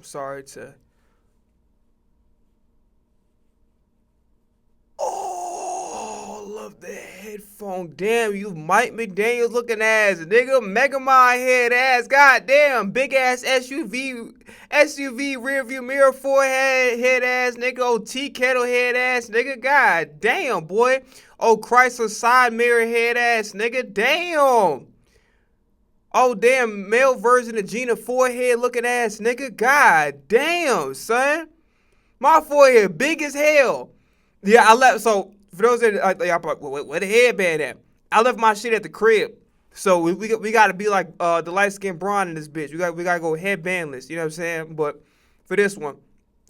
I'm sorry to. Oh, love the headphone. Damn, you Mike McDaniels looking ass, nigga. Megamind head ass. Goddamn, big ass SUV rear view mirror forehead head ass, nigga. Oh, tea kettle head ass, nigga. God damn, boy. Oh, Chrysler side mirror head ass, nigga. Damn. Oh, damn, male version of Gina forehead looking ass, nigga. God damn, son. My forehead big as hell. Yeah, I left. So for those that where the headband at? I left my shit at the crib. So we got to be like the light skinned Braun in this bitch. We got to go headbandless. You know what I'm saying? But for this one,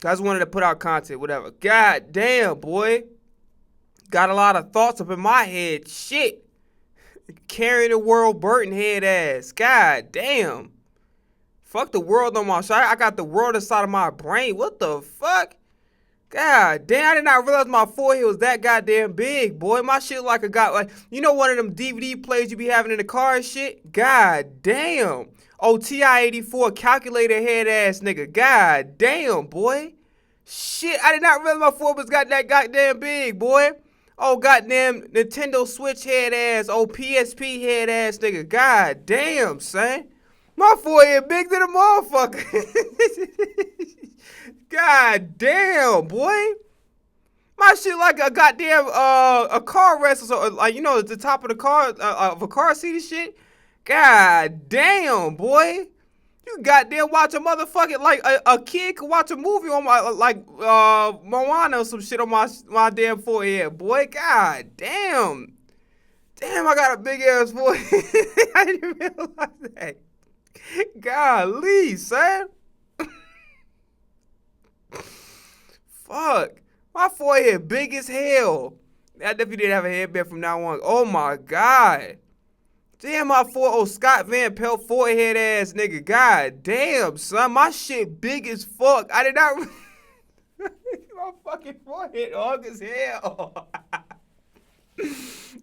I just wanted to put out content, whatever. God damn, boy, got a lot of thoughts up in my head. Shit, carrying the world, Burton head ass. God damn. Fuck the world on my side. I got the world inside of my brain. What the fuck? God damn, I did not realize my forehead was that goddamn big, boy. My shit like you know one of them DVD plays you be having in the car and shit? God damn. Oh, TI-84 calculator head ass nigga. God damn, boy. Shit, I did not realize my forehead was got that goddamn big, boy. Oh, goddamn Nintendo Switch head ass. Oh, PSP head ass nigga. God damn, son. My forehead big than a motherfucker. God damn, boy. My shit like a goddamn a car rest or so, like, you know, at the top of the car of a car seat and shit. God damn, boy. You goddamn watch a motherfucking like a kid could watch a movie on my Moana or some shit on my damn forehead, boy. God damn. Damn, I got a big ass forehead. I didn't realize that. Golly, son. Fuck. My forehead big as hell. I definitely didn't have a headband from now on. Oh my God. Damn, my Scott Van Pelt forehead ass nigga. God damn, son. My shit big as fuck. I did not. My fucking forehead hug as hell.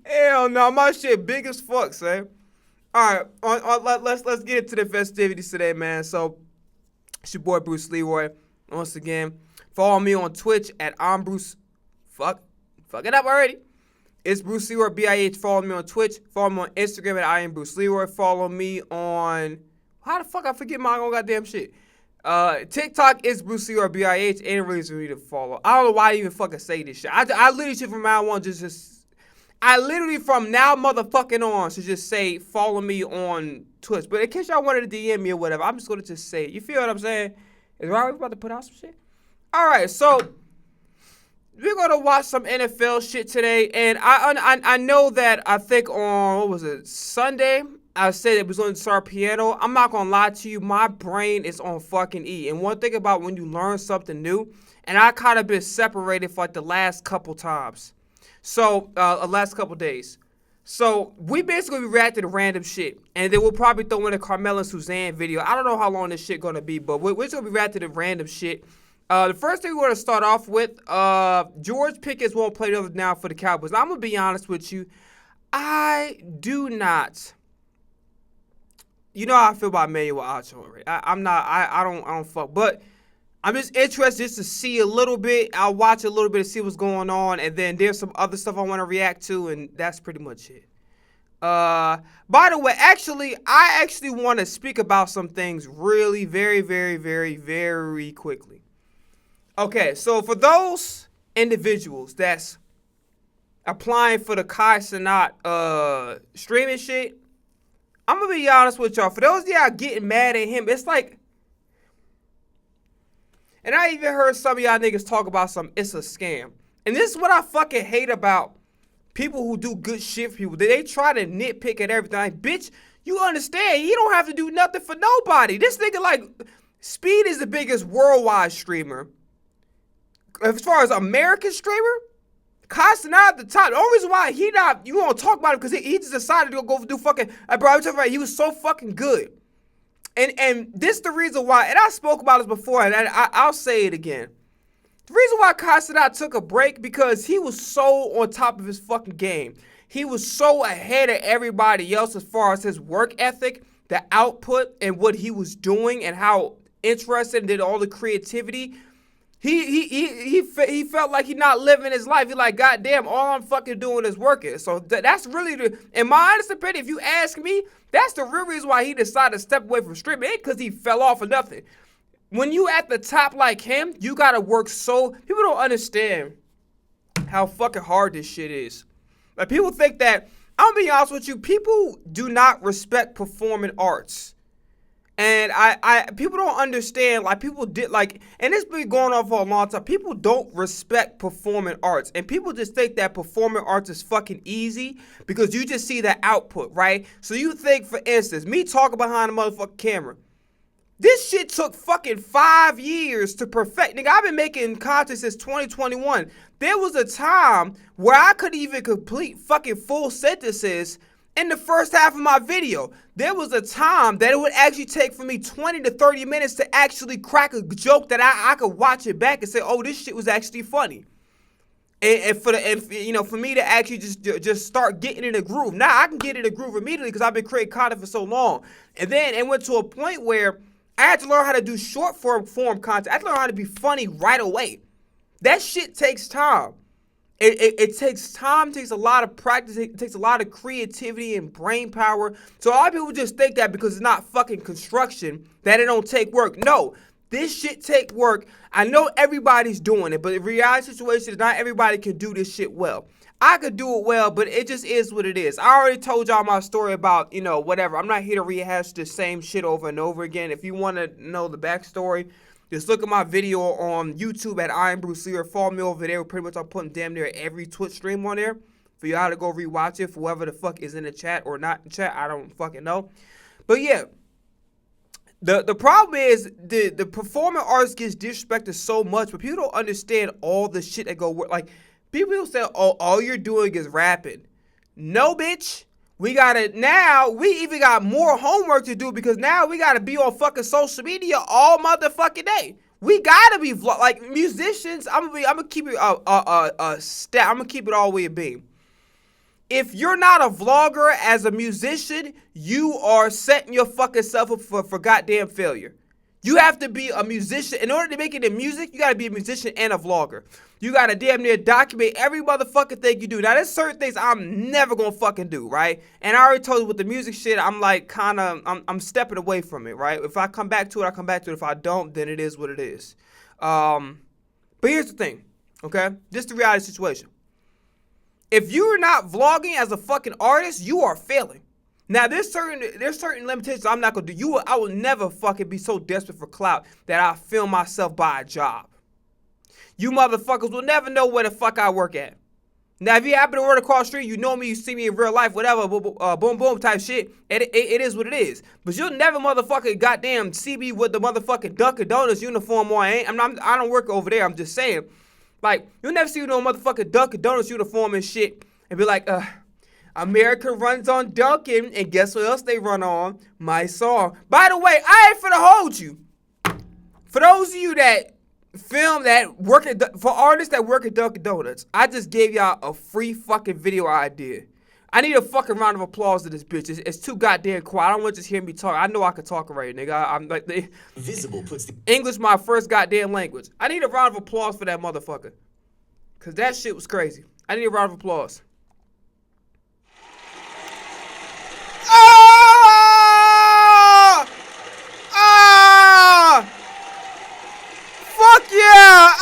Hell no, my shit big as fuck, son. All right, let's get into the festivities today, man. So, it's your boy Bruce Leroy. Once again, follow me on Twitch at I'm Bruce. Fuck it up already. It's Bruce Leroy BIH. Follow me on Twitch. Follow me on Instagram at I am Bruce Leroy. Follow me on how the fuck I forget my own goddamn shit. TikTok is Bruce Leroy BIH. Ain't reason for me to follow. I don't know why I even fucking say this shit. I literally should from now on I literally from now motherfucking on should just say follow me on Twitch. But in case y'all wanted to DM me or whatever, I'm just gonna just say it. You feel what I'm saying? Is Robert about to put out some shit? Alright, so we're gonna watch some NFL shit today. And I know that I think on what was it, Sunday, I said it was on start piano. I'm not gonna lie to you, my brain is on fucking E. And one thing about when you learn something new, and I kind of been separated for like the last couple times. So, last couple days. So, we basically reacted to random shit. And then we'll probably throw in a Carmella and Suzanne video. I don't know how long this shit gonna be, but we're just gonna be reacting to random shit. The first thing we're gonna start off with, George Pickens won't play the other now for the Cowboys. I'm gonna be honest with you. I do not. You know how I feel about Emmanuel Acho, right? I don't fuck. But I'm just interested just to see a little bit. I'll watch a little bit and see what's going on. And then there's some other stuff I want to react to, and that's pretty much it. By the way, I actually want to speak about some things really very, very, very, very quickly. Okay, so for those individuals that's applying for the Kai Cenat streaming shit, I'm going to be honest with y'all. For those of y'all getting mad at him, it's like, and I even heard some of y'all niggas talk about it's a scam. And this is what I fucking hate about people who do good shit for people. They try to nitpick at everything. Like, bitch, you understand, you don't have to do nothing for nobody. This nigga, like, Speed is the biggest worldwide streamer. As far as American streamer, Costa not at the top. The only reason why you won't talk about him because he just decided to go do fucking, like, bro, I'm talking about he was so fucking good. And this is the reason why, and I spoke about this before, and I'll say it again. The reason why Castanat took a break because he was so on top of his fucking game. He was so ahead of everybody else as far as his work ethic, the output, and what he was doing, and how interested and did all the creativity, he felt like he not living his life. He like, goddamn, all I'm fucking doing is working. So that's really in my honest opinion, if you ask me, that's the real reason why he decided to step away from streaming. It ain't because he fell off or nothing. When you at the top like him, you gotta work so. People don't understand how fucking hard this shit is. Like, people think that, I'm gonna be honest with you, people do not respect performing arts. And people don't understand, like, people did, like, and it's been going on for a long time. People don't respect performing arts. And people just think that performing arts is fucking easy because you just see the output, right? So you think, for instance, me talking behind the motherfucking camera. This shit took fucking 5 years to perfect. Nigga, I've been making content since 2021. There was a time where I couldn't even complete fucking full sentences in the first half of my video. There was a time that it would actually take for me 20 to 30 minutes to actually crack a joke that I could watch it back and say, oh, this shit was actually funny. And for me to actually just start getting in a groove. Now I can get in a groove immediately because I've been creating content for so long. And then it went to a point where I had to learn how to do short form content. I had to learn how to be funny right away. That shit takes time. It takes time, takes a lot of practice, it takes a lot of creativity and brain power. So a lot of people just think that because it's not fucking construction, that it don't take work. No, this shit take work. I know everybody's doing it, but the reality situation is not everybody can do this shit well. I could do it well, but it just is what it is. I already told y'all my story about, whatever. I'm not here to rehash the same shit over and over again. If you want to know the backstory, just look at my video on YouTube at I Am Bruce Lee, or follow me over there. Pretty much I'm putting damn near every Twitch stream on there for y'all to go rewatch it. For whoever the fuck is in the chat or not in chat, I don't fucking know. But yeah, the problem is the performing arts gets disrespected so much, but people don't understand all the shit that go work. Like, people say, oh, all you're doing is rapping. No, bitch. We even got more homework to do because now we gotta be on fucking social media all motherfucking day. We gotta be like musicians. I'm gonna keep it I'm gonna keep it all the way a beam. If you're not a vlogger as a musician, you are setting your fucking self up for goddamn failure. You have to be a musician. In order to make it in music, you gotta be a musician and a vlogger. You gotta damn near document every motherfucking thing you do. Now, there's certain things I'm never gonna fucking do, right? And I already told you with the music shit, I'm like I'm stepping away from it, right? If I come back to it, I come back to it. If I don't, then it is what it is. But here's the thing, okay? This is the reality situation. If you're not vlogging as a fucking artist, you are failing. Now, there's certain limitations I'm not gonna do. I will never fucking be so desperate for clout that I film myself by a job. You motherfuckers will never know where the fuck I work at. Now, if you happen to work across the street, you know me, you see me in real life, whatever, boom, boom type shit, it is what it is. But you'll never motherfucking goddamn see me with the motherfucking Dunkin' Donuts uniform on. I don't work over there, I'm just saying. Like, you'll never see no motherfucking Dunkin' Donuts uniform and shit and be like, America runs on Dunkin', and guess what else they run on? My song. By the way, I ain't finna hold you. For those of you that film that work for artists that work at Dunkin' Donuts, I just gave y'all a free fucking video idea. I need a fucking round of applause to this bitch. It's too goddamn quiet. I don't want to just hear me talk. I know I can talk already, nigga. I'm like, Visible puts the English my first goddamn language. I need a round of applause for that motherfucker. Cause that shit was crazy. I need a round of applause. Fuck yeah!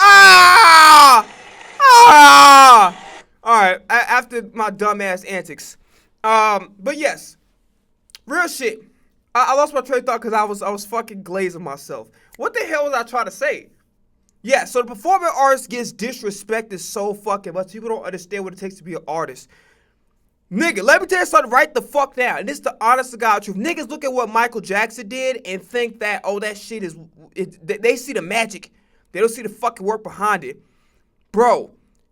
Alright, after my dumbass antics. But yes. Real shit. I lost my train of thought because I was fucking glazing myself. What the hell was I trying to say? Yeah, so the performing artist gets disrespected so fucking much. People don't understand what it takes to be an artist. Nigga, let me tell you something right the fuck now. And this is the honest to God truth. Niggas look at what Michael Jackson did and think that, oh, that shit is... They see the magic. They don't see the fucking work behind it. Bro,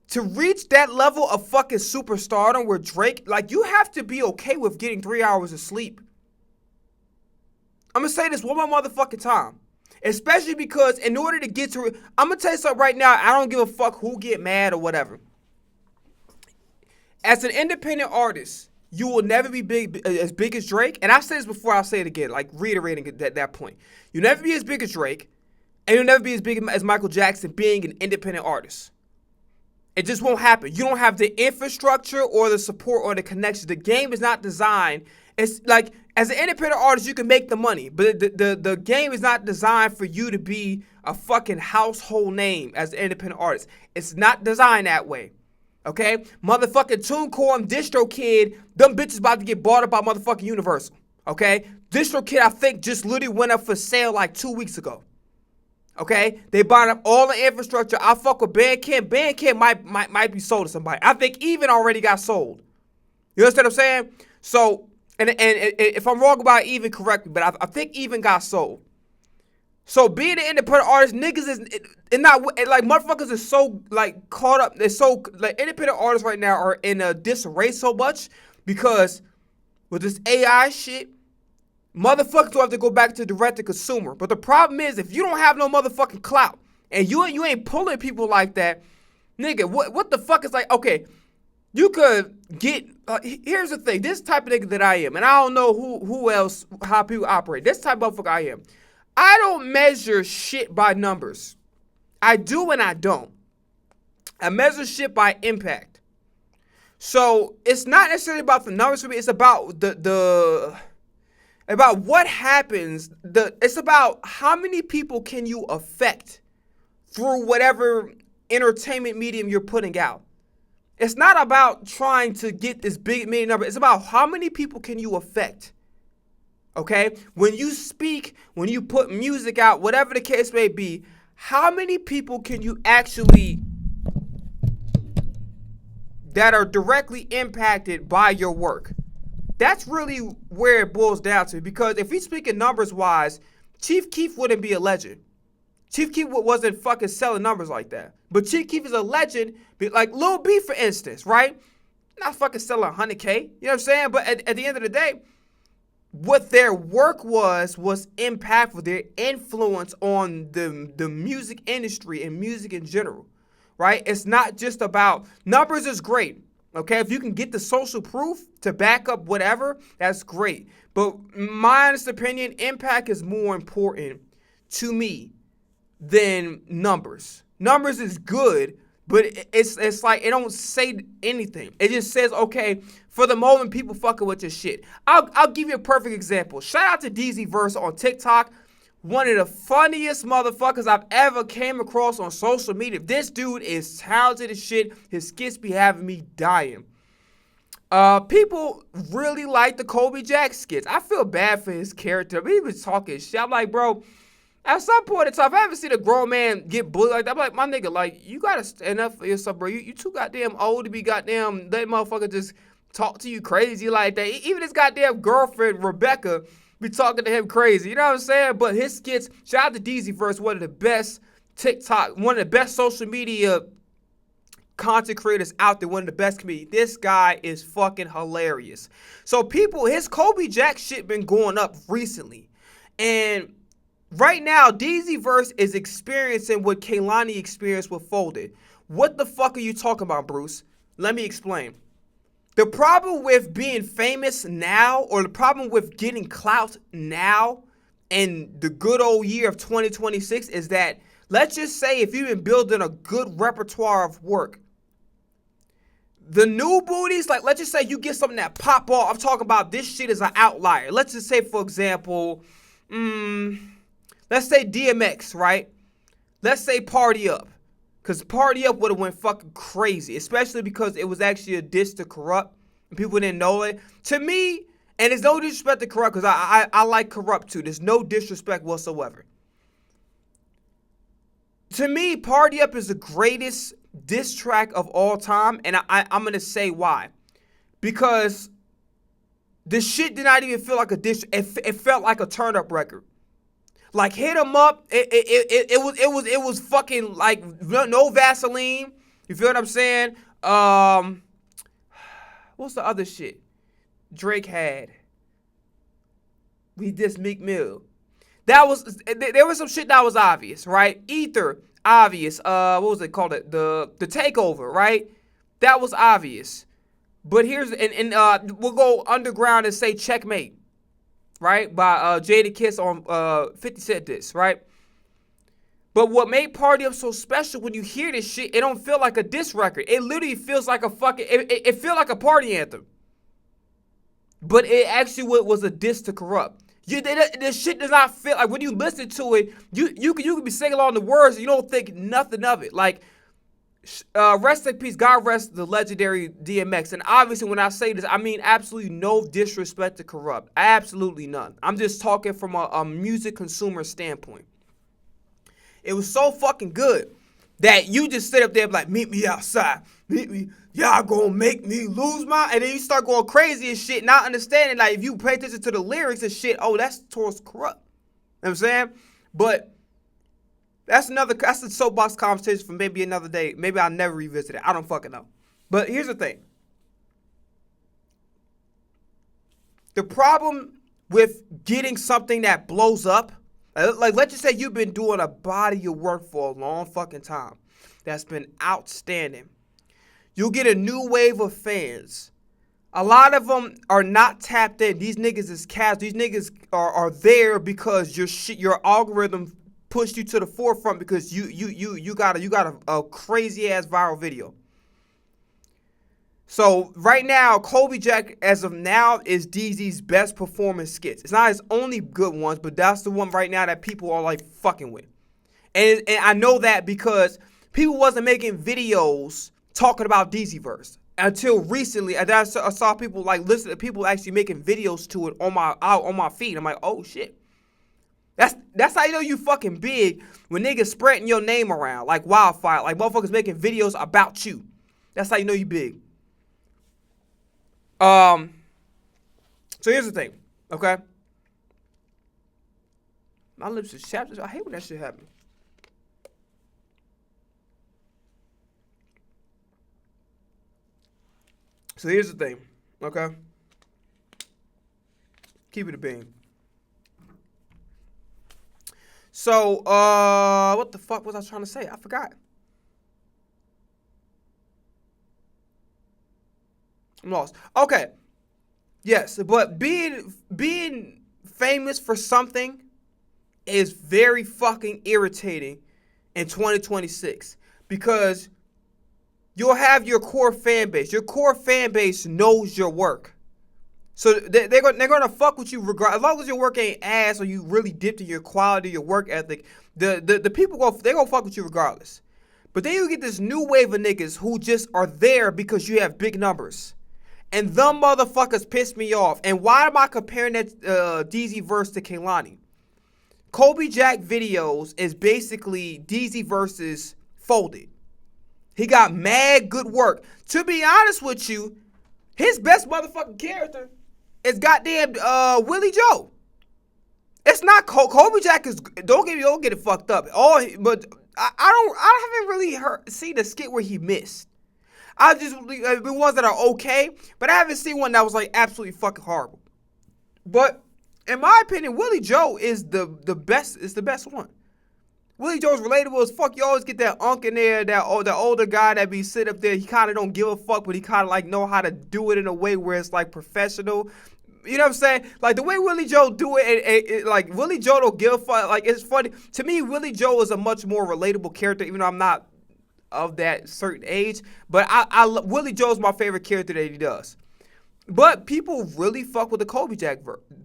to reach that level of fucking superstardom where Drake... Like, you have to be okay with getting 3 hours of sleep. I'm gonna say this one more motherfucking time. Especially because in order to get to... I'm gonna tell you something right now. I don't give a fuck who get mad or whatever. As an independent artist, you will never be as big as Drake. And I've said this before, I'll say it again, like reiterating that point. You'll never be as big as Drake, and you'll never be as big as Michael Jackson being an independent artist. It just won't happen. You don't have the infrastructure or the support or the connection. The game is not designed. It's like, as an independent artist, you can make the money, but the game is not designed for you to be a fucking household name as an independent artist. It's not designed that way. Okay? Motherfucking TuneCore and DistroKid, them bitches about to get bought up by motherfucking Universal. Okay? DistroKid, I think, just literally went up for sale like 2 weeks ago. Okay? They bought up all the infrastructure. I fuck with Bandcamp. Bandcamp might be sold to somebody. I think Even already got sold. You understand what I'm saying? So, and if I'm wrong about Even, correct me, but I think Even got sold. So being an independent artist, niggas is not like, motherfuckers is so like caught up. They're so like, independent artists right now are in a disarray so much because with this AI shit, motherfuckers will have to go back to direct to consumer. But the problem is, if you don't have no motherfucking clout and you ain't pulling people like that, nigga, what the fuck is like? Okay, you could get. Here's the thing. This type of nigga that I am, and I don't know who else, how people operate. This type of motherfucker I am. I don't measure shit by numbers. I do and I don't. I measure shit by impact. So it's not necessarily about the numbers for me. It's about about what happens. It's about how many people can you affect through whatever entertainment medium you're putting out. It's not about trying to get this big million number. It's about how many people can you affect. Okay? When you speak, when you put music out, whatever the case may be, how many people can you actually that are directly impacted by your work? That's really where it boils down to. Because if we speak in numbers wise, Chief Keef wouldn't be a legend. Chief Keef wasn't fucking selling numbers like that. But Chief Keef is a legend, like Lil B, for instance, right? Not fucking selling 100K. You know what I'm saying? But at the end of the day, what their work was impactful. Their influence on the music industry and music in general, right? It's not just about numbers is great, okay? If you can get the social proof to back up whatever, that's great. But my honest opinion, impact is more important to me than numbers. Numbers is good, but it's like it don't say anything. It just says, okay, for the moment, people fucking with your shit. I'll give you a perfect example. Shout out to DZ Verse on TikTok. One of the funniest motherfuckers I've ever came across on social media. This dude is talented as shit. His skits be having me dying. People really like the Kobe Jack skits. I feel bad for his character. He was talking shit. I'm like, bro, at some point in time, if I ever seen a grown man get bullied like that, I'm like, my nigga, like, you gotta stand up for yourself, bro. You too goddamn old to be goddamn, that motherfucker just talk to you crazy like that. Even his goddamn girlfriend, Rebecca, be talking to him crazy. You know what I'm saying? But his skits, shout out to DZ Verse, one of the best TikTok, one of the best social media content creators out there, one of the best comedians. This guy is fucking hilarious. So people, his Kobe Jack shit been going up recently. And right now, DZ Verse is experiencing what Kehlani experienced with Folded. What the fuck are you talking about, Bruce? Let me explain. The problem with being famous now, or the problem with getting clout now in the good old year of 2026 is that, let's just say if you've been building a good repertoire of work, the new booties, like let's just say you get something that pop off. I'm talking about this shit is an outlier. Let's just say, for example, let's say DMX, right? Let's say Party Up. Because Party Up would have went fucking crazy, especially because it was actually a diss to Corrupt, and people didn't know it. To me, and there's no disrespect to Corrupt, because I like Corrupt too. There's no disrespect whatsoever. To me, Party Up is the greatest diss track of all time, and I'm going to say why. Because the shit did not even feel like a diss. It felt like a turn-up record. Like, Hit 'Em Up, it was fucking like no Vaseline. You feel what I'm saying? What's the other shit Drake had? We dissed Meek Mill. There was some shit that was obvious, right? Ether, obvious. What was it called? The Takeover, right? That was obvious. But here's we'll go underground and say Checkmate, right? By Jada Kiss on 50 Cent diss, right? But what made Party Up so special, when you hear this shit, it don't feel like a diss record. It literally feels like a fucking, it feel like a party anthem. But it actually was a diss to Corrupt. This shit does not feel like, when you listen to it, you can be singing along the words and you don't think nothing of it. Like, rest in peace, God rest the legendary DMX. And obviously when I say this, I mean absolutely no disrespect to Corrupt. Absolutely none. I'm just talking from a music consumer standpoint. It was so fucking good that you just sit up there like, meet me outside. Meet me. Y'all gonna make me lose my... And then you start going crazy and shit, not understanding, like, if you pay attention to the lyrics and shit, oh, that's towards Corrupt. You know what I'm saying? But that's a soapbox conversation for maybe another day. Maybe I'll never revisit it. I don't fucking know. But here's the thing. The problem with getting something that blows up, like, let's just say you've been doing a body of work for a long fucking time that's been outstanding. You'll get a new wave of fans. A lot of them are not tapped in. These niggas is cast. These niggas are there because your algorithm pushed you to the forefront because you got a crazy ass viral video. So right now, Kobe Jack, as of now, is DZ's best performing skits. It's not his only good ones, but that's the one right now that people are like fucking with. And I know that because people wasn't making videos talking about DZ verse until recently. I saw people like listen to people actually making videos to it on my feed. I'm like, oh shit. That's how you know you fucking big, when niggas spreading your name around like wildfire, like motherfuckers making videos about you. That's how you know you big. So here's the thing, okay? My lips are chapped. I hate when that shit happens. So here's the thing, okay? Keep it a bean. So, what the fuck was I trying to say? I forgot. I'm lost. Okay. Yes, but being famous for something is very fucking irritating in 2026 because you'll have your core fan base. Your core fan base knows your work. So they're gonna fuck with you regardless. As long as your work ain't ass or you really dipped in your quality, your work ethic, the people they're gonna fuck with you regardless. But then you get this new wave of niggas who just are there because you have big numbers. And them motherfuckers piss me off. And why am I comparing that DZ verse to Kehlani? Kobe Jack videos is basically DZ versus folded. He got mad good work. To be honest with you, his best motherfucking character is goddamn Willie Joe. It's not Kobe Jack is. Don't get it fucked up. But I haven't really seen a skit where he missed. I just the ones that are okay, but I haven't seen one that was like absolutely fucking horrible. But in my opinion, Willie Joe is the best. Is the best one. Willie Joe's relatable as fuck. You always get that unk in there, the older guy that be sit up there. He kind of don't give a fuck, but he kind of like know how to do it in a way where it's like professional. You know what I'm saying? Like the way Willie Joe do it, like Willie Joe don't give a fuck. Like it's funny to me. Willie Joe is a much more relatable character, even though I'm not of that certain age. But Willie Joe's my favorite character that he does. But people really fuck with the Kobe Jack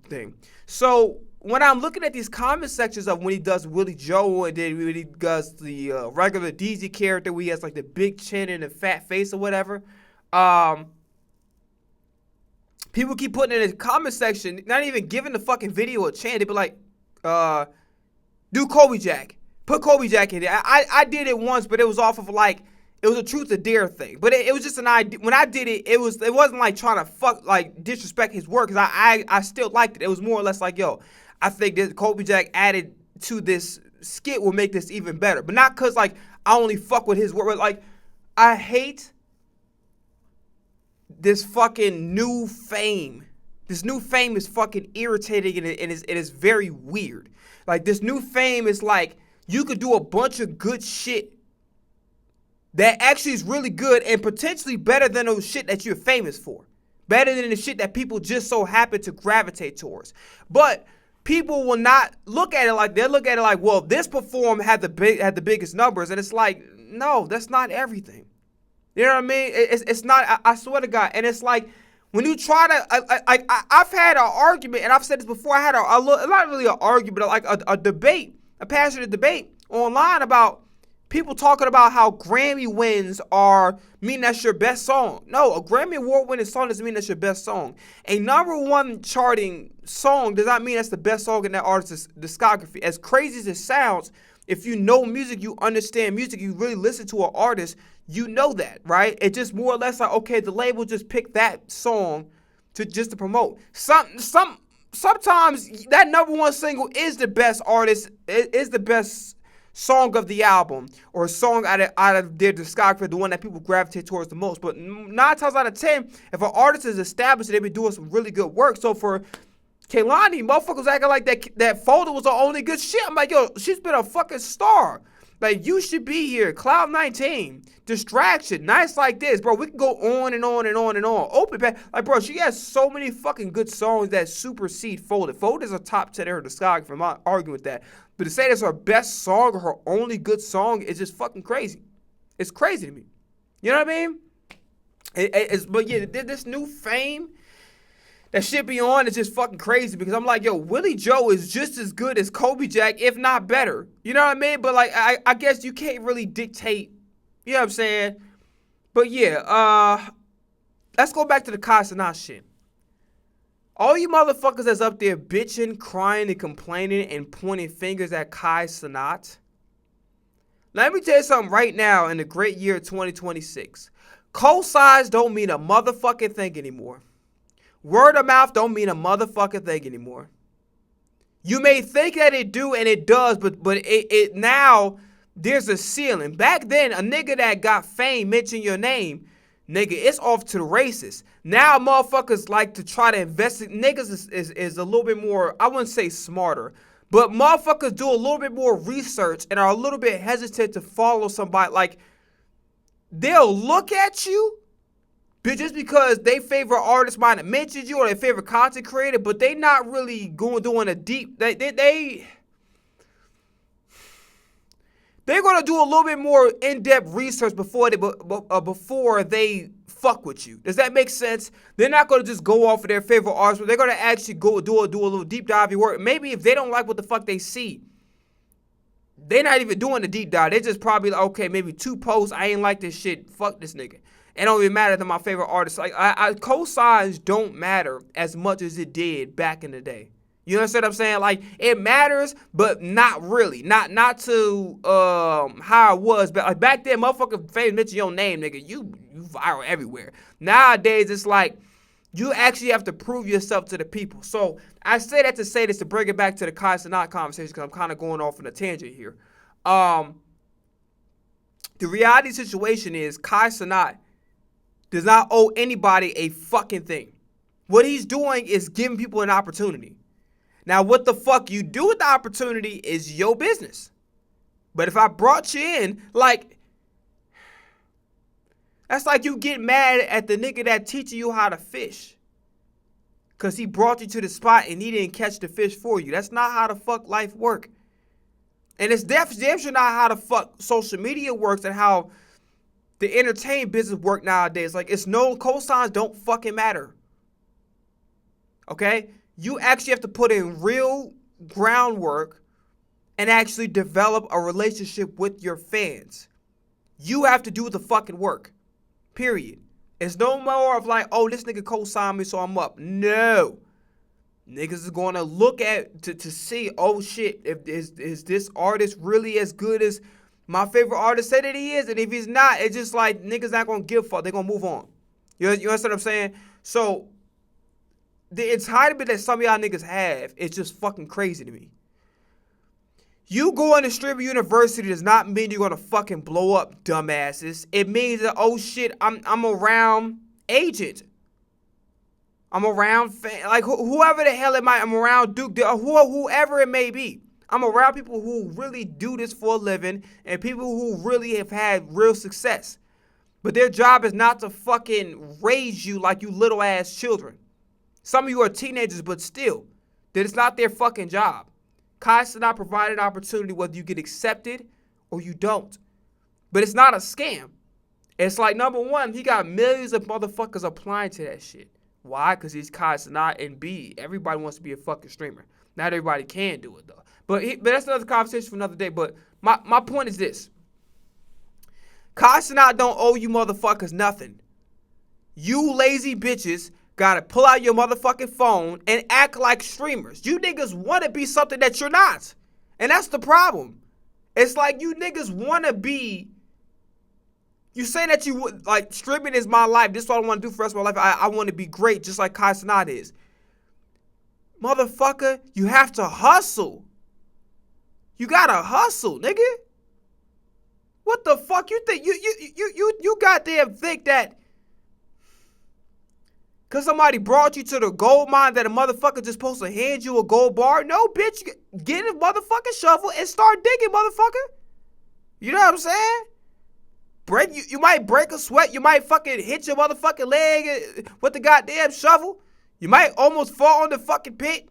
thing. So when I'm looking at these comment sections of when he does Willie Joe and then when he does the regular DZ character where he has like the big chin and the fat face or whatever, people keep putting in the comment section, not even giving the fucking video a chance. They be like, do Kobe Jack. Put Kobe Jack in there. I did it once, but it was off of like, it was a truth or dare thing. But it was just an idea. When I did it, it wasn't like trying to disrespect his work, because I still liked it. It was more or less like, yo, I think that Kobe Jack added to this skit will make this even better. But not because like I only fuck with his work. But like, I hate this fucking new fame. This new fame is fucking irritating and it is very weird. Like this new fame is like, you could do a bunch of good shit that actually is really good and potentially better than those shit that you're famous for. Better than the shit that people just so happen to gravitate towards. But people will not look at it like they'll look at it like, well, this perform had the biggest numbers, and it's like, no, that's not everything. You know what I mean? It's not. I swear to God, and it's like when you try to. I've had an argument, and I've said this before. I had not really an argument, but like a debate, a passionate debate online about people talking about how Grammy wins mean that's your best song. No, a Grammy Award winning song doesn't mean that's your best song. A #1 charting song does not mean that's the best song in that artist's discography. As crazy as it sounds, if you know music, you understand music, you really listen to an artist, you know that, right? It's just more or less like, okay, the label just picked that song to promote. Sometimes that #1 single is the best artist, is the best song of the album, or a song out of their discography, the one that people gravitate towards the most. But 9 times out of 10, if an artist is established, they've been doing some really good work. So for Kehlani, motherfuckers acting like that Folder was the only good shit. I'm like, yo, she's been a fucking star. Like, you should be here. Cloud 19, Distraction, Nights Like This, bro. We can go on and on and on and on. Open Path, like, bro, she has so many fucking good songs that supersede Folded. Folded is a top 10 in her discography. I'm not arguing with that. But to say that's her best song or her only good song is just fucking crazy. It's crazy to me. You know what I mean? But yeah, this new fame that shit be on is just fucking crazy, because I'm like, yo, Willie Joe is just as good as Kobe Jack, if not better. You know what I mean? But like, I guess you can't really dictate, you know what I'm saying? But yeah, let's go back to the Kai Cenat shit. All you motherfuckers that's up there bitching, crying, and complaining and pointing fingers at Kai Cenat, let me tell you something right now in the great year 2026. Cosigns don't mean a motherfucking thing anymore. Word of mouth don't mean a motherfucking thing anymore. You may think that it do, and it does, but it now there's a ceiling. Back then, a nigga that got fame mention your name, nigga, it's off to the races. Now motherfuckers like to try to investigate. Niggas is a little bit more, I wouldn't say smarter, but motherfuckers do a little bit more research and are a little bit hesitant to follow somebody. Like, they'll look at you just because they favorite artist might have mentioned you or their favorite content creator, but they not really doing a deep. They're gonna do a little bit more in-depth research before they fuck with you. Does that make sense? They're not gonna just go off of their favorite artist, but they're gonna actually go do a little deep dive work. Maybe if they don't like what the fuck they see, they're not even doing the deep dive. They just probably like, okay, maybe 2 posts. I ain't like this shit. Fuck this nigga. It don't even matter to my favorite artist. Like, cosigns don't matter as much as it did back in the day. You understand what I'm saying? Like, it matters, but not really. Not to how it was. But like back then, motherfucker fame mention your name, nigga. You viral everywhere. Nowadays, it's like you actually have to prove yourself to the people. So I say that to say this, to bring it back to the Kai Cenat conversation, because I'm kind of going off on a tangent here. The reality situation is Kai Cenat does not owe anybody a fucking thing. What he's doing is giving people an opportunity. Now, what the fuck you do with the opportunity is your business. But if I brought you in, like, that's like you get mad at the nigga that teaching you how to fish, because he brought you to the spot and he didn't catch the fish for you. That's not how the fuck life work. And it's definitely not how the fuck social media works and how the entertainment business work nowadays. Like, it's no, cosigns don't fucking matter. Okay? You actually have to put in real groundwork and actually develop a relationship with your fans. You have to do the fucking work. Period. It's no more of like, oh, this nigga co-signed me, so I'm up. No. Niggas is going to look at to see, oh shit, if is this artist really as good as my favorite artist said that he is? And if he's not, it's just like niggas not going to give a fuck. They're going to move on. You understand what I'm saying? So the entitlement that some of y'all niggas have is just fucking crazy to me. You going to Streamer University does not mean you're going to fucking blow up, dumbasses. It means that, oh shit, I'm around agent. I'm around, like whoever the hell it might, I'm around Duke, whoever it may be. I'm around people who really do this for a living and people who really have had real success. But their job is not to fucking raise you like you little ass children. Some of you are teenagers, but still, that it's not their fucking job. Kai Cenat provided an opportunity whether you get accepted or you don't. But it's not a scam. It's like, number one, he got millions of motherfuckers applying to that shit. Why? Because he's Kai Cenat, and B, everybody wants to be a fucking streamer. Not everybody can do it, though. But that's another conversation for another day. But my point is this. Kai Cenat don't owe you motherfuckers nothing. You lazy bitches gotta pull out your motherfucking phone and act like streamers. You niggas want to be something that you're not. And that's the problem. It's like you niggas want to be... You say that you would, like, streaming is my life. This is what I want to do for the rest of my life. I want to be great just like Kai Cenat is. Motherfucker, you have to hustle. You gotta hustle, nigga. What the fuck you think? You goddamn think that because somebody brought you to the gold mine that a motherfucker just supposed to hand you a gold bar? No, bitch. Get a motherfucking shovel and start digging, motherfucker. You know what I'm saying? You might break a sweat. You might fucking hit your motherfucking leg with the goddamn shovel. You might almost fall in the fucking pit.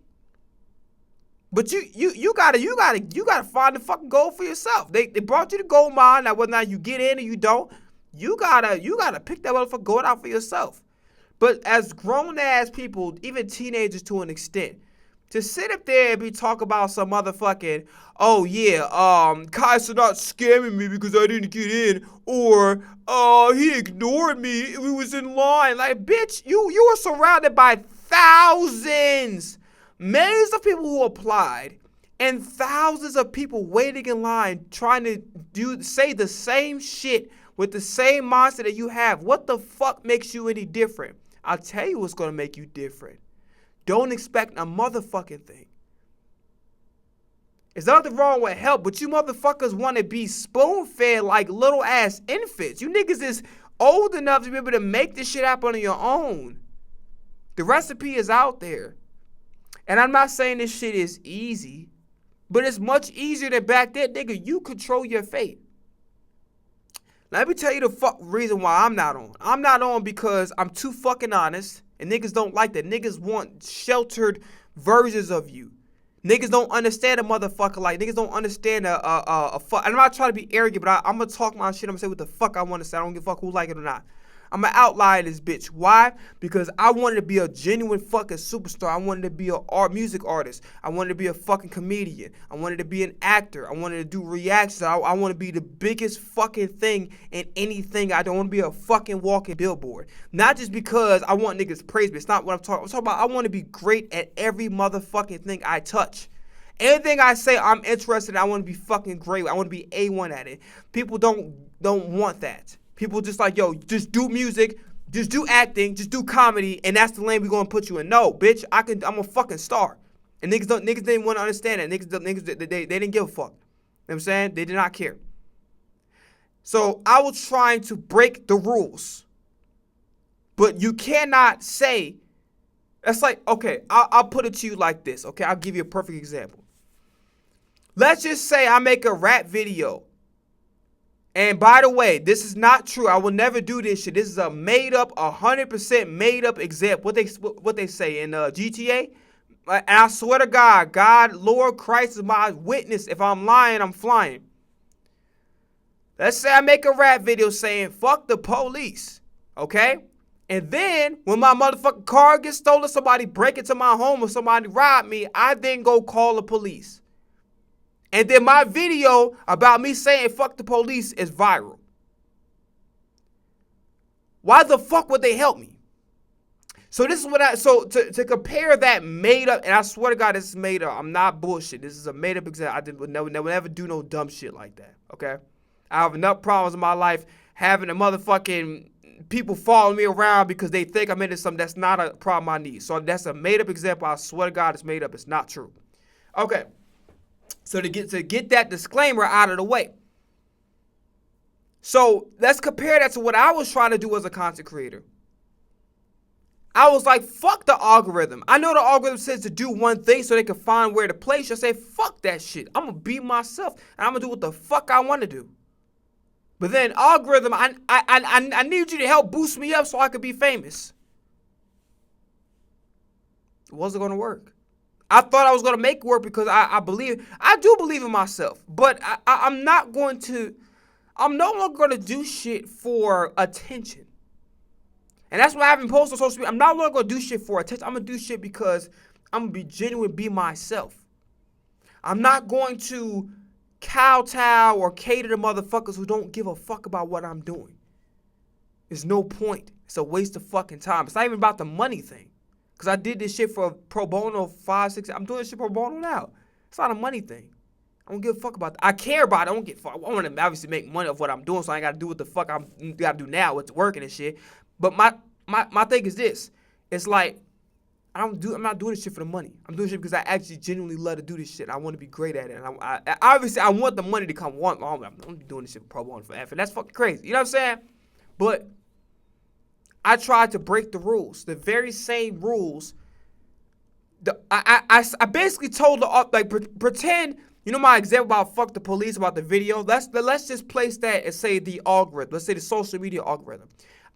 But you gotta find the fucking gold for yourself. They brought you to gold mine. Now whether or not you get in or you don't, you gotta pick that motherfucking gold out for yourself. But as grown ass people, even teenagers to an extent, to sit up there and be talking about some motherfucking, oh yeah, Kai Cenat scamming me because I didn't get in, or he ignored me, we was in line. Like, bitch, you were surrounded by thousands, millions of people who applied, and thousands of people waiting in line trying to say the same shit with the same mindset that you have. What the fuck makes you any different? I'll tell you what's gonna make you different. Don't expect a motherfucking thing. There's nothing wrong with help, but you motherfuckers want to be spoon-fed like little ass infants. You niggas is old enough to be able to make this shit happen on your own. The recipe is out there. And I'm not saying this shit is easy, but it's much easier than back then. Nigga, you control your fate. Let me tell you the reason why I'm not on. I'm not on because I'm too fucking honest, and niggas don't like that. Niggas want sheltered versions of you. Niggas don't understand a motherfucker like. Niggas don't understand a fuck. I'm not trying to be arrogant, but I'm going to talk my shit. I'm going to say what the fuck I want to say. I don't give a fuck who like it or not. I'm an outlier this bitch. Why? Because I wanted to be a genuine fucking superstar. I wanted to be a music artist. I wanted to be a fucking comedian. I wanted to be an actor. I wanted to do reactions. I want to be the biggest fucking thing in anything. I don't want to be a fucking walking billboard. Not just because I want niggas praise me. It's not what I'm talking about. I want to be great at every motherfucking thing I touch. Anything I say I'm interested in, I want to be fucking great. I want to be A1 at it. People don't want that. People just like, yo, just do music, just do acting, just do comedy, and that's the lane we're gonna put you in. No, bitch, I'm a fucking star. And niggas didn't want to understand that. Niggas they didn't give a fuck. You know what I'm saying? They did not care. So I was trying to break the rules. But you cannot say, that's like, okay, I'll put it to you like this, okay? I'll give you a perfect example. Let's just say I make a rap video. And by the way, this is not true. I will never do this shit. This is a made up, 100% made up example. What they say in GTA? And I swear to God, Lord Christ is my witness. If I'm lying, I'm flying. Let's say I make a rap video saying, fuck the police. Okay? And then, when my motherfucking car gets stolen, somebody break into my home or somebody rob me, I then go call the police. And then my video about me saying fuck the police is viral. Why the fuck would they help me? So this is what to compare that made up, and I swear to God this is made up. I'm not bullshit. This is a made up example. I would never do no dumb shit like that. Okay? I have enough problems in my life having a motherfucking people following me around because they think I'm into something that's not a problem I need. So that's a made up example. I swear to God it's made up. It's not true. Okay. So to get that disclaimer out of the way. So let's compare that to what I was trying to do as a content creator. I was like, fuck the algorithm. I know the algorithm says to do one thing so they can find where to place you. I say, fuck that shit. I'm going to be myself, and I'm going to do what the fuck I want to do. But then algorithm, I need you to help boost me up so I could be famous. It wasn't going to work. I thought I was going to make it work because I do believe in myself. But I'm no longer going to do shit for attention. And that's why I haven't posted on social media. I'm not longer going to do shit for attention. I'm going to do shit because I'm going to be genuine, be myself. I'm not going to kowtow or cater to motherfuckers who don't give a fuck about what I'm doing. There's no point. It's a waste of fucking time. It's not even about the money thing. Because I did this shit for pro bono 5, 6. I'm doing this shit pro bono now. It's not a money thing. I don't give a fuck about that. I care about it. I don't give a fuck. I want to obviously make money off what I'm doing, so I ain't got to do what the fuck I got to do now with working and shit. But my thing is this. It's like, I'm not doing this shit for the money. I'm doing shit because I actually genuinely love to do this shit. I want to be great at it. And obviously, I want the money to come. I'm going to be doing this shit pro bono forever. That's fucking crazy. You know what I'm saying? But I tried to break the rules. The very same rules. I basically told pretend, you know my example about fuck the police, about the video? Let's just place that and say the algorithm. Let's say the social media algorithm.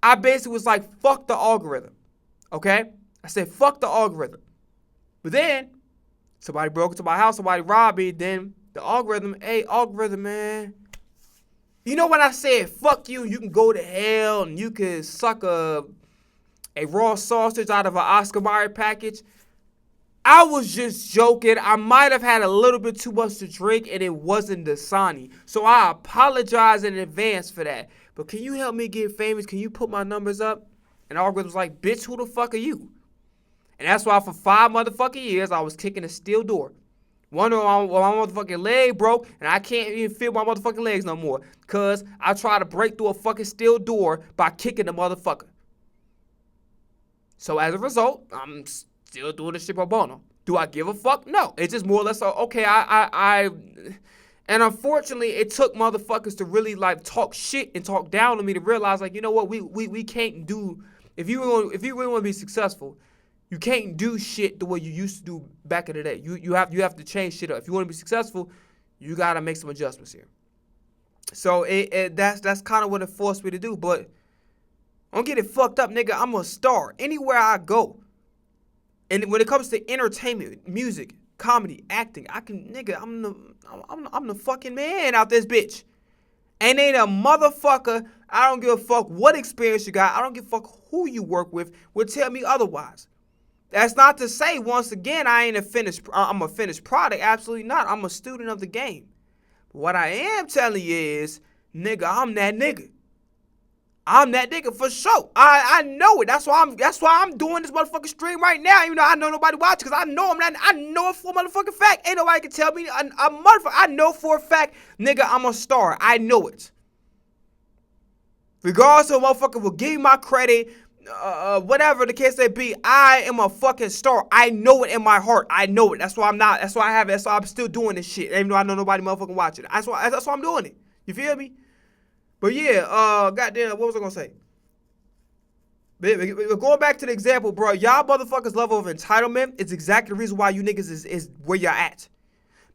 I basically was like, fuck the algorithm. Okay? I said, fuck the algorithm. But then, somebody broke into my house, somebody robbed me, then the algorithm, hey, algorithm, man. You know when I said, fuck you, you can go to hell, and you can suck a raw sausage out of an Oscar Mayer package? I was just joking. I might have had a little bit too much to drink, and it wasn't Dasani. So I apologize in advance for that. But can you help me get famous? Can you put my numbers up? And the algorithm was like, bitch, who the fuck are you? And that's why for 5 motherfucking years, I was kicking a steel door. One of my motherfucking leg broke, and I can't even feel my motherfucking legs no more. Because I tried to break through a fucking steel door by kicking the motherfucker. So as a result, I'm still doing this shit pro bono. Do I give a fuck? No. It's just more or less, okay, and unfortunately, it took motherfuckers to really, like, talk shit and talk down to me to realize, like, you know what, we can't do, if you really want to be successful, you can't do shit the way you used to do back in the day. You have to change shit up. If you want to be successful, you got to make some adjustments here. So that's kind of what it forced me to do. But don't get it fucked up, nigga. I'm a star anywhere I go. And when it comes to entertainment, music, comedy, acting, I'm the fucking man out this bitch. And ain't a motherfucker, I don't give a fuck what experience you got, I don't give a fuck who you work with, will tell me otherwise. That's not to say, once again, I'm a finished product. Absolutely not. I'm a student of the game. But what I am telling you is, nigga, I'm that nigga. I'm that nigga for sure. I know it. That's why I'm doing this motherfucking stream right now. Even though I know nobody watching, because I know I'm not. I know it for a motherfucking fact. Ain't nobody can tell me a motherfucker. I know for a fact, nigga, I'm a star. I know it. Regardless of motherfucker will give me my credit, whatever the case may be, I am a fucking star. I know it in my heart. I know it. That's why I'm not. That's why I have it. That's why I'm still doing this shit. Even though I know nobody motherfucking watching. That's why I'm doing it. You feel me? But yeah, goddamn, what was I gonna say? Going back to the example, bro, y'all motherfuckers' level of entitlement is exactly the reason why you niggas is where you're at.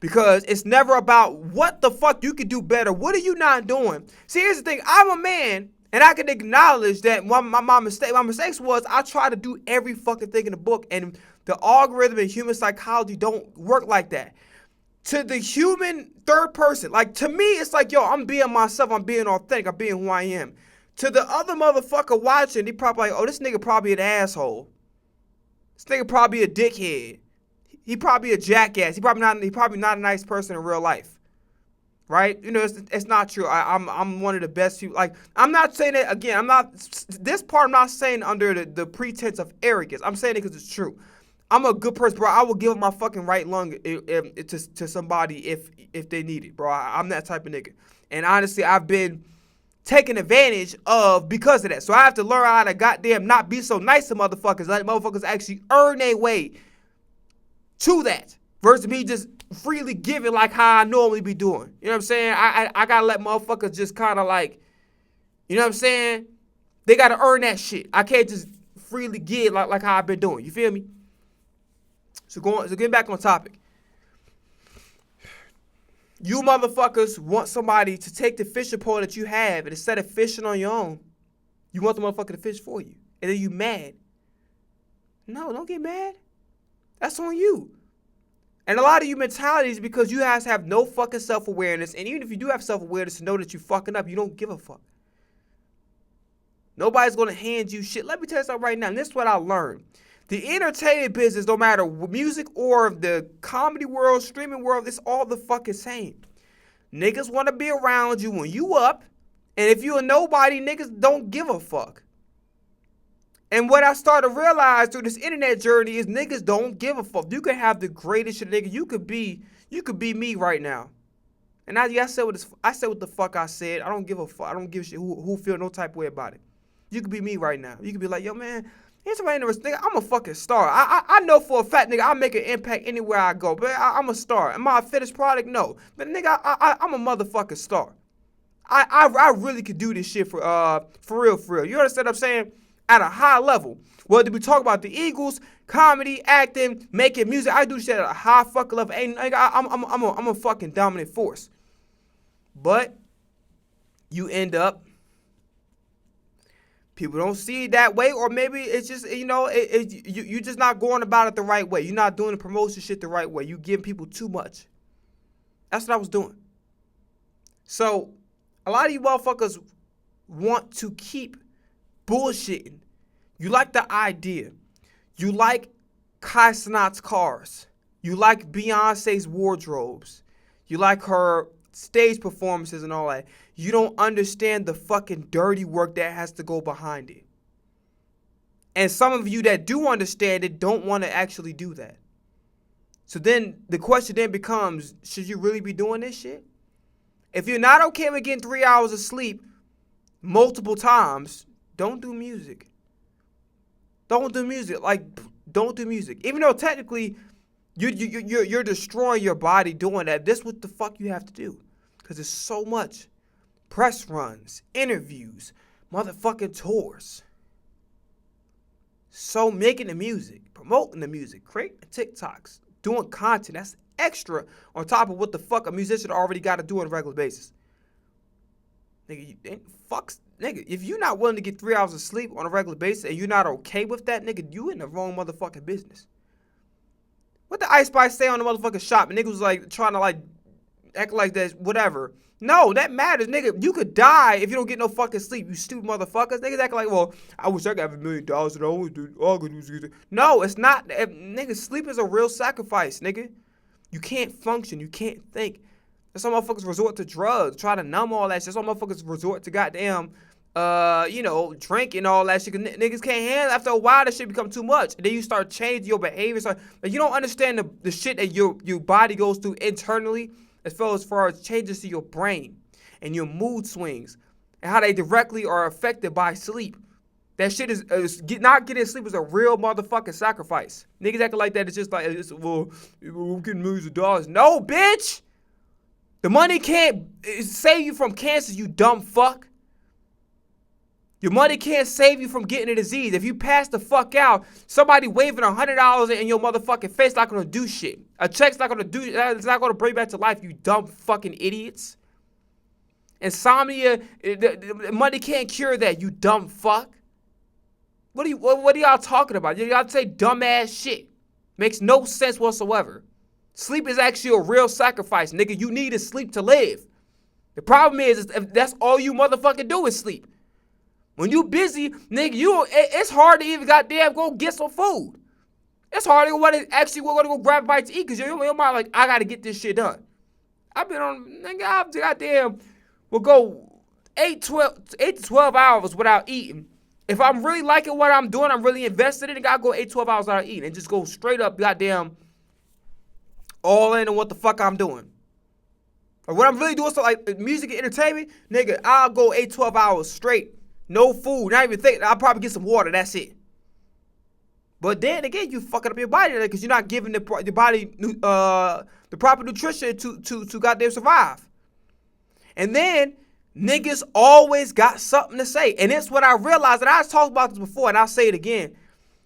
Because it's never about what the fuck you could do better. What are you not doing? See, here's the thing. I'm a man, and I can acknowledge that my mistakes was I tried to do every fucking thing in the book, and the algorithm and human psychology don't work like that. To the human third person, like, to me, it's like, yo, I'm being myself, I'm being authentic, I'm being who I am. To the other motherfucker watching, he probably like, oh, this nigga probably an asshole. This nigga probably a dickhead. He probably a jackass. He probably not a nice person in real life. Right? You know, it's not true. I'm one of the best people. Like, I'm not saying it, again, this part I'm not saying under the pretense of arrogance. I'm saying it because it's true. I'm a good person, bro. I will give up my fucking right lung to somebody if they need it, bro. I'm that type of nigga. And honestly, I've been taken advantage of because of that. So I have to learn how to goddamn not be so nice to motherfuckers. Let motherfuckers actually earn their way to that. Versus me just freely giving like how I normally be doing. You know what I'm saying? I gotta let motherfuckers just kind of like, you know what I'm saying? They gotta earn that shit. I can't just freely give like how I've been doing. You feel me? So getting back on topic. You motherfuckers want somebody to take the fishing pole that you have, and instead of fishing on your own, you want the motherfucker to fish for you. And then you mad. No, don't get mad. That's on you. And a lot of you mentality is because you guys have no fucking self-awareness. And even if you do have self-awareness to know that you're fucking up, you don't give a fuck. Nobody's going to hand you shit. Let me tell you something right now. And this is what I learned. The entertainment business, no matter music or the comedy world, streaming world, it's all the fucking same. Niggas want to be around you when you up. And if you a nobody, niggas don't give a fuck. And what I started to realize through this internet journey is niggas don't give a fuck. You can have the greatest shit, nigga. You could be me right now. And I said what the fuck I said. I don't give a fuck. I don't give a shit who feel no type of way about it. You could be me right now. You could be like, yo, man, here's my interest, nigga. I'm a fucking star. I know for a fact, nigga, I make an impact anywhere I go. But I'm a star. Am I a finished product? No. But nigga, I'm a motherfucking star. I really could do this shit for real. You understand what I'm saying? At a high level. Whether we talk about the Eagles, comedy, acting, making music, I do shit at a high fucking level. I'm a fucking dominant force. But you end up, people don't see it that way, or maybe it's just, you're just not going about it the right way. You're not doing the promotion shit the right way. You giving people too much. That's what I was doing. So, a lot of you motherfuckers want to keep bullshitting. You like the idea. You like Kai Cenat's cars. You like Beyonce's wardrobes. You like her stage performances and all that. You don't understand the fucking dirty work that has to go behind it. And some of you that do understand it don't want to actually do that. So then the question then becomes, should you really be doing this shit? If you're not okay with getting 3 hours of sleep multiple times, don't do music. Don't do music. Don't do music. Even though technically you're destroying your body doing that, this is what the fuck you have to do. Because there's so much. Press runs, interviews, motherfucking tours. So making the music, promoting the music, creating the TikToks, doing content, that's extra on top of what the fuck a musician already got to do on a regular basis. Nigga, nigga, if you're not willing to get 3 hours of sleep on a regular basis and you're not okay with that, nigga, you in the wrong motherfucking business. What the Ice Spice say on the motherfucking shop? And niggas was like trying to like act like that, whatever. No, that matters, nigga. You could die if you don't get no fucking sleep, you stupid motherfuckers. Niggas acting like, well, I wish I could have $1 million and I always do all I could do is get it. No, it's not. Nigga, sleep is a real sacrifice, nigga. You can't function. You can't think. That's why motherfuckers resort to drugs, try to numb all that shit. That's why motherfuckers resort to goddamn, drink and all that shit. Niggas can't handle. After a while, that shit become too much. And then you start changing your behavior. So, like, you don't understand the shit that your body goes through internally as far as changes to your brain and your mood swings and how they directly are affected by sleep. That shit not getting sleep is a real motherfucking sacrifice. Niggas acting like that. It's just like, we're getting millions of dollars. No, bitch. The money can't save you from cancer, you dumb fuck. Your money can't save you from getting a disease. If you pass the fuck out, somebody waving $100 in your motherfucking face not gonna do shit. A check's not gonna do. It's not gonna bring you back to life, you dumb fucking idiots. Insomnia, the money can't cure that, you dumb fuck. What are y'all talking about? Y'all say dumbass shit. Makes no sense whatsoever. Sleep is actually a real sacrifice, nigga. You need to sleep to live. The problem is if that's all you motherfucking do is sleep. When you busy, nigga, it's hard to even goddamn go get some food. It's hard to go grab a bite to eat because your mind like, I gotta get this shit done. I've been on, nigga, I've goddamn will go 8 to 12 hours without eating. If I'm really liking what I'm doing, I'm really invested in it, I gotta go 8, 12 hours without eating and just go straight up goddamn all in on what the fuck I'm doing. Or what I'm really doing, so like music and entertainment, nigga, I'll go 8, 12 hours straight. No food, not even thinking. I'll probably get some water, that's it. But then again, you fucking up your body because you're not giving your body the proper nutrition to goddamn survive. And then, Niggas always got something to say. And it's what I realized, and I talked about this before, and I'll say it again.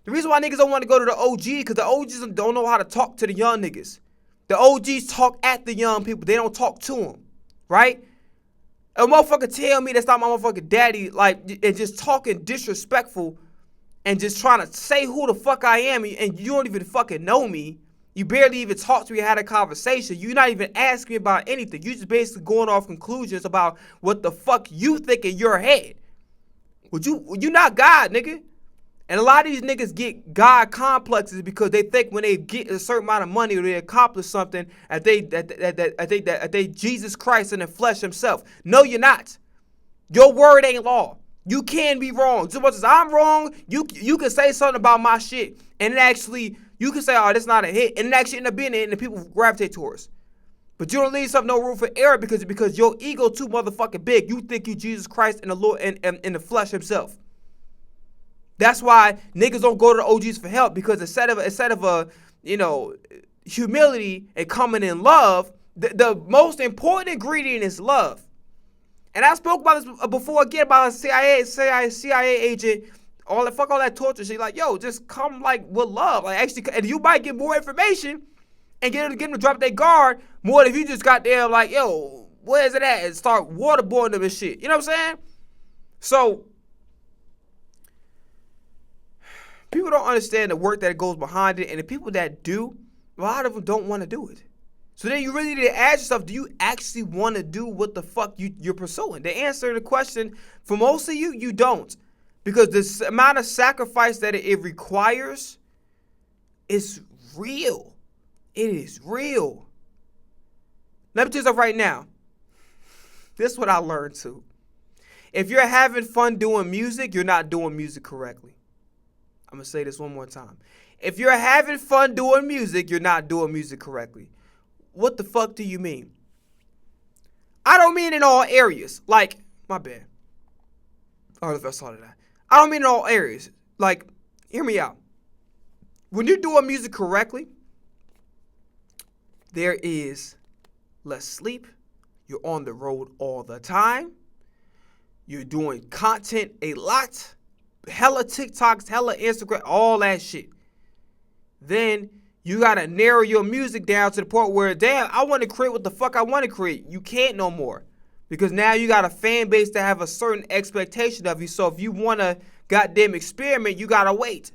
The reason why niggas don't want to go to the OG, because the OGs don't know how to talk to the young niggas. The OGs talk at the young people. They don't talk to them, right? A motherfucker tell me that's not my motherfucking daddy, like, and just talking disrespectful and just trying to say who the fuck I am, and you don't even fucking know me. You barely even talked to me, had a conversation. You're not even asking me about anything. You just basically going off conclusions about what the fuck you think in your head. You not God, nigga. And a lot of these niggas get God complexes because they think when they get a certain amount of money or they accomplish something that they Jesus Christ in the flesh himself. No, you're not. Your word ain't law. You can be wrong. Just as much as I'm wrong, you can say something about my shit, and it actually, you can say, oh, that's not a hit, and it actually end up being a hit, and the people gravitate towards. But you don't leave yourself no room for error because your ego too motherfucking big. You think you Jesus Christ and the Lord and in the flesh himself. That's why niggas don't go to the OGs for help, because instead of a humility and coming in love, the most important ingredient is love. And I spoke about this before again about a CIA agent, all that torture shit. Like, yo, just come like with love. Like, actually, and you might get more information and get them to drop their guard more than if you just got there like, yo, where's it at? And start waterboarding them and shit. You know what I'm saying? So people don't understand the work that goes behind it, and the people that do, a lot of them don't want to do it. So then you really need to ask yourself, do you actually want to do what the fuck you're pursuing? The answer to the question, for most of you, you don't. Because the amount of sacrifice that it requires is real. It is real. Let me tell you something right now. This is what I learned too. If you're having fun doing music, you're not doing music correctly. I'm going to say this one more time. If you're having fun doing music, you're not doing music correctly. What the fuck do you mean? I don't mean in all areas. Like, my bad. I don't know if I saw that. I don't mean in all areas. Like, hear me out. When you're doing music correctly, there is less sleep. You're on the road all the time. You're doing content a lot. Hella TikToks, hella Instagram, all that shit. Then you gotta narrow your music down to the point where, damn, I want to create what the fuck I want to create. You can't no more. Because now you got a fan base that have a certain expectation of you. So if you want to goddamn experiment, you gotta wait.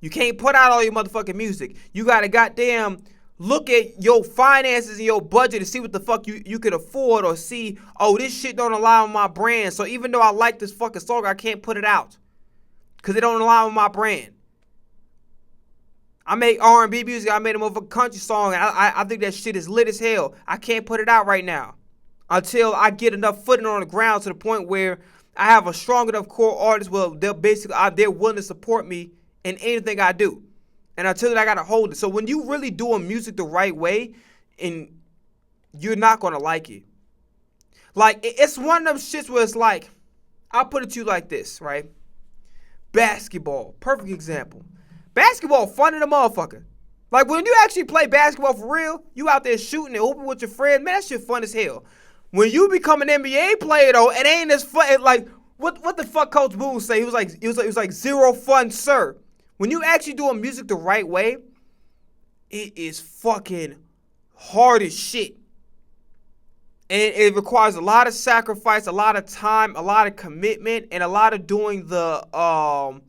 You can't put out all your motherfucking music. You gotta goddamn look at your finances and your budget to see what the fuck you could afford, or see, oh, this shit don't align with my brand. So even though I like this fucking song, I can't put it out. Because it don't align with my brand. I make R&B music. I made a motherfucking country song, and I think that shit is lit as hell. I can't put it out right now until I get enough footing on the ground to the point where I have a strong enough core artist where they're willing to support me in anything I do. And until then, I gotta hold it. So when you really doing music the right way, and you're not gonna like it. Like, it's one of them shits where it's like, I'll put it to you like this, right? Basketball, perfect example. Basketball fun in a motherfucker. Like, when you actually play basketball for real, you out there shooting and hooping with your friends, man, that shit fun as hell. When you become an NBA player, though, it ain't as fun. Like, what the fuck Coach Boone say? He was like zero fun, sir. When you actually doing music the right way, it is fucking hard as shit. And it requires a lot of sacrifice, a lot of time, a lot of commitment, and a lot of doing the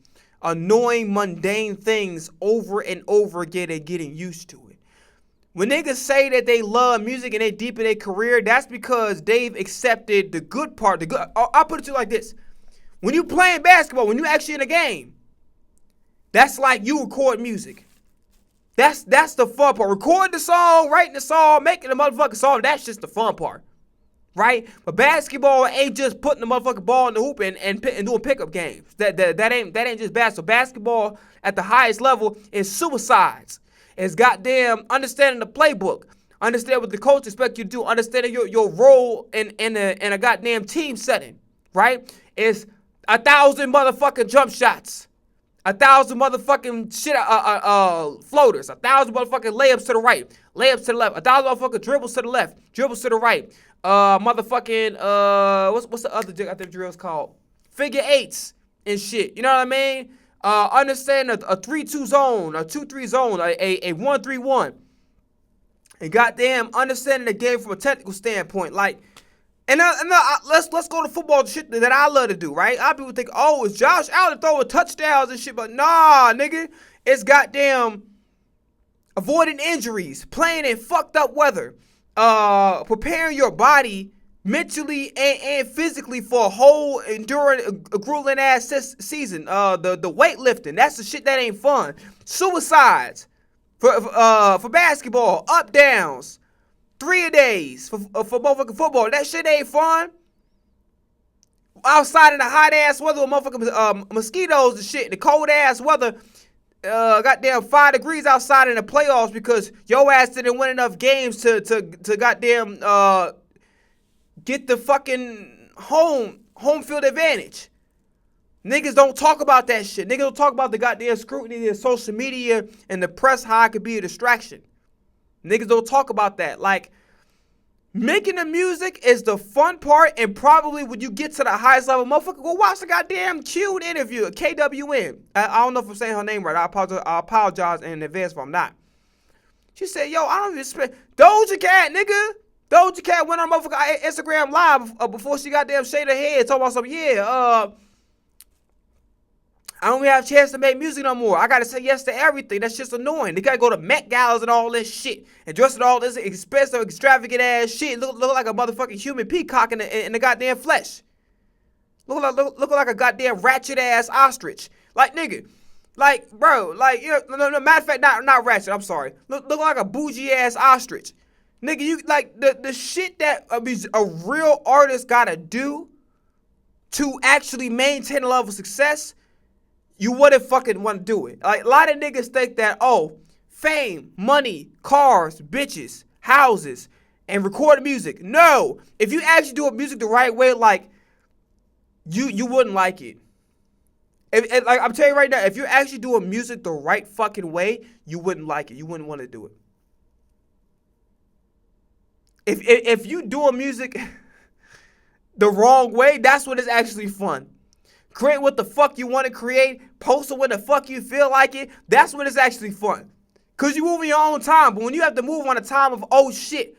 annoying, mundane things over and over again and getting used to it. When niggas say that they love music and they deep in their career, that's because they've accepted the good part. I'll put it to you like this. When you playing basketball, when you actually in a game, that's like you record music. That's the fun part. Recording the song, writing the song, making the motherfucking song, that's just the fun part. Right? But basketball ain't just putting the motherfucking ball in the hoop and doing pickup games. That ain't just basketball. So basketball at the highest level is suicides. It's goddamn understanding the playbook. Understand what the coach expects you to do. Understanding your role in a goddamn team setting. Right? It's 1,000 motherfucking jump shots. 1,000 motherfucking shit, floaters. 1,000 motherfucking layups to the right. Layups to the left. 1,000 motherfucking dribbles to the left. Dribbles to the right. motherfucking what's the other goddamn drills called? Figure eights and shit. You know what I mean? Understand a 3-2 zone, a 2-3 zone, a 1-3-1. And goddamn understanding the game from a technical standpoint. Like, let's go to football shit that I love to do, right? A lot of people think, oh, it's Josh Allen throwing touchdowns and shit, but nah, nigga. It's goddamn avoiding injuries, playing in fucked up weather, preparing your body mentally and physically for a whole enduring, grueling ass season. The weightlifting, that's the shit that ain't fun. Suicides for basketball, up downs, 3-a-days for motherfucking football. That shit ain't fun. Outside in the hot ass weather with motherfucking mosquitoes and shit, the cold ass weather. Goddamn 5 degrees outside in the playoffs because your ass didn't win enough games to goddamn get the fucking home field advantage. Niggas don't talk about that shit. Niggas don't talk about the goddamn scrutiny of social media and the press, how it could be a distraction. Niggas don't talk about that. Like, making the music is the fun part, and probably when you get to the highest level, motherfucker, go watch the goddamn Q'd interview at KWN. I don't know if I'm saying her name right. I apologize in advance if I'm not. She said, yo, I don't even expect Doja Cat, nigga. Doja Cat went on motherfucker Instagram Live before she goddamn shaved her head, talking about something, I don't even have a chance to make music no more. I gotta say yes to everything. That's just annoying. They gotta go to Met Galas and all this shit and dress in all this expensive, extravagant ass shit. Look like a motherfucking human peacock in the goddamn flesh. Look like a goddamn ratchet ass ostrich. Like, nigga, like, bro, like, you know, no, matter of fact, not ratchet. I'm sorry. Look like a bougie ass ostrich. Nigga, you like the shit that a real artist gotta do to actually maintain a level of success. You wouldn't fucking want to do it. Like, a lot of niggas think that, oh, fame, money, cars, bitches, houses, and recorded music. No. If you actually do music the right way, like, you wouldn't like it. Like, I'm telling you right now, if you're actually doing music the right fucking way, you wouldn't like it. You wouldn't want to do it. If you doing music the wrong way, that's when it's actually fun. Create what the fuck you want to create. Post it when the fuck you feel like it. That's when it's actually fun. Because you move in your own time. But when you have to move on a time of, oh shit.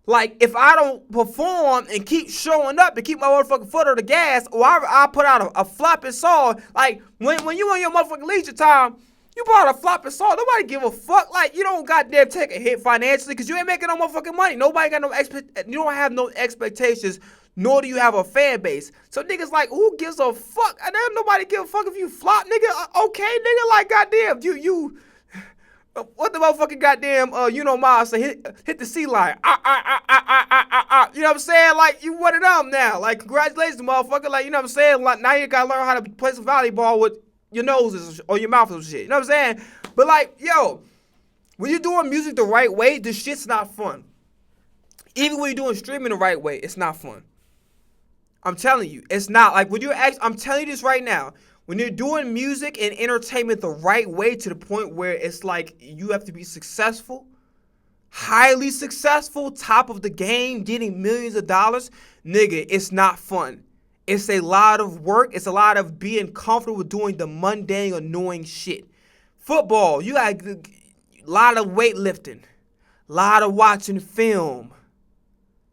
Like, if I don't perform and keep showing up and keep my motherfucking foot on the gas, or I put out a flopping song. Like, when you on your motherfucking leisure time, you put out a flopping song. Nobody give a fuck. Like, you don't goddamn take a hit financially because you ain't making no motherfucking money. Nobody got you don't have no expectations. Nor do you have a fan base. So niggas like, who gives a fuck? And then nobody give a fuck if you flop, nigga. Okay, nigga, like, goddamn, you, what the motherfucking goddamn, Miles say, hit the C line. You know what I'm saying? Like, you one of them now. Like, congratulations, motherfucker. Like, you know what I'm saying? Like, now you gotta learn how to play some volleyball with your noses or your mouth or some shit. You know what I'm saying? But like, yo, when you're doing music the right way, this shit's not fun. Even when you're doing streaming the right way, it's not fun. I'm telling you, it's not. Like, when you're I'm telling you this right now. When you're doing music and entertainment the right way to the point where it's like you have to be successful, highly successful, top of the game, getting millions of dollars, nigga, it's not fun. It's a lot of work. It's a lot of being comfortable with doing the mundane, annoying shit. Football, you got a lot of weightlifting, a lot of watching film.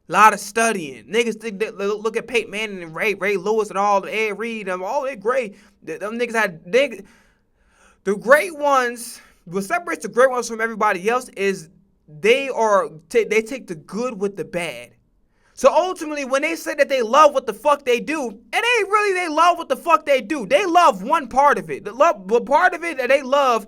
A lot of studying. Niggas think that, look at Peyton Manning and Ray Lewis and all the Ed Reed. Oh, they're great. Them niggas the great ones. What separates the great ones from everybody else is they take the good with the bad. So ultimately, when they say that they love what the fuck they do, it ain't really they love what the fuck they do. They love one part of it. The part of it that they love.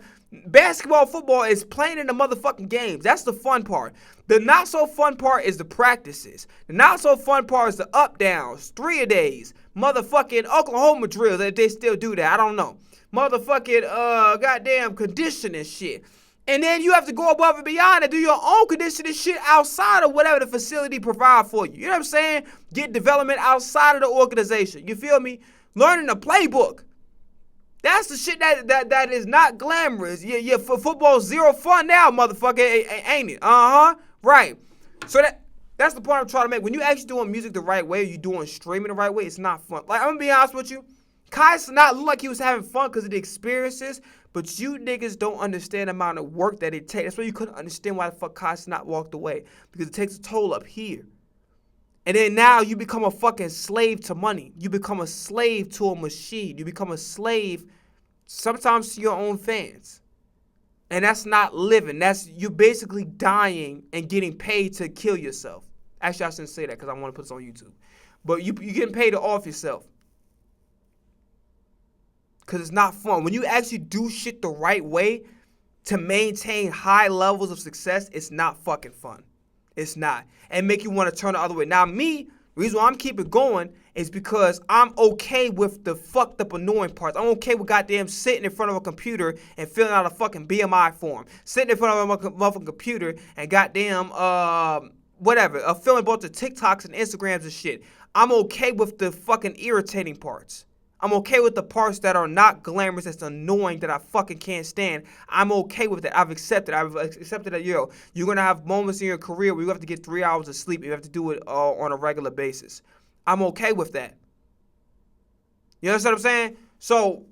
Basketball, football is playing in the motherfucking games. That's the fun part. The not so fun part is the practices. The not so fun part is the up downs, 3-a-days, motherfucking Oklahoma drills. If they still do that, I don't know. Motherfucking goddamn conditioning shit. And then you have to go above and beyond and do your own conditioning shit outside of whatever the facility provide for you. You know what I'm saying? Get development outside of the organization. You feel me? Learning the playbook. That's the shit that is not glamorous. For football, zero fun now, motherfucker, ain't it? Right. So That's the point I'm trying to make. When you actually doing music the right way, you doing streaming the right way, it's not fun. Like, I'm gonna be honest with you. Kai's not look like he was having fun because of the experiences, but you niggas don't understand the amount of work that it takes. That's why you couldn't understand why the fuck Kai's not walked away. Because it takes a toll up here. And then now you become a fucking slave to money. You become a slave to a machine. You become a slave sometimes to your own fans. And that's not living. That's you basically dying and getting paid to kill yourself. Actually, I shouldn't say that because I want to put this on YouTube. But you getting paid to off yourself. Because it's not fun. When you actually do shit the right way to maintain high levels of success, it's not fucking fun. It's not. And make you want to turn the other way. Now, me, the reason why I'm keeping going is because I'm okay with the fucked up annoying parts. I'm okay with goddamn sitting in front of a computer and filling out a fucking BMI form. Sitting in front of a motherfucking computer and goddamn, whatever. Filling a bunch of TikToks and Instagrams and shit. I'm okay with the fucking irritating parts. I'm okay with the parts that are not glamorous, that's annoying, that I fucking can't stand. I'm okay with that. I've accepted that, yo, you're going to have moments in your career where you have to get 3 hours of sleep. You have to do it on a regular basis. I'm okay with that. You understand what I'm saying? So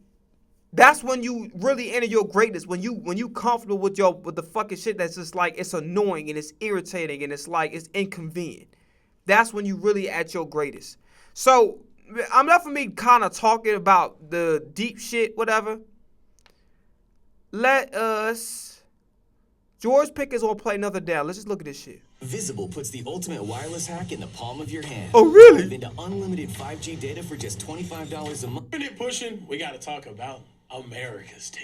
that's when you really enter your greatness. When you comfortable with the fucking shit that's just like, it's annoying and it's irritating and it's like, it's inconvenient. That's when you really at your greatest. So enough of me kind of talking about the deep shit, whatever. Let us. George Pickens will play another down. Let's just look at this shit. Visible puts the ultimate wireless hack in the palm of your hand. Oh, really? Dive into unlimited 5G data for just $25 a month. Minute pushing, we got to talk about America's team.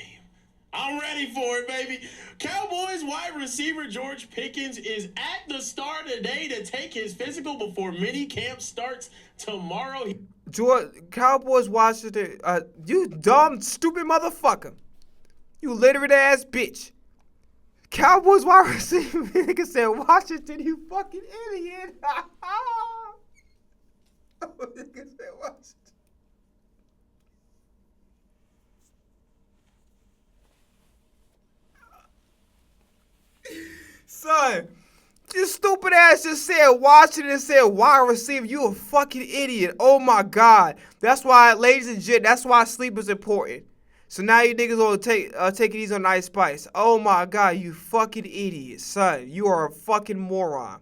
I'm ready for it, baby. Cowboys wide receiver George Pickens is at the star today to take his physical before mini camp starts tomorrow. Cowboys Washington, you dumb, stupid motherfucker. You literate ass bitch. Cowboys wide receiver, nigga said Washington, you fucking idiot. Nigga said Washington. Son, you stupid ass just said Washington said wide receiver. You a fucking idiot. Oh my God. That's why, ladies and gents, that's why sleep is important. So now you niggas will take it easy on Ice Spice. Oh my God, you fucking idiot. Son, you are a fucking moron.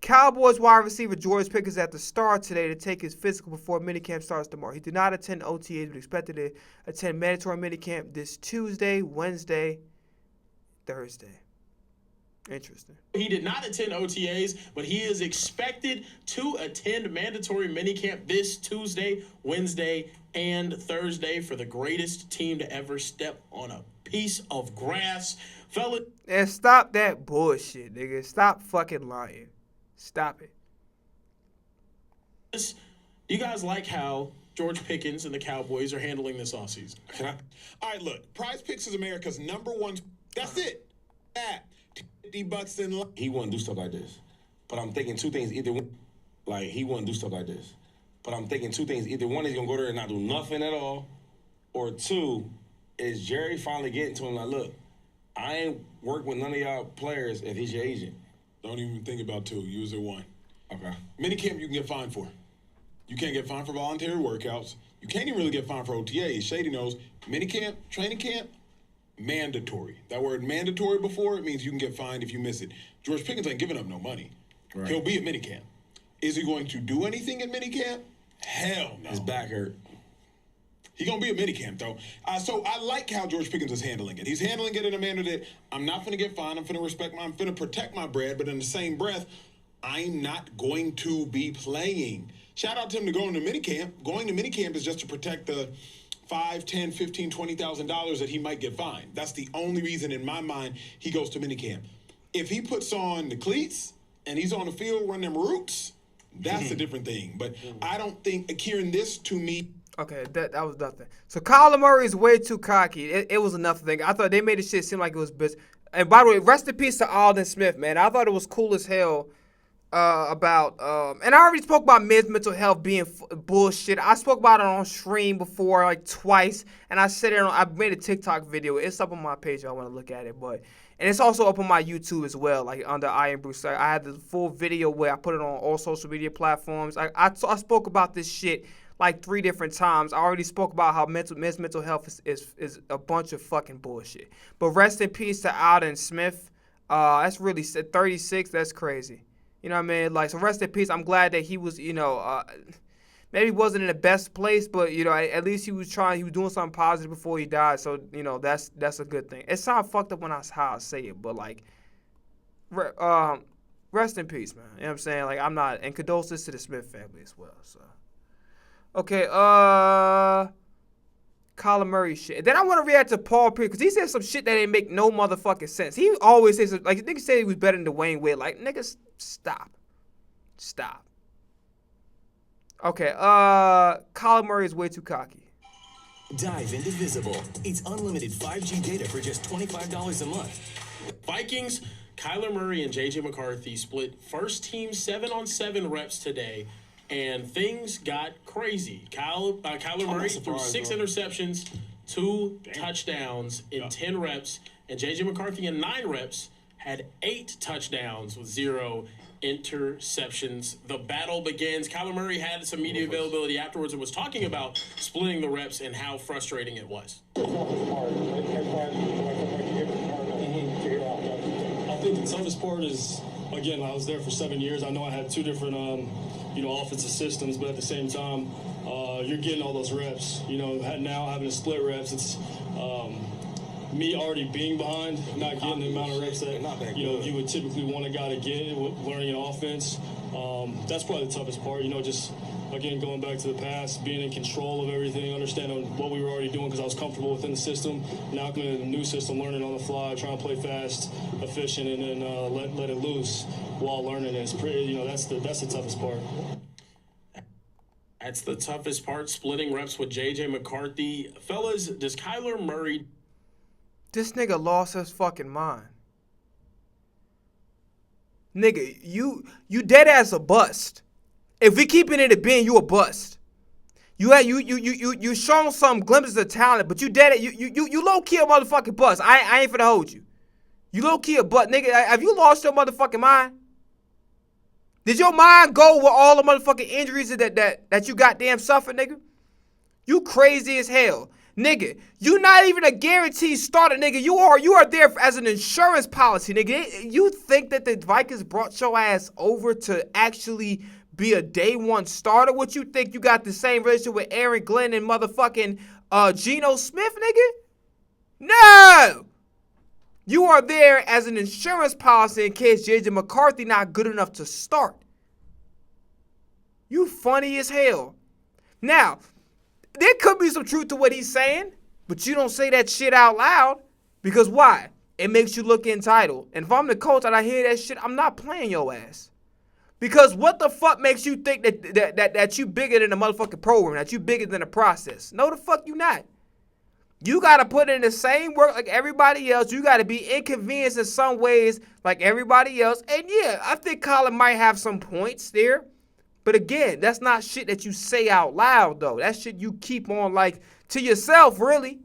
Cowboys wide receiver George Pickens at the start today to take his physical before minicamp starts tomorrow. He did not attend OTAs, but expected to attend mandatory minicamp this Tuesday, Wednesday, Thursday. Interesting. He did not attend OTAs, but he is expected to attend mandatory minicamp this Tuesday, Wednesday, and Thursday for the greatest team to ever step on a piece of grass. Fella. And stop that bullshit, nigga. Stop fucking lying. Stop it. Do you guys like how George Pickens and the Cowboys are handling this offseason? All right, look. Prize Picks is America's #1. That's it. That. $50 in. He wouldn't do stuff like this. But I'm thinking two things. Either like he wouldn't do stuff like this. But I'm thinking two things. Either one, he's gonna go there and not do nothing at all, or two, is Jerry finally getting to him like, look, I ain't work with none of y'all players if he's your agent. Don't even think about two. Use it one. Okay. Minicamp you can get fined for. You can't get fined for voluntary workouts. You can't even really get fined for OTAs. Shady knows. Minicamp, training camp, mandatory. That word mandatory before, it means you can get fined if you miss it. George Pickens ain't giving up no money. Right. He'll be at minicamp. Is he going to do anything at minicamp? Hell no. His back hurt. He's going to be at minicamp, though. So I like how George Pickens is handling it. He's handling it in a manner that I'm not going to get fined. I'm going to protect my bread. But in the same breath, I'm not going to be playing. Shout out to him to going to minicamp. Going to minicamp is just to protect the $5, $10, $15, $20,000 that he might get fined. That's the only reason in my mind he goes to minicamp. If he puts on the cleats and he's on the field running them routes, that's a different thing. But I don't think, Kieran, this to me. Okay, that was nothing. So Kyler Murray is way too cocky. It was another thing. I thought they made the shit seem like it was business. And by the way, rest in peace to Alden Smith, man. I thought it was cool as hell about and I already spoke about mental health being bullshit. I spoke about it on stream before, like twice, and I said it on. I made a TikTok video. It's up on my page. I want to look at it, but And it's also up on my YouTube as well, like under Iron Bruce. I had the full video where I put it on all social media platforms. I spoke about this shit like 3 different times. I already spoke about how mental health is a bunch of fucking bullshit. But rest in peace to Alden Smith. That's really 36. That's crazy. You know what I mean? Like, so rest in peace. I'm glad that he was, maybe he wasn't in the best place, but, at least he was doing something positive before he died. So, that's a good thing. It sounds fucked up when how I say it, but, like, rest in peace, man. You know what I'm saying? Like, I'm not, and condolences to the Smith family as well, so. Okay, Kyler Murray shit. And then I want to react to Paul Pierce, because he said some shit that ain't make no motherfucking sense. He always says, like, nigga said he was better than Dwayne Wade. Like, niggas, stop. Okay, Kyler Murray is way too cocky. Dive into Visible. It's unlimited 5G data for just $25 a month. Vikings, Kyler Murray and J.J. McCarthy split first team 7-on-7 reps today, and things got crazy. Kyler Murray threw 6 interceptions, 2 touchdowns in 10 reps, and J.J. McCarthy in 9 reps had 8 touchdowns with 0 interceptions. The battle begins. Kyler Murray had some media availability afterwards and was talking about splitting the reps and how frustrating it was. I think the toughest part is, again, I was there for 7 years. I know I had 2 different, offensive systems, but at the same time, you're getting all those reps. Now having to split reps, it's me already being behind, not getting the amount of reps that you would typically want a guy to get learning an offense. That's probably the toughest part. Just again going back to the past, being in control of everything, understanding what we were already doing because I was comfortable within the system. Now coming in a new system, learning on the fly, trying to play fast, efficient, and then let it loose while learning. It's pretty. That's the toughest part. That's the toughest part, splitting reps with J.J. McCarthy. Fellas, does Kyler Murray... This nigga lost his fucking mind. Nigga, you dead as a bust. If we keep it in the bin, you a bust. You shown some glimpses of talent, but you dead. You low key a motherfucking bust. I ain't finna hold you. You low key a bust, nigga. Have you lost your motherfucking mind? Did your mind go with all the motherfucking injuries that you goddamn suffered, nigga? You crazy as hell. Nigga, you not even a guaranteed starter, nigga. You are there as an insurance policy, nigga. You think that the Vikings brought your ass over to actually be a day one starter? What you think you got the same relationship with Aaron Glenn and motherfucking Geno Smith, nigga? No! You are there as an insurance policy in case J.J. McCarthy not good enough to start. You funny as hell. Now, there could be some truth to what he's saying, but you don't say that shit out loud. Because why? It makes you look entitled. And if I'm the coach and I hear that shit, I'm not playing your ass. Because what the fuck makes you think that you bigger than the motherfucking program, that you bigger than the process? No, the fuck you not. You got to put in the same work like everybody else. You got to be inconvenienced in some ways like everybody else. And yeah, I think Colin might have some points there. But again, that's not shit that you say out loud, though. That shit you keep on, like, to yourself, really.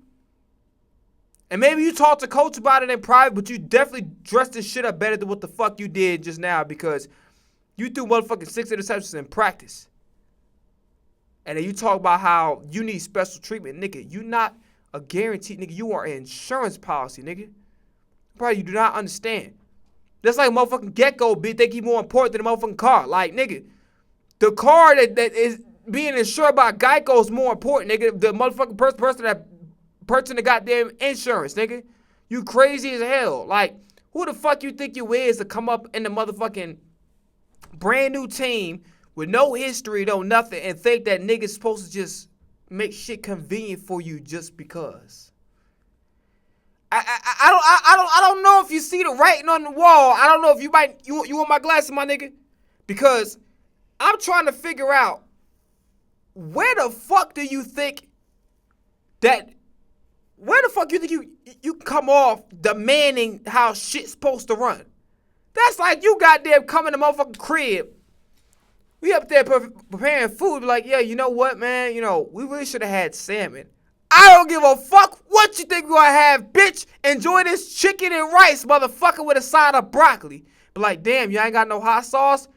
And maybe you talk to coach about it in private, but you definitely dressed this shit up better than what the fuck you did just now because you threw motherfucking 6 interceptions in practice. And then you talk about how you need special treatment. Nigga, you not a guaranteed, nigga. You are an insurance policy, nigga. Probably you do not understand. That's like motherfucking Gecko think he more important than a motherfucking car. Like, nigga. The car that is being insured by Geico is more important, nigga. The motherfucking person that purchasing the goddamn insurance, nigga. You crazy as hell. Like, who the fuck you think you is to come up in the motherfucking brand new team with no history, no nothing, and think that nigga's supposed to just make shit convenient for you just because? I don't know if you see the writing on the wall. I don't know if you want my glasses, my nigga, because I'm trying to figure out where the fuck do you think you come off demanding how shit's supposed to run? That's like you goddamn come in the motherfucking crib. We up there preparing food, like, yeah, you know what, man? We really should have had salmon. I don't give a fuck what you think you're gonna have, bitch. Enjoy this chicken and rice, motherfucker, with a side of broccoli. But like, damn, you ain't got no hot sauce?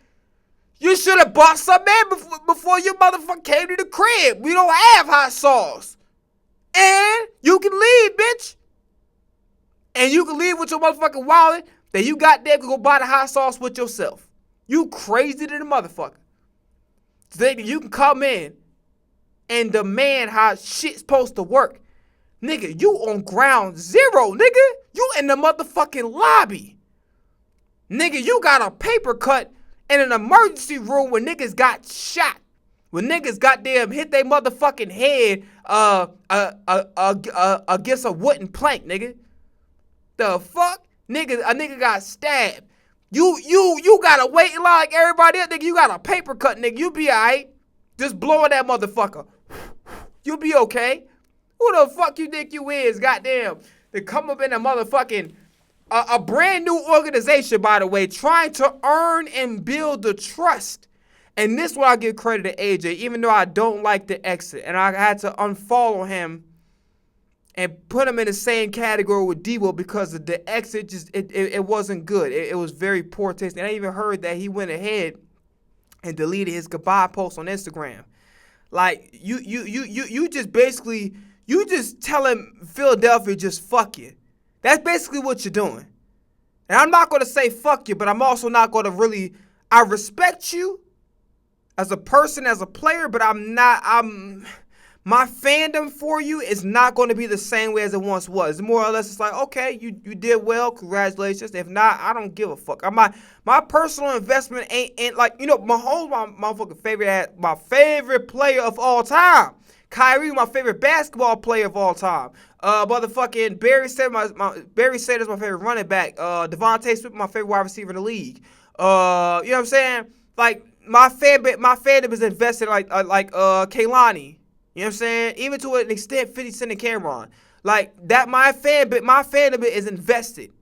You should have bought some in before you motherfucker came to the crib. We don't have hot sauce. And you can leave, bitch. And you can leave with your motherfucking wallet. Then you goddamn can go buy the hot sauce with yourself. You crazy to the motherfucker. So that you can come in and demand how shit's supposed to work. Nigga, you on ground zero, nigga. You in the motherfucking lobby. Nigga, you got a paper cut in an emergency room where niggas got shot. When niggas goddamn hit their motherfucking head against a wooden plank, nigga. The fuck? Nigga, a nigga got stabbed. You gotta wait in line like everybody else, nigga. You got a paper cut, nigga. You be alright. Just blowing that motherfucker. You be okay. Who the fuck you think you is, goddamn, to come up in a motherfucking, a brand new organization, by the way, trying to earn and build the trust. And this is where I give credit to AJ, even though I don't like the exit. And I had to unfollow him and put him in the same category with Debo because of the exit just, it wasn't good. It was very poor taste. And I even heard that he went ahead and deleted his goodbye post on Instagram. Like, you just basically, you just telling Philadelphia just fuck you. That's basically what you're doing. And I'm not going to say fuck you, but I'm also not going to really, I respect you as a person, as a player, but my fandom for you is not going to be the same way as it once was. More or less, it's like, okay, you did well, congratulations. If not, I don't give a fuck. My personal investment ain't like, you know, Mahomes, my motherfucking favorite, my favorite player of all time. Kyrie, my favorite basketball player of all time. Motherfucking Barry Sanders, my favorite running back. Devontae Smith, my favorite wide receiver in the league. You know what I'm saying? Like, my fandom is invested like Kaylani. You know what I'm saying? Even to an extent, 50 Cent and Cameron. Like, that my fandom is invested.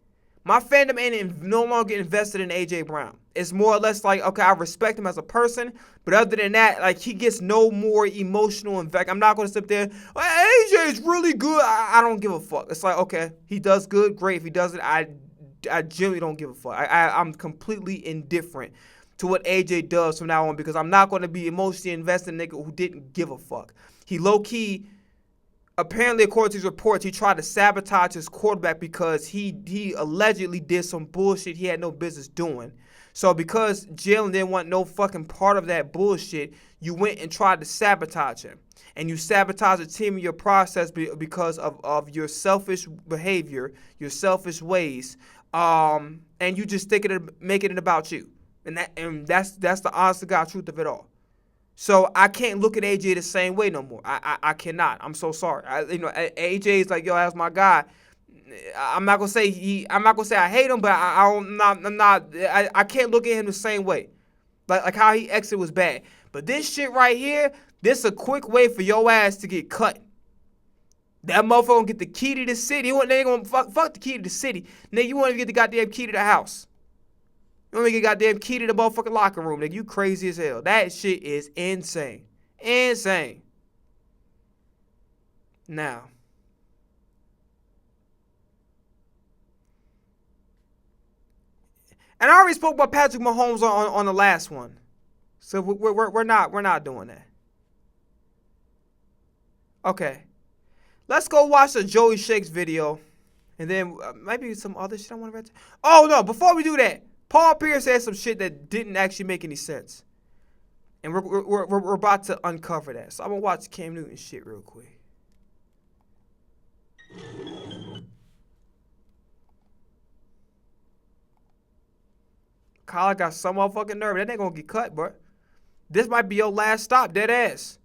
My fandom ain't no longer invested in A.J. Brown. It's more or less like, okay, I respect him as a person, but other than that, like, he gets no more emotional impact. I'm not going to sit there, A.J. is really good. I don't give a fuck. It's like, okay, he does good, great. If he doesn't, I generally don't give a fuck. I'm completely indifferent to what A.J. does from now on because I'm not going to be emotionally invested in a nigga who didn't give a fuck. He low-key, apparently, according to his reports, he tried to sabotage his quarterback because he allegedly did some bullshit he had no business doing. So because Jalen didn't want no fucking part of that bullshit, you went and tried to sabotage him. And you sabotage the team in your process because of your selfish behavior, your selfish ways, and you just making it about you. And that's the honest to God truth of it all. So I can't look at AJ the same way no more. I cannot. I'm so sorry. AJ is like, yo, that's my guy. I'm not gonna say I hate him, but I can't look at him the same way. Like how he exited was bad. But this shit right here, this a quick way for your ass to get cut. That motherfucker gonna get the key to the city. They gonna fuck the key to the city. Nigga, you wanna get the goddamn key to the house. You want to get goddamn key to the motherfucking locker room, nigga. You crazy as hell. That shit is insane. Insane. Now. And I already spoke about Patrick Mahomes on the last one. So we're not doing that. Okay. Let's go watch the Joey Shakes video. And then maybe some other shit I want to read. Oh, no. Before we do that. Paul Pierce said some shit that didn't actually make any sense. And we're about to uncover that. So I'm going to watch Cam Newton shit real quick. Kyle got some motherfucking nerve. That ain't going to get cut, bro. This might be your last stop, dead ass.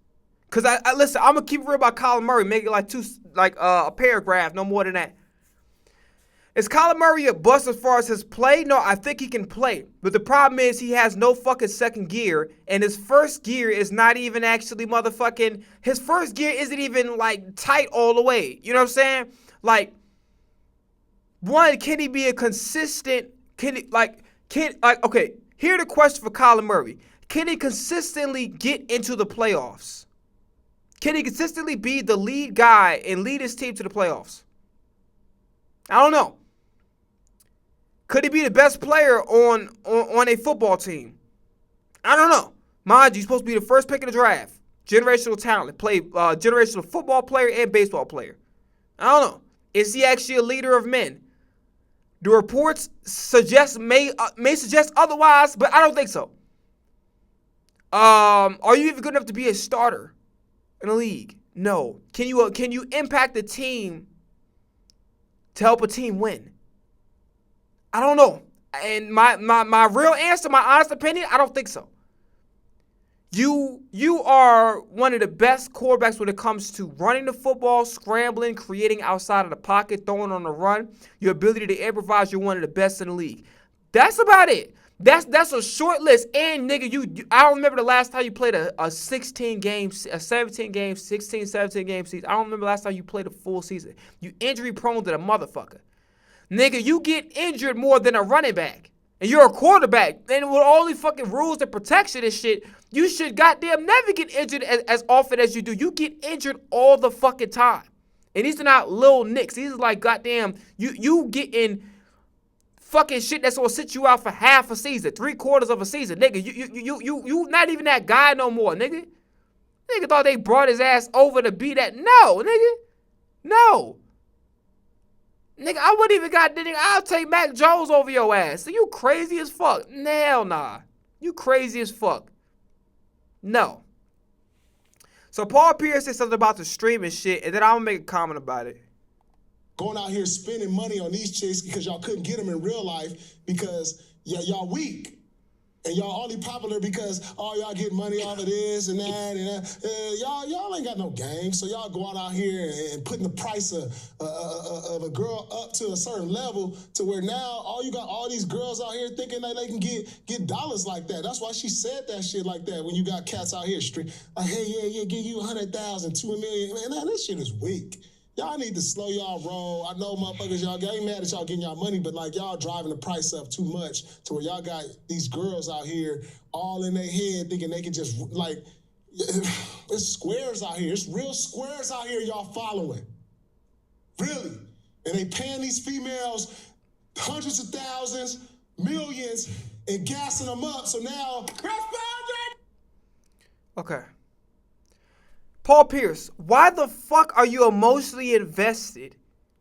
Because, listen, I'm going to keep it real about Kyler Murray. Make it like a paragraph, no more than that. Is Kyler Murray a bust as far as his play? No, I think he can play. But the problem is he has no fucking second gear. And his first gear is not even actually motherfucking... His first gear isn't even, like, tight all the way. You know what I'm saying? Like, one, can he be a consistent... Okay, here's the question for Kyler Murray. Can he consistently get into the playoffs? Can he consistently be the lead guy and lead his team to the playoffs? I don't know. Could he be the best player on a football team? I don't know. Mind you, he's supposed to be the first pick in the draft. Generational talent. Generational football player and baseball player. I don't know. Is he actually a leader of men? The reports may suggest otherwise, but I don't think so. Are you even good enough to be a starter in the league? No. Can you impact the team to help a team win? I don't know. And my real answer, my honest opinion, I don't think so. You are one of the best quarterbacks when it comes to running the football, scrambling, creating outside of the pocket, throwing on the run. Your ability to improvise, you're one of the best in the league. That's about it. That's a short list. And nigga, I don't remember the last time you played a 16 games, a 17 game, 16, 17 game season. I don't remember the last time you played a full season. You injury prone to the motherfucker. Nigga, you get injured more than a running back. And you're a quarterback. And with all these fucking rules and protection and shit, you should goddamn never get injured as often as you do. You get injured all the fucking time. And these are not little nicks. These are like goddamn, you getting fucking shit that's gonna sit you out for half a season, 3/4 of a season. Nigga, you not even that guy no more, nigga. Nigga thought they brought his ass over to be that. No, nigga. No. Nigga, I wouldn't even I'll take Mac Jones over your ass. So you crazy as fuck. Hell nah. You crazy as fuck. No. So Paul Pierce said something about the streaming shit, and then I'm gonna make a comment about it. Going out here spending money on these chicks because y'all couldn't get them in real life because y'all weak. And y'all only popular because y'all get money off of this and that and that. Y'all ain't got no game, so y'all going out here and putting the price of a girl up to a certain level to where now you got all these girls out here thinking that they can get dollars like that. That's why she said that shit like that when you got cats out here like, hey, yeah, give you 100,000, 2 million. Man, this shit is weak. Y'all need to slow y'all roll. I know motherfuckers, y'all ain't mad at y'all getting y'all money, but like y'all driving the price up too much to where y'all got these girls out here all in their head thinking they can just like, it's squares out here. It's real squares out here y'all following. Really. And they paying these females hundreds of thousands, millions, and gassing them up. So now, okay. Paul Pierce, why the fuck are you emotionally invested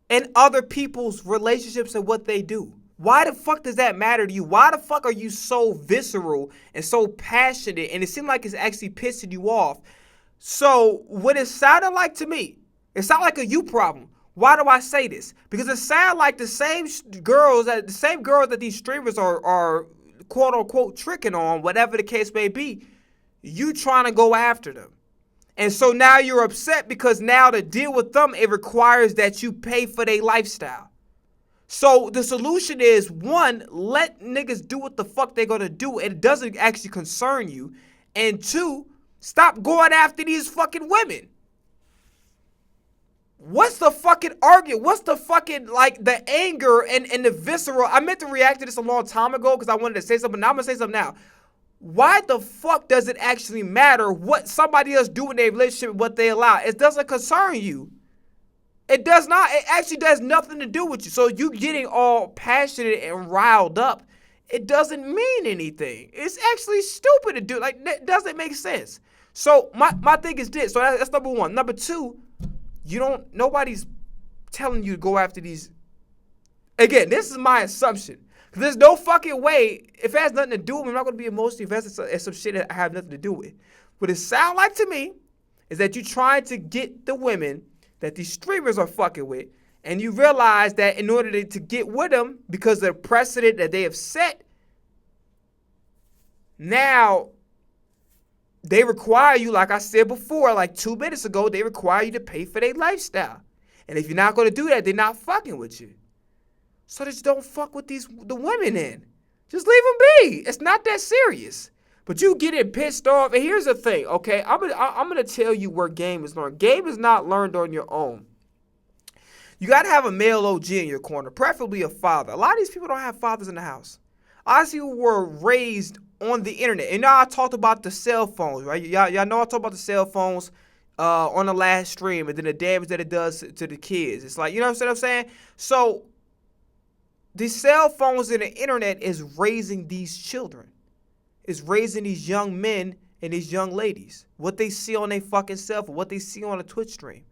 in other people's relationships and what they do? Why the fuck does that matter to you? Why the fuck are you so visceral and so passionate? And it seemed like it's actually pissing you off. So what it sounded like to me, it sounded like a you problem. Why do I say this? Because it sounded like the same girls that these streamers are quote unquote tricking on, whatever the case may be, you trying to go after them. And so now you're upset because now to deal with them, it requires that you pay for their lifestyle. So the solution is, one, let niggas do what the fuck they're going to do. It doesn't actually concern you. And two, stop going after these fucking women. What's the fucking argument? What's the fucking, like, the anger and the visceral? I meant to react to this a long time ago because I wanted to say something. Now I'm going to say something now. Why the fuck does it actually matter what somebody else do in their relationship, what they allow? It doesn't concern you. It does not. It actually does nothing to do with you. So you getting all passionate and riled up, it doesn't mean anything. It's actually stupid to do. Like, it doesn't make sense. So my thing is this. So that's number one. Number two, nobody's telling you to go after these. Again, this is my assumption. There's no fucking way, if it has nothing to do with me, I'm not going to be emotionally invested in some shit that I have nothing to do with. What it sounds like to me is that you're trying to get the women that these streamers are fucking with, and you realize that in order to get with them, because of the precedent that they have set, now they require you, like I said before, like 2 minutes ago, they require you to pay for their lifestyle. And if you're not going to do that, they're not fucking with you. So just don't fuck with the women then. Just leave them be. It's not that serious. But you getting pissed off. And here's the thing, okay? I'm gonna tell you where game is learned. Game is not learned on your own. You got to have a male OG in your corner, preferably a father. A lot of these people don't have fathers in the house. A lot of people were raised on the internet. And now I talked about the cell phones, right? Y'all know I talked about the cell phones. on the last stream, and then the damage that it does to the kids. It's like, you know what I'm saying? So the cell phones and the internet is raising these children. It's raising these young men and these young ladies. What they see on their fucking cell phone, what they see on a Twitch stream.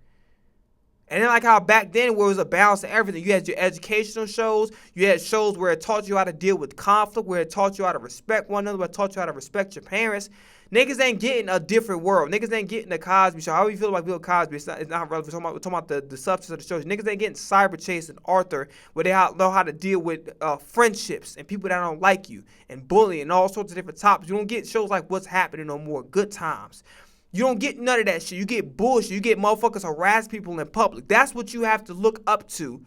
And then like how back then where it was a balance of everything. You had your educational shows. You had shows where it taught you how to deal with conflict, where it taught you how to respect one another, where it taught you how to respect your parents. Niggas ain't getting a different world. Niggas ain't getting the Cosby Show. How do you feel about Bill Cosby? It's not relevant. We're talking about the substance of the shows. Niggas ain't getting Cyber Chase and Arthur, where they know how to deal with friendships and people that don't like you and bullying and all sorts of different topics. You don't get shows like What's Happening no more. Good Times. You don't get none of that shit. You get bullshit. You get motherfuckers harass people in public. That's what you have to look up to.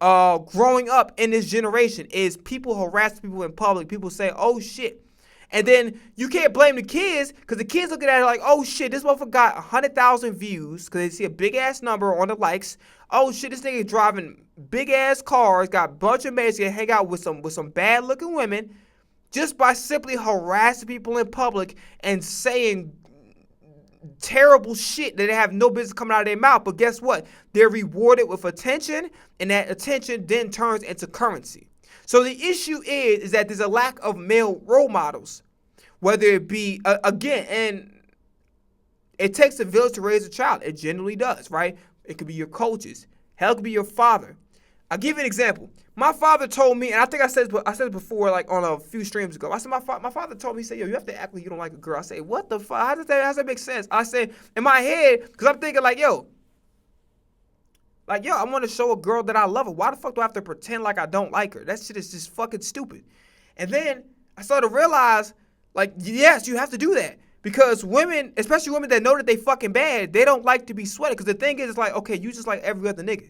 Growing up in this generation is people harass people in public. People say, oh shit. And then you can't blame the kids because the kids looking at it like, oh shit, this motherfucker got 100,000 views because they see a big ass number on the likes. Oh shit, this nigga driving big ass cars, got a bunch of mates, can hang out with some bad looking women just by simply harassing people in public and saying terrible shit that they have no business coming out of their mouth. But guess what? They're rewarded with attention, and that attention then turns into currency. So the issue is that there's a lack of male role models, whether it be, again, and it takes a village to raise a child. It generally does, right? It could be your coaches. Hell, it could be your father. I'll give you an example. My father told me, and I think I said it before, like on a few streams ago. I said, my father told me, he said, yo, you have to act like you don't like a girl. I said, what the fuck? How does that make sense? I said, in my head, because I'm thinking like, yo, I want to show a girl that I love her. Why the fuck do I have to pretend like I don't like her? That shit is just fucking stupid. And then I started to realize, like, yes, you have to do that. Because women, especially women that know that they fucking bad, they don't like to be sweated. Because the thing is, it's like, okay, you just like every other nigga.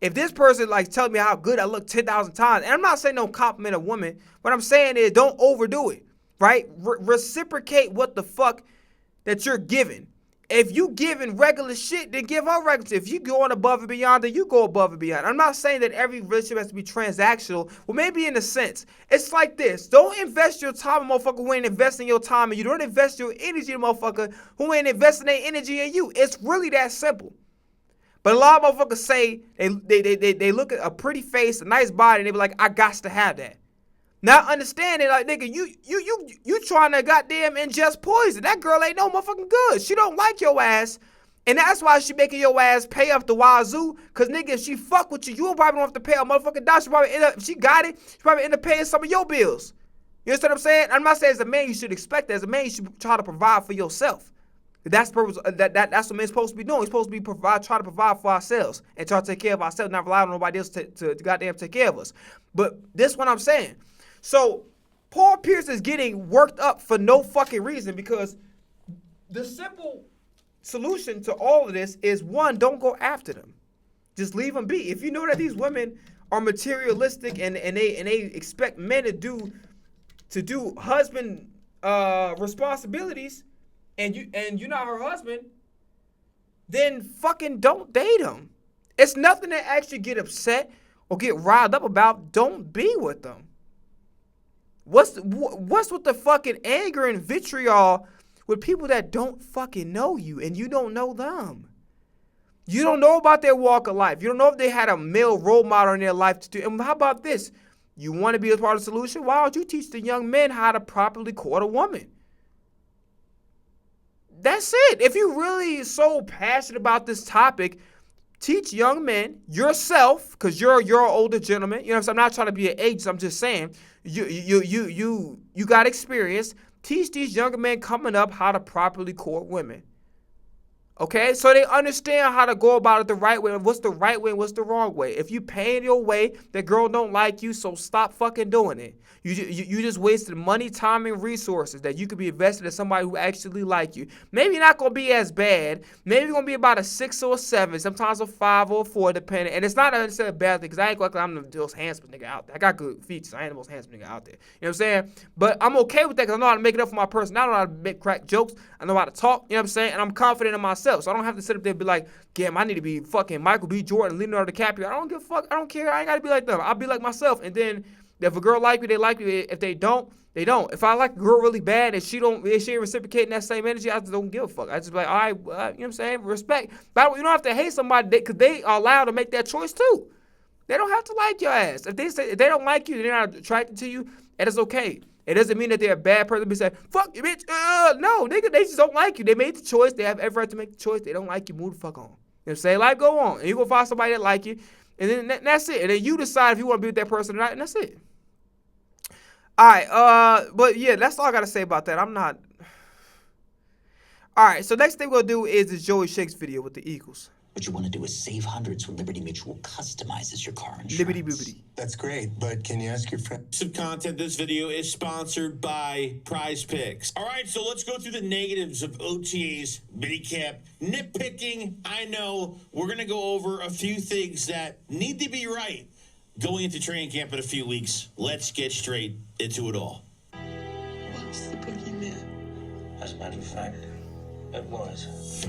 If this person like telling me how good I look 10,000 times, and I'm not saying don't compliment a woman, what I'm saying is don't overdo it, right? Reciprocate what the fuck that you're giving. If you giving regular shit, then give her regular shit. If you going above and beyond, then you go above and beyond. I'm not saying that every relationship has to be transactional. Well, maybe in a sense. It's like this. Don't invest your time in a motherfucker who ain't investing your time in you. Don't invest your energy in a motherfucker who ain't investing their energy in you. It's really that simple. But a lot of motherfuckers say they look at a pretty face, a nice body, and they be like, I got to have that. Not understanding, like, nigga, you trying to goddamn ingest poison. That girl ain't no motherfucking good. She don't like your ass. And that's why she making your ass pay up the wazoo. Cause nigga, if she fuck with you, you probably don't have to pay a motherfucking dollar. She probably if she got it, she probably end up paying some of your bills. You understand what I'm saying? I'm not saying as a man you should expect that. As a man, you should try to provide for yourself. That's the purpose. That's what men's supposed to be doing. We're supposed to be try to provide for ourselves and try to take care of ourselves, not rely on nobody else to goddamn take care of us. But this is what I'm saying. So Paul Pierce is getting worked up for no fucking reason because the simple solution to all of this is, one, don't go after them. Just leave them be. If you know that these women are materialistic and they expect men to do husband responsibilities, and you're not her husband, then fucking don't date them. It's nothing to actually get upset or get riled up about. Don't be with them. What's with the fucking anger and vitriol with people that don't fucking know you and you don't know them? You don't know about their walk of life. You don't know if they had a male role model in their life to do. And how about this? You want to be a part of the solution? Why don't you teach the young men how to properly court a woman? That's it. If you're really so passionate about this topic, teach young men, yourself, because you're an older gentleman. You know what I'm saying? I'm not trying to be an ageist. I'm just saying you got experience. Teach these younger men coming up how to properly court women. Okay, so they understand how to go about it the right way. What's the right way and what's the wrong way? If you paying your way, that girl don't like you, so stop fucking doing it. You just wasted money, time, and resources that you could be invested in somebody who actually like you. Maybe not gonna be as bad. Maybe gonna be about a 6 or a 7, sometimes a 5 or a 4, depending. And it's not necessarily a bad thing, because I ain't like I'm the most handsome nigga out there. I got good features. I ain't the most handsome nigga out there. You know what I'm saying? But I'm okay with that because I know how to make it up for my personality. I know how to make crack jokes. I know how to talk. You know what I'm saying? And I'm confident in myself. So I don't have to sit up there and be like, damn, I need to be fucking Michael B. Jordan, Leonardo DiCaprio. I don't give a fuck. I don't care. I ain't got to be like them. I'll be like myself. And then If a girl like me, they like me. If they don't, they don't. If I like a girl really bad and she ain't reciprocating that same energy, I just don't give a fuck. I just be like, all right, you know what I'm saying? Respect. But you don't have to hate somebody because they are allowed to make that choice too. They don't have to like your ass. If they don't like you, they're not attracted to you, it is okay. It doesn't mean that they're a bad person. Be saying, fuck you, bitch. No, nigga, they just don't like you. They made the choice. They have every right to make the choice. They don't like you. Move the fuck on. You know what I'm saying? Life go on. And you go find somebody that like you. And then that's it. And then you decide if you want to be with that person or not. And that's it. All right. But yeah, that's all I got to say about that. I'm not. All right. So next thing we'll do is the Joey Shakes video with the Eagles. What you want to do is save hundreds when Liberty Mutual customizes your car insurance. Liberty boobity. That's great, but can you ask your friend? Some content. This video is sponsored by Prize Picks. All right, so let's go through the negatives of OTA's minicamp. Nitpicking, I know. We're going to go over a few things that need to be right going into training camp in a few weeks. Let's get straight into it all. What's the boogeyman? As a matter of fact, it was.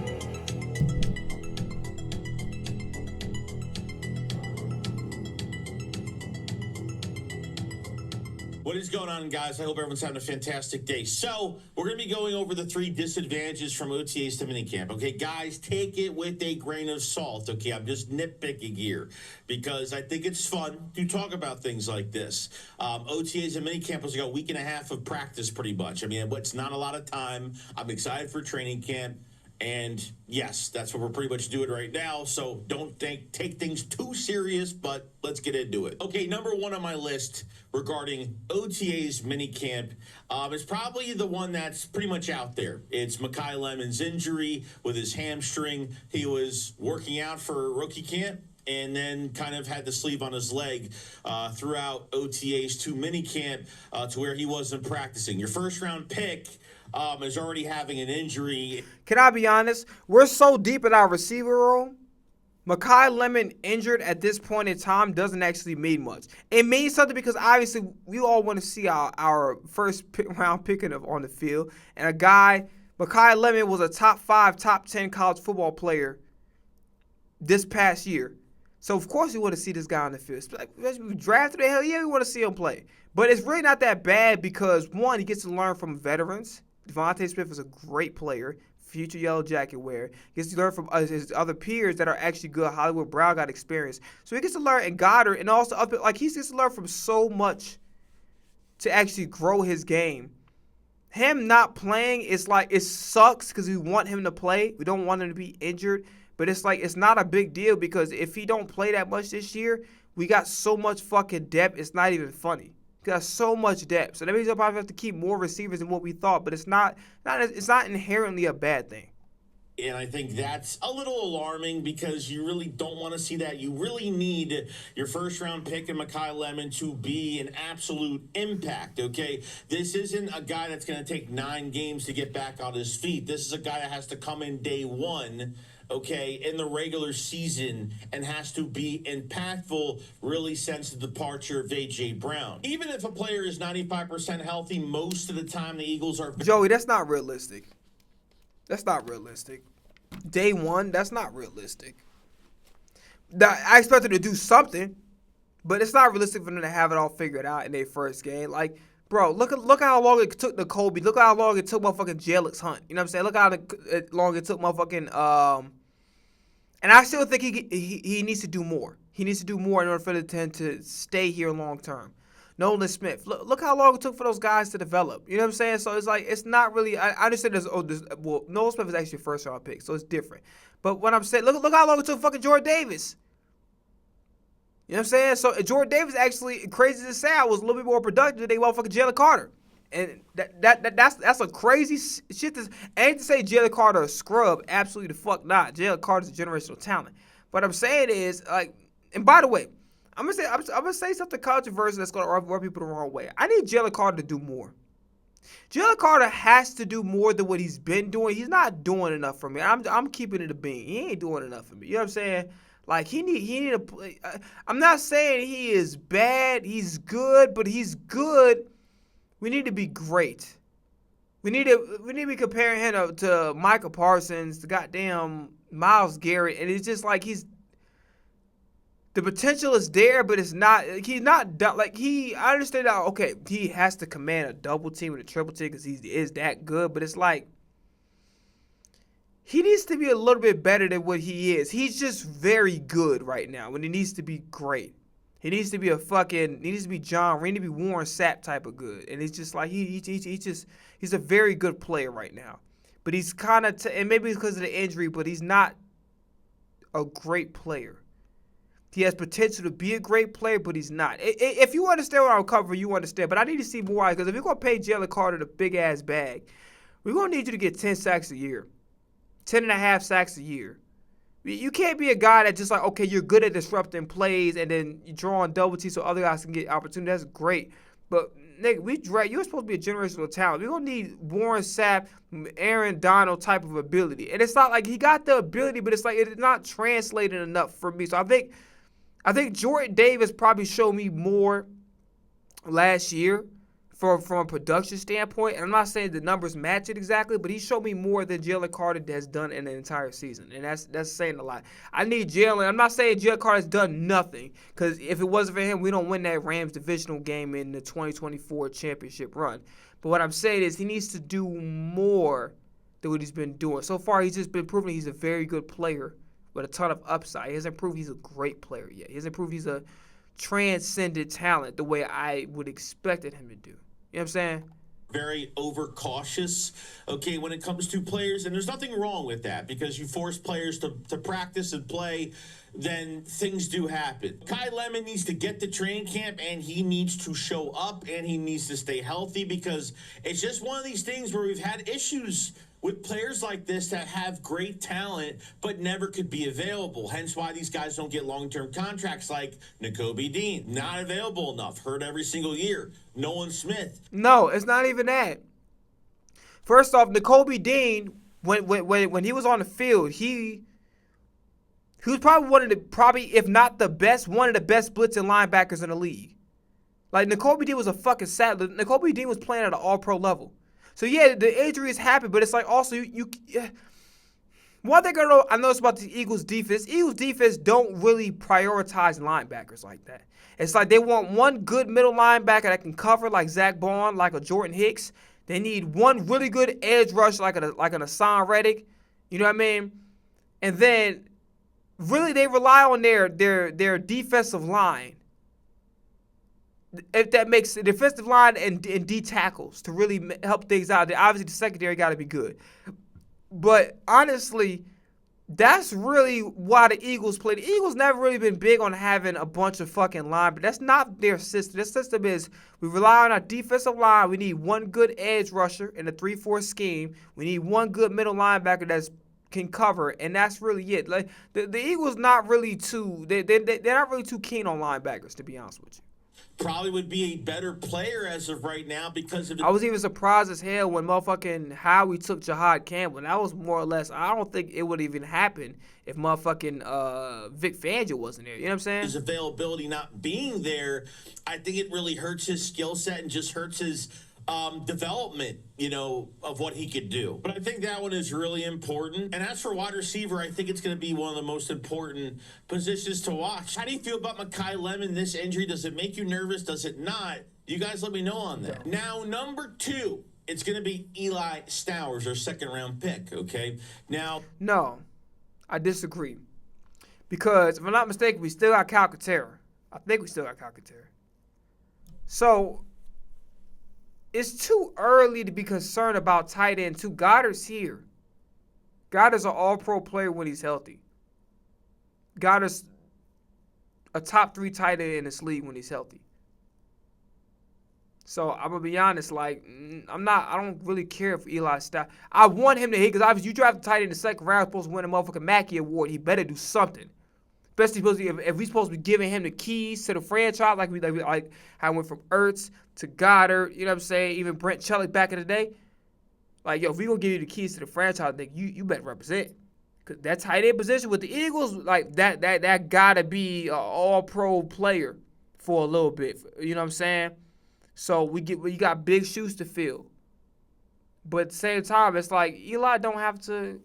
What is going on, guys? I hope everyone's having a fantastic day. So, we're going to be going over the 3 disadvantages from OTAs to minicamp. Okay, guys, take it with a grain of salt. Okay, I'm just nitpicking here because I think it's fun to talk about things like this. OTAs and minicamp was like a week and a half of practice pretty much. I mean, it's not a lot of time. I'm excited for training camp. And yes, that's what we're pretty much doing right now. So don't take things too serious, but let's get into it. Okay, number 1 on my list regarding OTA's minicamp is probably the one that's pretty much out there. It's Mekhi Lemon's injury with his hamstring. He was working out for rookie camp and then kind of had the sleeve on his leg throughout OTA's to minicamp to where he wasn't practicing. Your first round pick is already having an injury. Can I be honest? We're so deep in our receiver room. Mekhi Lemon injured at this point in time doesn't actually mean much. It means something because obviously we all want to see our first round pick on the field. And a guy, Mekhi Lemon was a top 5, top 10 college football player this past year. So, of course, we want to see this guy on the field. Like, we drafted him, hell yeah, we want to see him play. But it's really not that bad because, one, he gets to learn from veterans. Devontae Smith is a great player, future Yellow Jacket wearer. He gets to learn from his other peers that are actually good. Hollywood Brown got experience. So he gets to learn, and Goddard, and also, he gets to learn from so much to actually grow his game. Him not playing, it's like, it sucks because we want him to play. We don't want him to be injured. But it's like, it's not a big deal because if he don't play that much this year, we got so much fucking depth, it's not even funny. We got so much depth. So that means we'll probably have to keep more receivers than what we thought, but it's not inherently a bad thing. And I think that's a little alarming because you really don't want to see that. You really need your first-round pick in Mekhi Lemon to be an absolute impact, okay? This isn't a guy that's going to take 9 games to get back on his feet. This is a guy that has to come in day 1, okay, in the regular season and has to be impactful really since the departure of A.J. Brown. Even if a player is 95% healthy, most of the time the Eagles are... Joey, that's not realistic. That's not realistic. Day 1, that's not realistic. I expect them to do something, but it's not realistic for them to have it all figured out in their first game. Like, bro, look how long it took Kobe. Look how long it took motherfucking Jelix Hunt. You know what I'm saying? Look how long it took motherfucking and I still think he needs to do more. He needs to do more in order for the 10 to stay here long term. Nolan Smith, look how long it took for those guys to develop. You know what I'm saying? So it's like, it's not really, I understand Nolan Smith is actually a first round pick, so it's different. But what I'm saying, look how long it took fucking Jordan Davis. You know what I'm saying? So Jordan Davis actually, crazy to say, was a little bit more productive than they motherfucking Jalen Carter. And that's a crazy shit. I ain't to say Jalen Carter a scrub. Absolutely the fuck not. Jalen Carter's a generational talent. What I'm saying is, like, and by the way, I'm gonna say something controversial that's gonna rub people the wrong way. I need Jalen Carter to do more. Jalen Carter has to do more than what he's been doing. He's not doing enough for me. I'm keeping it a bean. He ain't doing enough for me. You know what I'm saying? Like, he need to play. I'm not saying he is bad. He's good, but he's good. We need to be great. We need to be comparing him to Michael Parsons, to goddamn Myles Garrett, and it's just like the potential is there, but it's not. He's not done. Like I understand that. Okay, he has to command a double team and a triple team because he is that good. But it's like he needs to be a little bit better than what he is. He's just very good right now when he needs to be great. He needs to be he needs to be John. He needs to be Warren Sapp type of good. And it's just like he's a very good player right now. But he's kind of and maybe it's because of the injury, but he's not a great player. He has potential to be a great player, but he's not. If you understand what I'm covering, you understand. But I need to see more because if you're going to pay Jalen Carter the big-ass bag, we're going to need you to get 10 sacks a year, 10.5 sacks a year. You can't be a guy that just like, okay, you're good at disrupting plays and then you draw on double teams so other guys can get opportunities. That's great. But, nigga, you're supposed to be a generational talent. We're going to need Warren Sapp, Aaron Donald type of ability. And it's not like he got the ability, but it's like it's not translated enough for me. So I think Jordan Davis probably showed me more last year from a production standpoint. And I'm not saying the numbers match it exactly, but he showed me more than Jalen Carter has done in the entire season. And that's saying a lot. I need Jalen. I'm not saying Jalen Carter has done nothing because if it wasn't for him, we don't win that Rams divisional game in the 2024 championship run. But what I'm saying is he needs to do more than what he's been doing. So far, he's just been proving he's a very good player with a ton of upside. He hasn't proved he's a great player yet. He hasn't proved he's a transcendent talent the way I would expected him to do. You know what I'm saying? Very overcautious, okay, when it comes to players. And there's nothing wrong with that because you force players to practice and play, then things do happen. Kai Lemon needs to get to training camp and he needs to show up and he needs to stay healthy because it's just one of these things where we've had issues with players like this that have great talent but never could be available. Hence why these guys don't get long-term contracts like Nakobe Dean. Not available enough. Hurt every single year. Nolan Smith. No, it's not even that. First off, Nakobe Dean, when he was on the field, he was probably if not the best, one of the best blitzing linebackers in the league. Like Nakobe Dean was a fucking saddler. Nakobe Dean was playing at an all-pro level. So, yeah, the injuries happen, but it's like also one thing I noticed about the Eagles defense, don't really prioritize linebackers like that. It's like they want one good middle linebacker that can cover like Zach Bond, like a Jordan Hicks. They need one really good edge rush like an Hassan Reddick. You know what I mean? And then really they rely on their defensive line. If that makes the defensive line and D tackles to really help things out. Obviously, the secondary got to be good. But honestly, that's really why the Eagles play. The Eagles never really been big on having a bunch of fucking line, but that's not their system. Their system is we rely on our defensive line. We need one good edge rusher in a 3-4 scheme. We need one good middle linebacker that's can cover, and that's really it. Like the Eagles not really they're not really too keen on linebackers, to be honest with you. Probably would be a better player as of right now because of the I was even surprised as hell when motherfucking Howie took Jahad Campbell. And that was more or less, I don't think it would even happen if motherfucking Vic Fangio wasn't there. You know what I'm saying? his availability not being there. I think it really hurts his skill set and just hurts his development, of what he could do. But I think that one is really important. And as for wide receiver, I think it's going to be one of the most important positions to watch. How do you feel about Makai Lemon, this injury? Does it make you nervous? Does it not? You guys let me know on that. Now, number 2, it's going to be Eli Stowers, our second-round pick, okay? Now, no, I disagree. Because, if I'm not mistaken, we still got Calcaterra. I think we still got Calcaterra. So, it's too early to be concerned about tight end, too. Goddard's here. Goddard's an all-pro player when he's healthy. Goddard's a top 3 tight end in this league when he's healthy. So I'm gonna be honest, I don't really care if Eli Stowers. I want him to hit because obviously you draft a tight end in the second round, supposed to win a motherfucking Mackey Award. He better do something. Especially if we're supposed to be giving him the keys to the franchise, like how I went from Ertz to Goddard, you know what I'm saying? Even Brent Celek back in the day. Like, yo, if we gonna give you the keys to the franchise, then you better represent. Cause that tight end position with the Eagles, like that gotta be an all-pro player for a little bit. You know what I'm saying? So you got big shoes to fill. But at the same time, it's like Eli don't have to.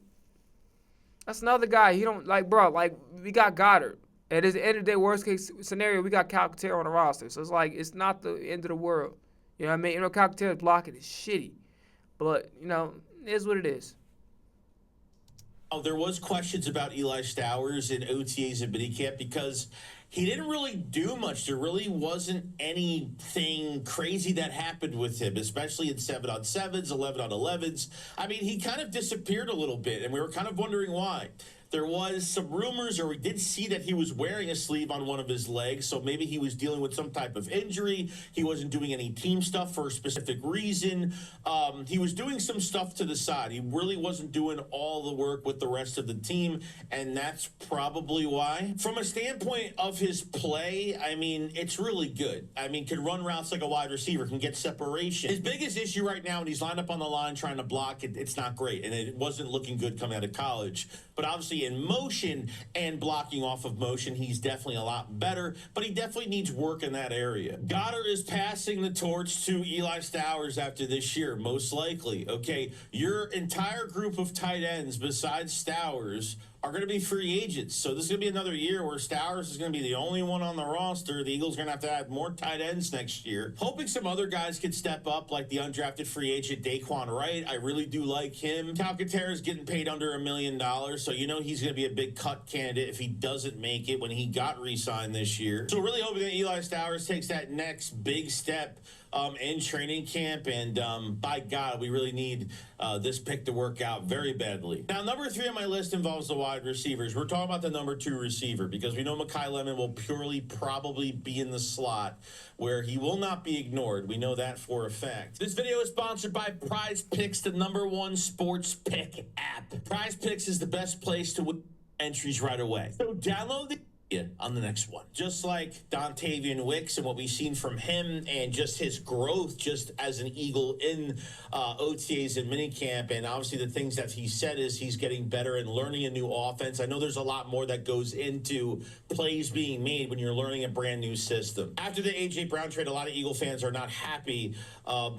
That's another guy. He don't bro. Like we got Goddard. At the end of the day, worst case scenario, we got Calcaterra on the roster. So it's like, it's not the end of the world. You know what I mean? You know, Calcaterra's blocking is shitty. But, you know, it is what it is. Oh, there was questions about Eli Stowers in OTAs and minicamp because he didn't really do much. There really wasn't anything crazy that happened with him, especially in 7-on-7s, 11-on-11s. I mean, he kind of disappeared a little bit, and we were kind of wondering why. There was some rumors, or we did see that he was wearing a sleeve on one of his legs, so maybe he was dealing with some type of injury. He wasn't doing any team stuff for a specific reason. He was doing some stuff to the side. He really wasn't doing all the work with the rest of the team, and that's probably why. From a standpoint of his play, I mean, it's really good. I mean, can run routes like a wide receiver, can get separation. His biggest issue right now when he's lined up on the line trying to block, it's not great, and it wasn't looking good coming out of college. But obviously in motion and blocking off of motion, he's definitely a lot better, but he definitely needs work in that area. Goddard is passing the torch to Eli Stowers after this year, most likely. Okay, your entire group of tight ends besides Stowers are going to be free agents. So this is going to be another year where Stowers is going to be the only one on the roster. The Eagles are going to add more tight ends next year. Hoping some other guys could step up, like the undrafted free agent Daquan Wright. I really do like him. Calcaterra is getting paid under $1 million, so you know he's going to be a big cut candidate if he doesn't make it when he got re-signed this year. So really hoping that Eli Stowers takes that next big step in training camp, and by God, we really need this pick to work out very badly. Now, number 3 on my list involves the wide receivers. We're talking about the number 2 receiver because we know Mekhi Lemon will purely probably be in the slot where he will not be ignored. We know that for a fact. This video is sponsored by Prize Picks, the #1 sports pick app. Prize Picks is the best place to win entries right away. So download the on the next one. Just like Dontavian Wicks and what we've seen from him and just his growth just as an Eagle in OTAs and minicamp, and obviously the things that he said is he's getting better and learning a new offense. I know there's a lot more that goes into plays being made when you're learning a brand new system. After the A.J. Brown trade, a lot of Eagle fans are not happy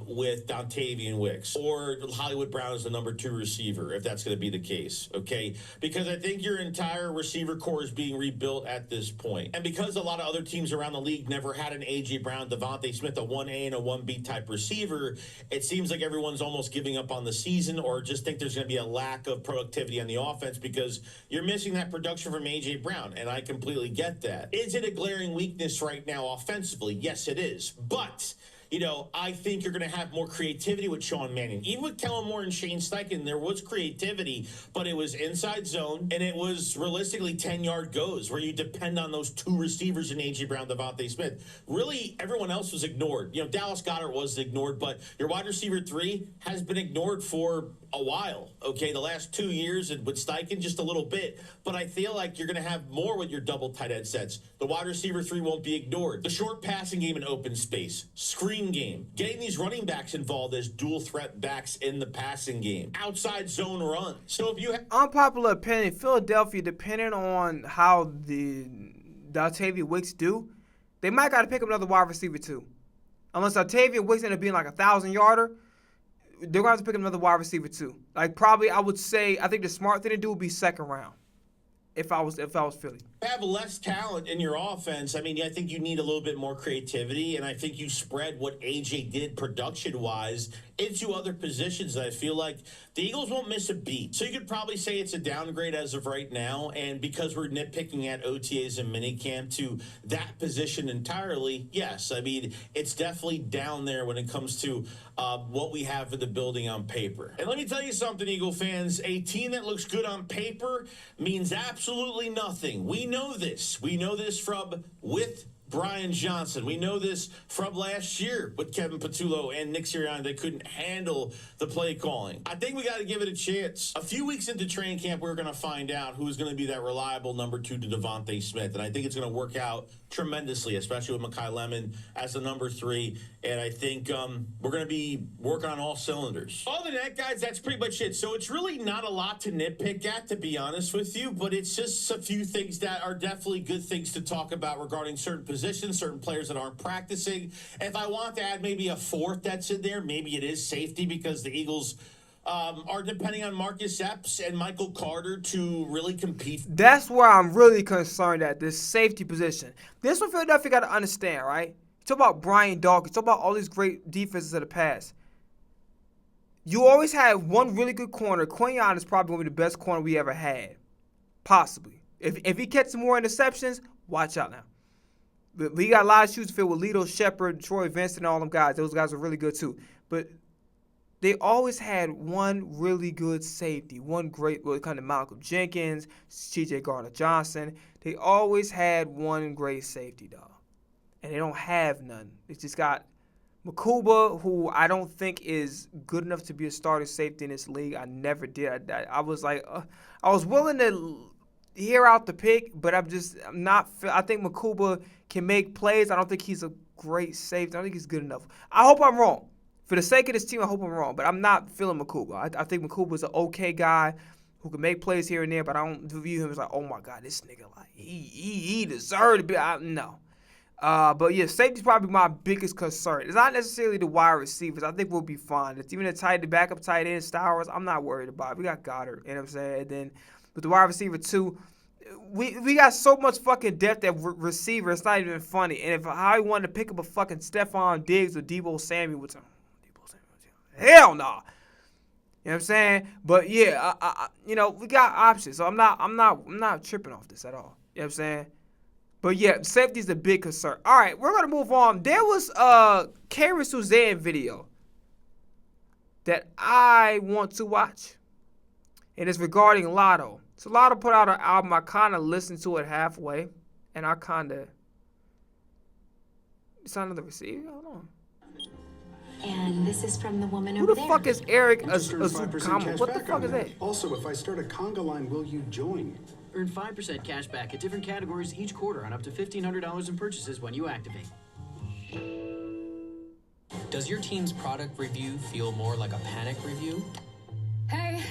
with Dontavian Wicks or Hollywood Brown as the number 2 receiver, if that's going to be the case, okay? Because I think your entire receiver core is being rebuilt at this point. And because a lot of other teams around the league never had an A.J. Brown, Devontae Smith, a 1A and a 1B type receiver, it seems like everyone's almost giving up on the season or just think there's going to be a lack of productivity on the offense because you're missing that production from A.J. Brown, and I completely get that. Is it a glaring weakness right now offensively? Yes, it is. But you know, I think you're going to have more creativity with Sean Mannion. Even with Kellen Moore and Shane Steichen, there was creativity, but it was inside zone, and it was realistically 10-yard goes where you depend on those 2 receivers in A.J. Brown, Devontae Smith. Really, everyone else was ignored. You know, Dallas Goedert was ignored, but your wide receiver 3 has been ignored for a while, okay? The last 2 years, and with Steichen, just a little bit. But I feel like you're going to have more with your double tight end sets. The wide receiver 3 won't be ignored. The short passing game in open space, screen game, getting these running backs involved as dual threat backs in the passing game, outside zone runs. So if you have Unpopular opinion, Philadelphia, depending on how the Dontavian Wicks do, they might got to pick up another wide receiver too. Unless Dontavian Wicks ended up being like a 1,000-yarder, they're going to have to pick up another wide receiver too. Like probably, I would say, I think the smart thing to do would be second round. If I was Philly. Have less talent in your offense, I mean, I think you need a little bit more creativity, and I think you spread what AJ did production-wise into other positions. I feel like the Eagles won't miss a beat. So you could probably say it's a downgrade as of right now, and because we're nitpicking at OTAs and minicamp to that position entirely, yes, I mean, it's definitely down there when it comes to what we have in the building on paper. And let me tell you something, Eagle fans, a team that looks good on paper means absolutely nothing. We know this. We know this from with Brian Johnson. We know this from last year with Kevin Patullo and Nick Sirianni. They couldn't handle the play calling. I think we got to give it a chance. A few weeks into training camp, we're going to find out who's going to be that reliable number 2 to Devontae Smith. And I think it's going to work out tremendously, especially with Mekhi Lemon as the number 3. And I think we're going to be working on all cylinders. Other than that, guys, that's pretty much it. So it's really not a lot to nitpick at, to be honest with you, but it's just a few things that are definitely good things to talk about regarding certain positions, certain players that aren't practicing. If I want to add maybe a 4th that's in there, maybe it is safety, because the Eagles are depending on Marcus Epps and Michael Carter to really compete. That's where I'm really concerned at, this safety position. This one Philadelphia got to understand, right? You talk about Brian Dawkins, talk about all these great defenses of the past. You always had one really good corner. Quinyon is probably going to be the best corner we ever had. Possibly. If he catches more interceptions, watch out now. But we got a lot of shoes to fill with Latto, Shepard, Troy Vincent, and all them guys. Those guys are really good too. But they always had one really good safety, one great, kind of Malcolm Jenkins, C.J. Gardner-Johnson. They always had one great safety, dog. And they don't have none. They just got Makuba, who I don't think is good enough to be a starting safety in this league. I never did. I was like, I was willing to hear out the pick, but I'm not. I think Makuba can make plays. I don't think he's a great safety. I don't think he's good enough. I hope I'm wrong. For the sake of this team, I hope I'm wrong, but I'm not feeling Makuba. I think Makuba's an okay guy who can make plays here and there, but I don't view him as like, oh my God, this nigga, like, he deserved to be. No. But yeah, safety's probably my biggest concern. It's not necessarily the wide receivers. I think we'll be fine. It's even the backup tight end, Stowers, I'm not worried about it. We got Goddard, you know what I'm saying? And then with the wide receiver too, we got so much fucking depth at receiver, it's not even funny. And if I wanted to pick up a fucking Stephon Diggs or Deebo Samuel, hell no. You know what I'm saying? But yeah, we got options. So I'm not tripping off this at all. You know what I'm saying? But yeah, safety's a big concern. All right, we're gonna move on. There was a Karen Suzanne video that I want to watch, and it's regarding Latto. So Latto put out an album. I kind of listened to it halfway, and I kind of sounded the receiver. Hold on. And this is from the woman Who over the there. fuck is Eric Just earned 5% Azukama? cash What the back fuck on is that? Also, if I start a conga line, will you join? Earn 5% cash back at different categories each quarter on up to $1,500 in purchases when you activate. Does your team's product review feel more like a panic review? Hey,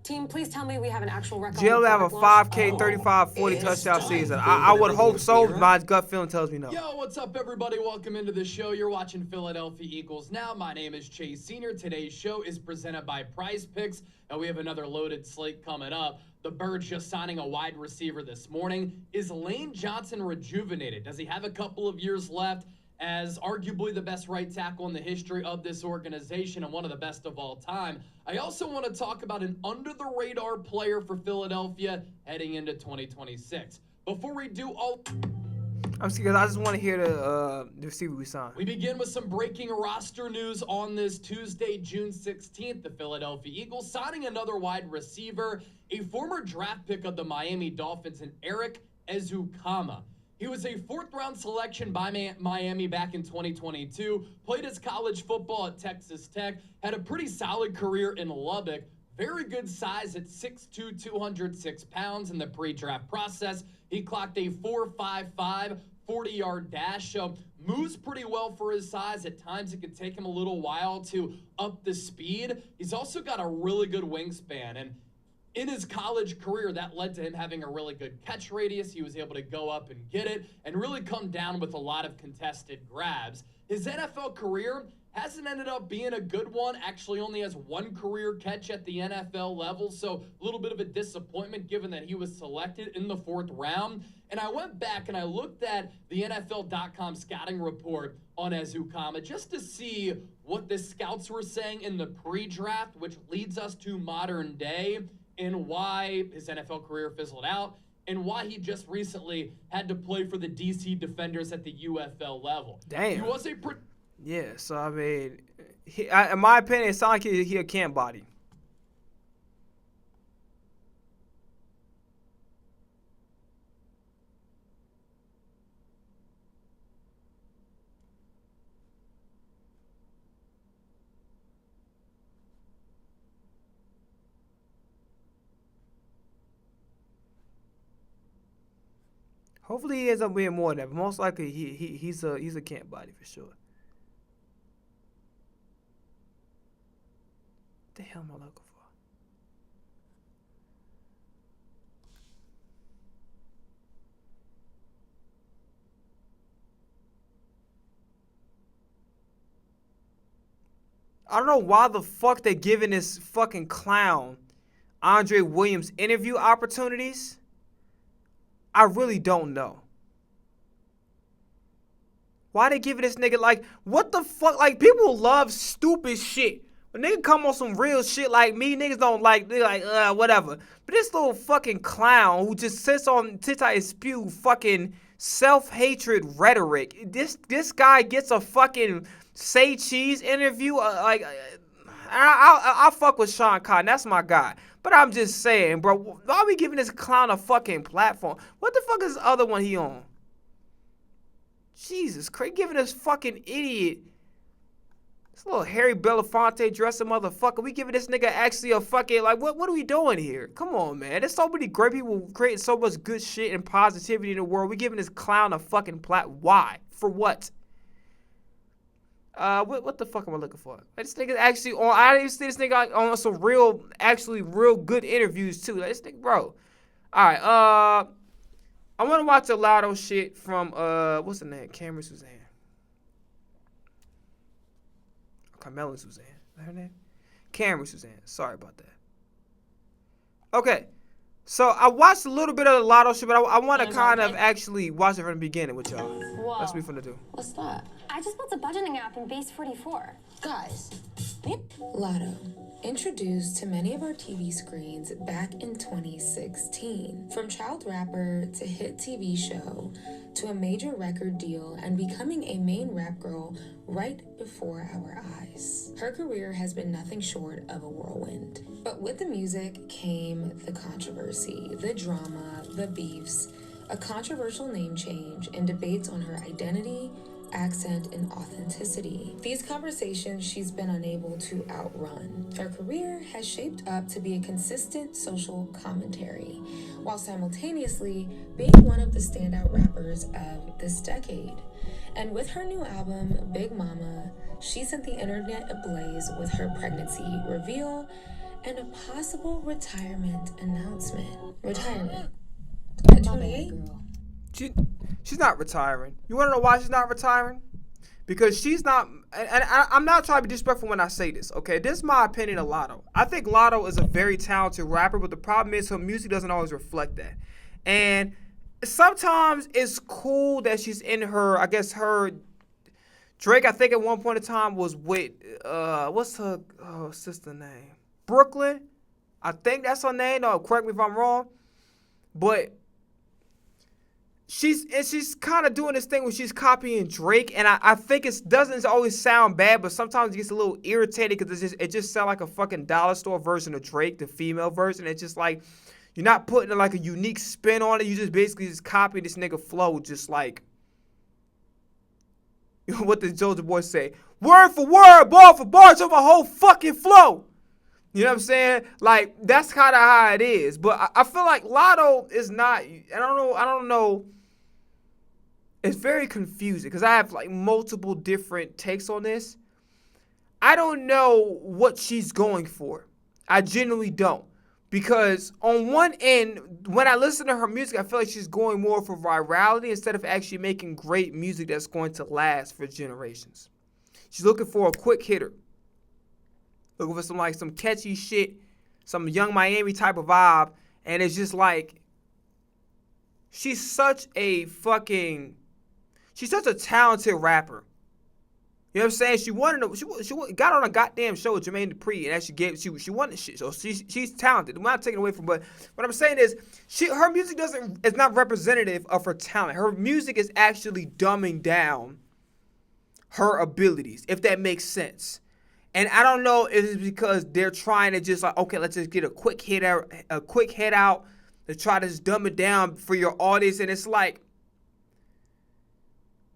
team, please tell me we have an actual record. Jill have a 5K, 35, 40 touchdown season. I would hope so. My gut feeling tells me no. Yo, what's up, everybody? Welcome into the show. You're watching Philadelphia Eagles Now. My name is Chase Sr. Today's show is presented by Prize Picks, and we have another loaded slate coming up. The Birds just signing a wide receiver this morning. Is Lane Johnson rejuvenated? Does he have a couple of years left as arguably the best right tackle in the history of this organization and one of the best of all time? I also want to talk about an under-the-radar player for Philadelphia heading into 2026. Before we do all... I'm serious. I just want to hear the receiver we signed. We begin with some breaking roster news on this Tuesday, June 16th. The Philadelphia Eagles signing another wide receiver, a former draft pick of the Miami Dolphins, and Eric Ezukama. He was a fourth-round selection by Miami back in 2022, played his college football at Texas Tech, had a pretty solid career in Lubbock, very good size at 6'2", 206 pounds in the pre-draft process. He clocked a 4.55 40-yard dash, so moves pretty well for his size. At times, it could take him a little while to up the speed. He's also got a really good wingspan, and in his college career, that led to him having a really good catch radius. He was able to go up and get it and really come down with a lot of contested grabs. His NFL career hasn't ended up being a good one. Actually only has one career catch at the NFL level, so a little bit of a disappointment given that he was selected in the 4th round. And I went back and I looked at the NFL.com scouting report on Ezukama just to see what the scouts were saying in the pre-draft, which leads us to modern day, and why his NFL career fizzled out, and why he just recently had to play for the DC Defenders at the UFL level. Damn. He was a yeah, so I mean, in my opinion, it sounds like he a camp body. Hopefully he ends up being more than that, but most likely he's a camp body for sure. What the hell am I looking for? I don't know why the fuck they giving this fucking clown Andre Williams interview opportunities. I really don't know. Why they giving this nigga, like, what the fuck? Like, people love stupid shit. When nigga come on some real shit like me, niggas don't like, they're like, whatever. But this little fucking clown who just sits on TikTok and spew fucking self-hatred rhetoric. This guy gets a fucking say cheese interview. I fuck with Sean Cotton. That's my guy. But I'm just saying, bro, why are we giving this clown a fucking platform? What the fuck is the other one he on? Jesus Christ, giving this fucking idiot, this little Harry Belafonte dressing motherfucker, we giving this nigga actually a fucking, like, what are we doing here? Come on, man. There's so many great people creating so much good shit and positivity in the world. We giving this clown a fucking why? For what? What the fuck am I looking for? Like, this nigga actually on, I didn't see this nigga on some real good interviews too. Like, this nigga, bro. Alright, I want to watch a Latto shit from, what's the name? Cameron Suzanne. Carmela Suzanne. Is that her name? Cameron Suzanne. Sorry about that. Okay. So, I watched a little bit of the Latto shit, but I want to kind of actually watch it from the beginning with y'all. Whoa. That's what we finna do. What's that? I just built a budgeting app in Base 44. Guys, Latto, introduced to many of our TV screens back in 2016. From child rapper to hit TV show to a major record deal and becoming a main rap girl right before our eyes. Her career has been nothing short of a whirlwind. But with the music came the controversy, the drama, the beefs, a controversial name change, and debates on her identity, accent, and authenticity. These conversations she's been unable to outrun. Her career has shaped up to be a consistent social commentary, while simultaneously being one of the standout rappers of this decade. And with her new album, Big Mama, she sent the internet ablaze with her pregnancy reveal and a possible retirement announcement. Retirement. At 28? She's not retiring. You want to know why she's not retiring? Because she's not, and I'm not trying to be disrespectful when I say this, okay? This is my opinion of Latto. I think Latto is a very talented rapper, but the problem is her music doesn't always reflect that. And sometimes it's cool that she's in her, I guess her, Drake, I think at one point in time was with, what's her sister name? Brooklyn? I think that's her name. No, correct me if I'm wrong. But she's kind of doing this thing where she's copying Drake, and I think it doesn't always sound bad, but sometimes it gets a little irritating because it just sounds like a fucking dollar store version of Drake, the female version. It's just like you're not putting like a unique spin on it. You just basically just copy this nigga flow, just like what the Soldier Boy say, word for word, bar for bar, of a whole fucking flow. You know what I'm saying? Like, that's kind of how it is. But I feel like Latto is not, I don't know. It's very confusing because I have like multiple different takes on this. I don't know what she's going for. I genuinely don't. Because on one end, when I listen to her music, I feel like she's going more for virality instead of actually making great music that's going to last for generations. She's looking for a quick hitter. Looking for some catchy shit, some Young Miami type of vibe. And it's just like, she's such a talented rapper. You know what I'm saying? She got on a goddamn show with Jermaine Dupri, and she won the shit. So she's talented. I'm not taking away from, but what I'm saying is, her music is not representative of her talent. Her music is actually dumbing down her abilities, if that makes sense. And I don't know if it's because they're trying to just like, okay, let's just get a quick hit out to try to just dumb it down for your audience. And it's like,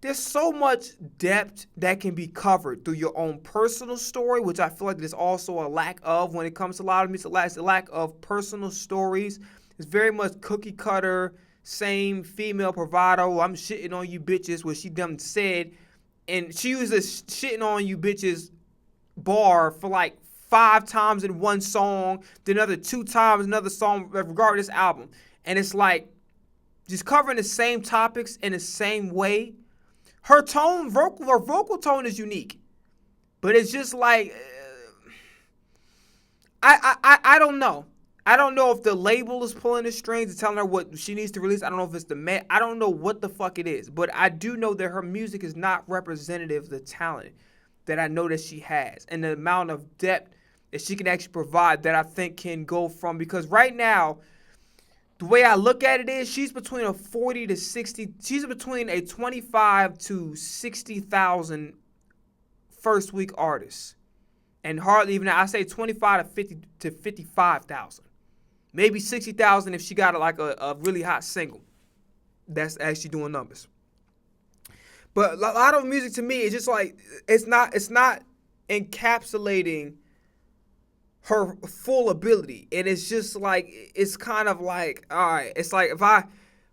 there's so much depth that can be covered through your own personal story, which I feel like there's also a lack of when it comes to a lot of music. It's a lack of personal stories. It's very much cookie cutter, same female bravado. I'm shitting on you bitches, what she done said. And she uses shitting on you bitches bar for like 5 times in one song, then another 2 times another song regarding this album. And it's like just covering the same topics in the same way. Her vocal tone is unique, but it's just like I don't know. I don't know if the label is pulling the strings and telling her what she needs to release. I don't know if it's the man. I don't know what the fuck it is. But I do know that her music is not representative of the talent that I know that she has and the amount of depth that she can actually provide that I think can go from, because right now, the way I look at it is she's between a 40 to 60, she's between a 25 to 60,000 first week artist. And hardly even, I say 25 to 50 to 55,000. Maybe 60,000 if she got like a really hot single that's actually doing numbers. But a lot of music to me is just like, it's not encapsulating her full ability. And it's just like, it's kind of like, all right, it's like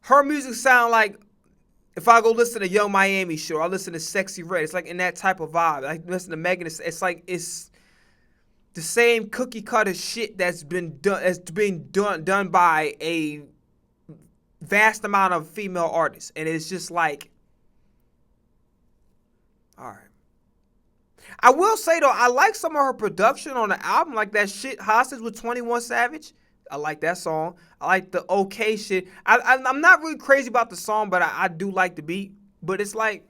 her music sound like if I go listen to Young Miami Show, I listen to Sexy Red. It's like in that type of vibe. I listen to Megan. It's like it's the same cookie cutter shit that's been done by a vast amount of female artists, and it's just like, all right. I will say though, I like some of her production on the album, like that shit Hostage with 21 Savage. I like that song. I like the okay shit. I'm not really crazy about the song, but I do like the beat. But it's like,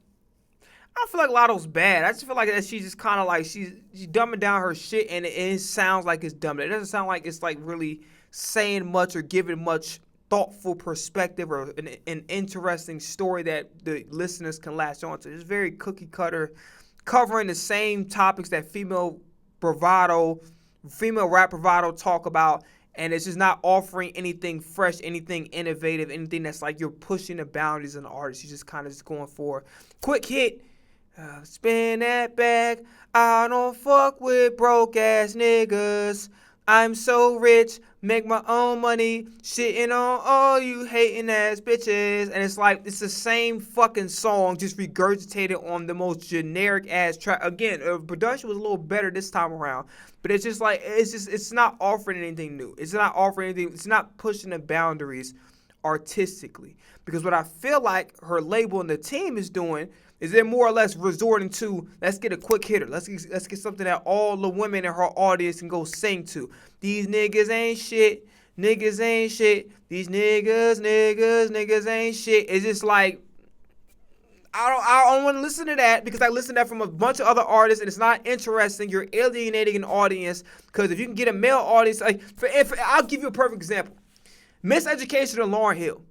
I don't feel like Latto's bad. I just feel like that she's just kind of like, she's dumbing down her shit, and it sounds like it's dumb. It doesn't sound like it's like really saying much or giving much thoughtful perspective or an interesting story that the listeners can latch on to. It's very cookie cutter, covering the same topics that female rap bravado talk about, and it's just not offering anything fresh, anything innovative, anything that's like you're pushing the boundaries of the artist. You're just kind of just going for quick hit. Spin that bag. I don't fuck with broke ass niggas. I'm so rich, make my own money, shitting on all you hating ass bitches. And it's like, it's the same fucking song, just regurgitated on the most generic ass track. Again, production was a little better this time around, but it's just like, it's not offering anything new. It's not offering anything, it's not pushing the boundaries artistically. Because what I feel like her label and the team is doing is they're more or less resorting to, let's get a quick hitter. Let's get something that all the women in her audience can go sing to. These niggas ain't shit. Niggas ain't shit. These niggas ain't shit. It's just like, I don't want to listen to that, because I listen to that from a bunch of other artists and it's not interesting. You're alienating an audience, because if you can get a male audience, like, I'll give you a perfect example. Miseducation of Lauryn Hill,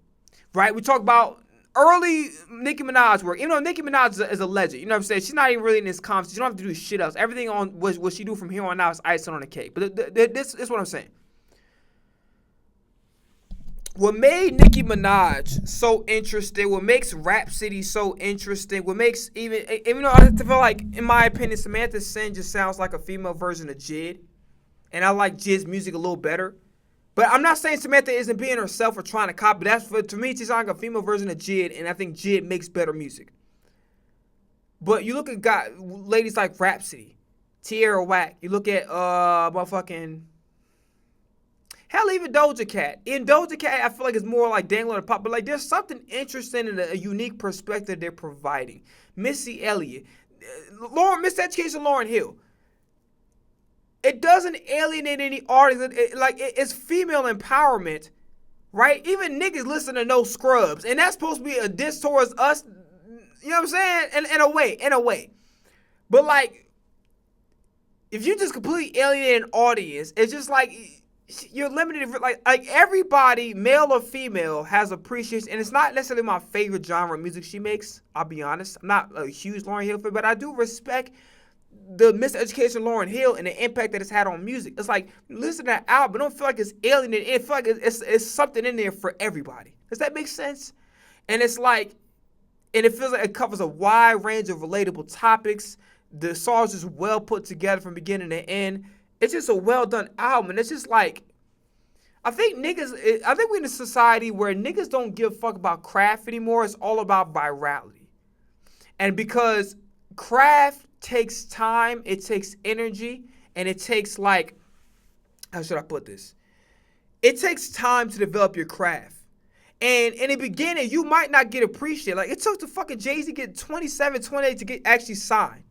right? We talk about early Nicki Minaj work. Even though Nicki Minaj is a legend, you know what I'm saying? She's not even really in this conversation. You don't have to do shit else. Everything on what she do from here on out is icing on the cake. But this is what I'm saying. What made Nicki Minaj so interesting, what makes Rhapsody so interesting, what makes even though I feel like, in my opinion, Samantha Sin just sounds like a female version of Jid. And I like Jid's music a little better. But I'm not saying Samantha isn't being herself or trying to copy. To me, she's like a female version of Jid, and I think Jid makes better music. But you look at ladies like Rhapsody, Tierra Whack. You look at motherfucking, hell, even Doja Cat. In Doja Cat, I feel like it's more like dangling a pop, but like there's something interesting and a unique perspective they're providing. Missy Elliott, Miseducation Lauryn Hill. It doesn't alienate any artist. It's female empowerment, right? Even niggas listen to No Scrubs, and that's supposed to be a diss towards us. You know what I'm saying? In a way. But like, if you just completely alienate an audience, it's just like you're limited. Like everybody, male or female, has appreciation, and it's not necessarily my favorite genre of music she makes. I'll be honest. I'm not a huge Lauryn Hill fan, but I do respect the Miseducation Lauryn Hill and the impact that it's had on music. It's like, listen to that album, don't feel like it's alienated. It feel like it's something in there for everybody. Does that make sense? And it's like, and it feels like it covers a wide range of relatable topics. The songs is well put together from beginning to end. It's just a well done album, and it's just like, I think we're in a society where niggas don't give a fuck about craft anymore. It's all about virality. And because craft takes time, it takes energy, and it takes, like, how should I put this? It takes time to develop your craft. And in the beginning, you might not get appreciated. Like, it took the fucking Jay-Z get 27, 28 to get actually signed.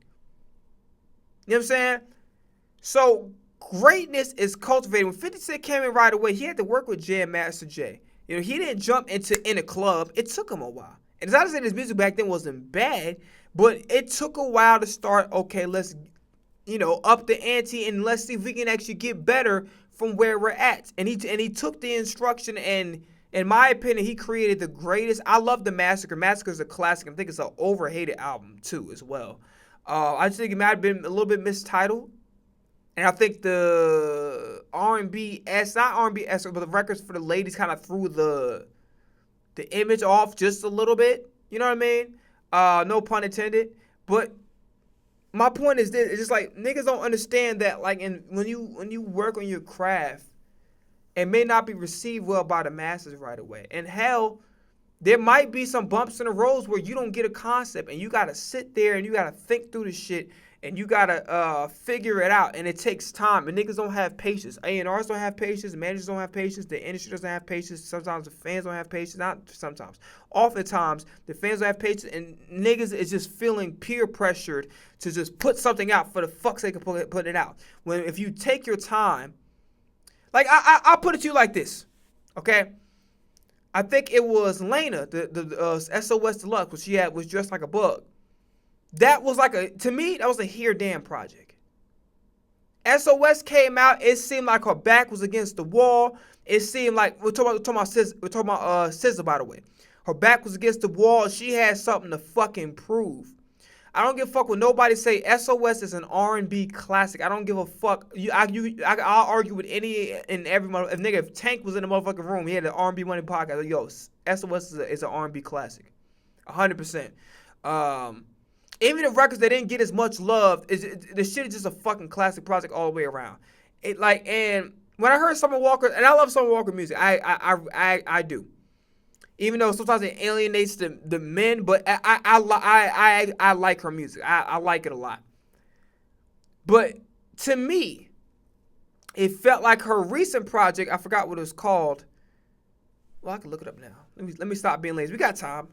You know what I'm saying? So greatness is cultivated. When 50 Cent came in right away, he had to work with Jam Master Jay. You know, he didn't jump in a club. It took him a while. And it's not to say his music back then wasn't bad, but it took a while to start, okay, let's, up the ante and let's see if we can actually get better from where we're at. And he took the instruction, and in my opinion, he created the greatest. I love the Massacre. Massacre is a classic. I think it's an overhated album too as well. I just think it might have been a little bit mistitled. And I think the R&B, not R&B, but the records for the ladies kind of threw the image off just a little bit. You know what I mean? No pun intended. But my point is this: it's just like niggas don't understand that. Like, when you work on your craft, it may not be received well by the masses right away. And hell, there might be some bumps in the roads where you don't get a concept, and you gotta sit there and you gotta think through the shit. And you gotta figure it out, and it takes time. And niggas don't have patience. A&Rs don't have patience. Managers don't have patience. The industry doesn't have patience. Sometimes the fans don't have patience. Not sometimes. Oftentimes, the fans don't have patience, and niggas is just feeling peer pressured to just put something out for the fuck's sake of put it out. When if you take your time, like I'll put it to you like this, okay? I think it was Lena, the SOS Deluxe, which she was dressed like a bug. That was to me, that was a here damn project. SOS came out, it seemed like her back was against the wall. It seemed like, we're talking about SZA, by the way. Her back was against the wall. She had something to fucking prove. I don't give a fuck what nobody say. SOS is an R&B classic. I don't give a fuck. I'll argue with any and every motherfucker. If Tank was in the motherfucking room, he had an R&B Money podcast. Like, yo, SOS is an R&B classic. 100%. Even the records that didn't get as much love, the shit is just a fucking classic project all the way around. And when I heard Summer Walker, and I love Summer Walker music, I do. Even though sometimes it alienates the men, but I like her music. I like it a lot. But to me, it felt like her recent project. I forgot what it was called. Well, I can look it up now. Let me stop being lazy. We got time.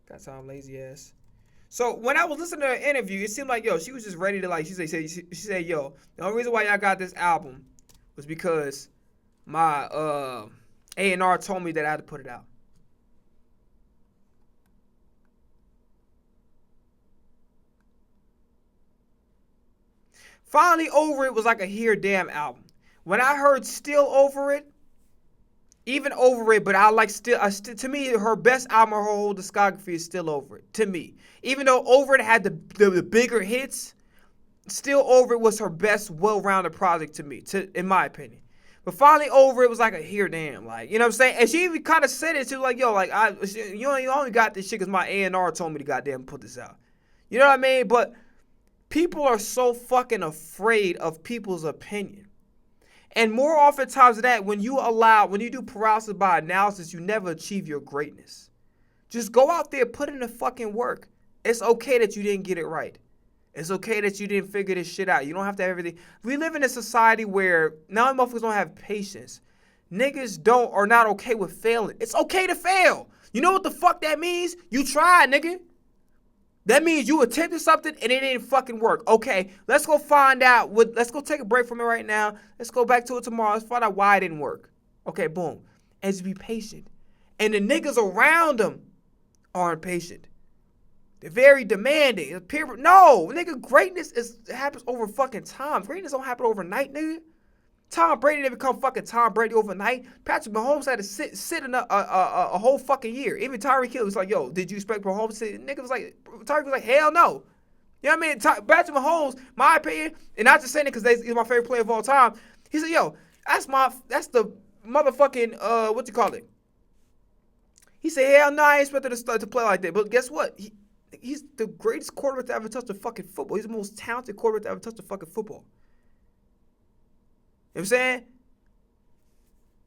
Got time, lazy ass. So when I was listening to her interview, it seemed like, yo, she was just ready to she said, yo, the only reason why y'all got this album was because my A&R told me that I had to put it out. Finally Over It was like a here damn album. When I heard Still Over It, even Over It, but I like to me, her best album, her whole discography is Still Over It, to me. Even though Over It had the bigger hits, Still Over It was her best well-rounded project to me, in my opinion. But finally Over It was like a here damn, like, you know what I'm saying? And she even kind of said it, she was like, yo, like, you only got this shit because my A&R told me to goddamn put this out. You know what I mean? But people are so fucking afraid of people's opinion. And more oftentimes than that, when you do paralysis by analysis, you never achieve your greatness. Just go out there, put in the fucking work. It's okay that you didn't get it right. It's okay that you didn't figure this shit out. You don't have to have everything. We live in a society where now motherfuckers don't have patience. Niggas are not okay with failing. It's okay to fail. You know what the fuck that means? You tried, nigga. That means you attempted something and it didn't fucking work. Okay, let's go find out. Let's go take a break from it right now. Let's go back to it tomorrow. Let's find out why it didn't work. Okay, boom. And just be patient. And the niggas around them aren't patient. They're very demanding. No, nigga, greatness happens over fucking time. Greatness don't happen overnight, nigga. Tom Brady didn't become fucking Tom Brady overnight. Patrick Mahomes had to sit in a whole fucking year. Even Tyreek Hill was like, yo, did you expect Mahomes to sit? Nigga was like, Tyreek was like, hell no. You know what I mean? Patrick Mahomes, my opinion, and not just saying it because he's my favorite player of all time. He said, yo, that's the motherfucking, what you call it? He said, hell no, I ain't expected to play like that. But guess what? He's the greatest quarterback to ever touch the fucking football. He's the most talented quarterback to ever touch the fucking football. You know what I'm saying?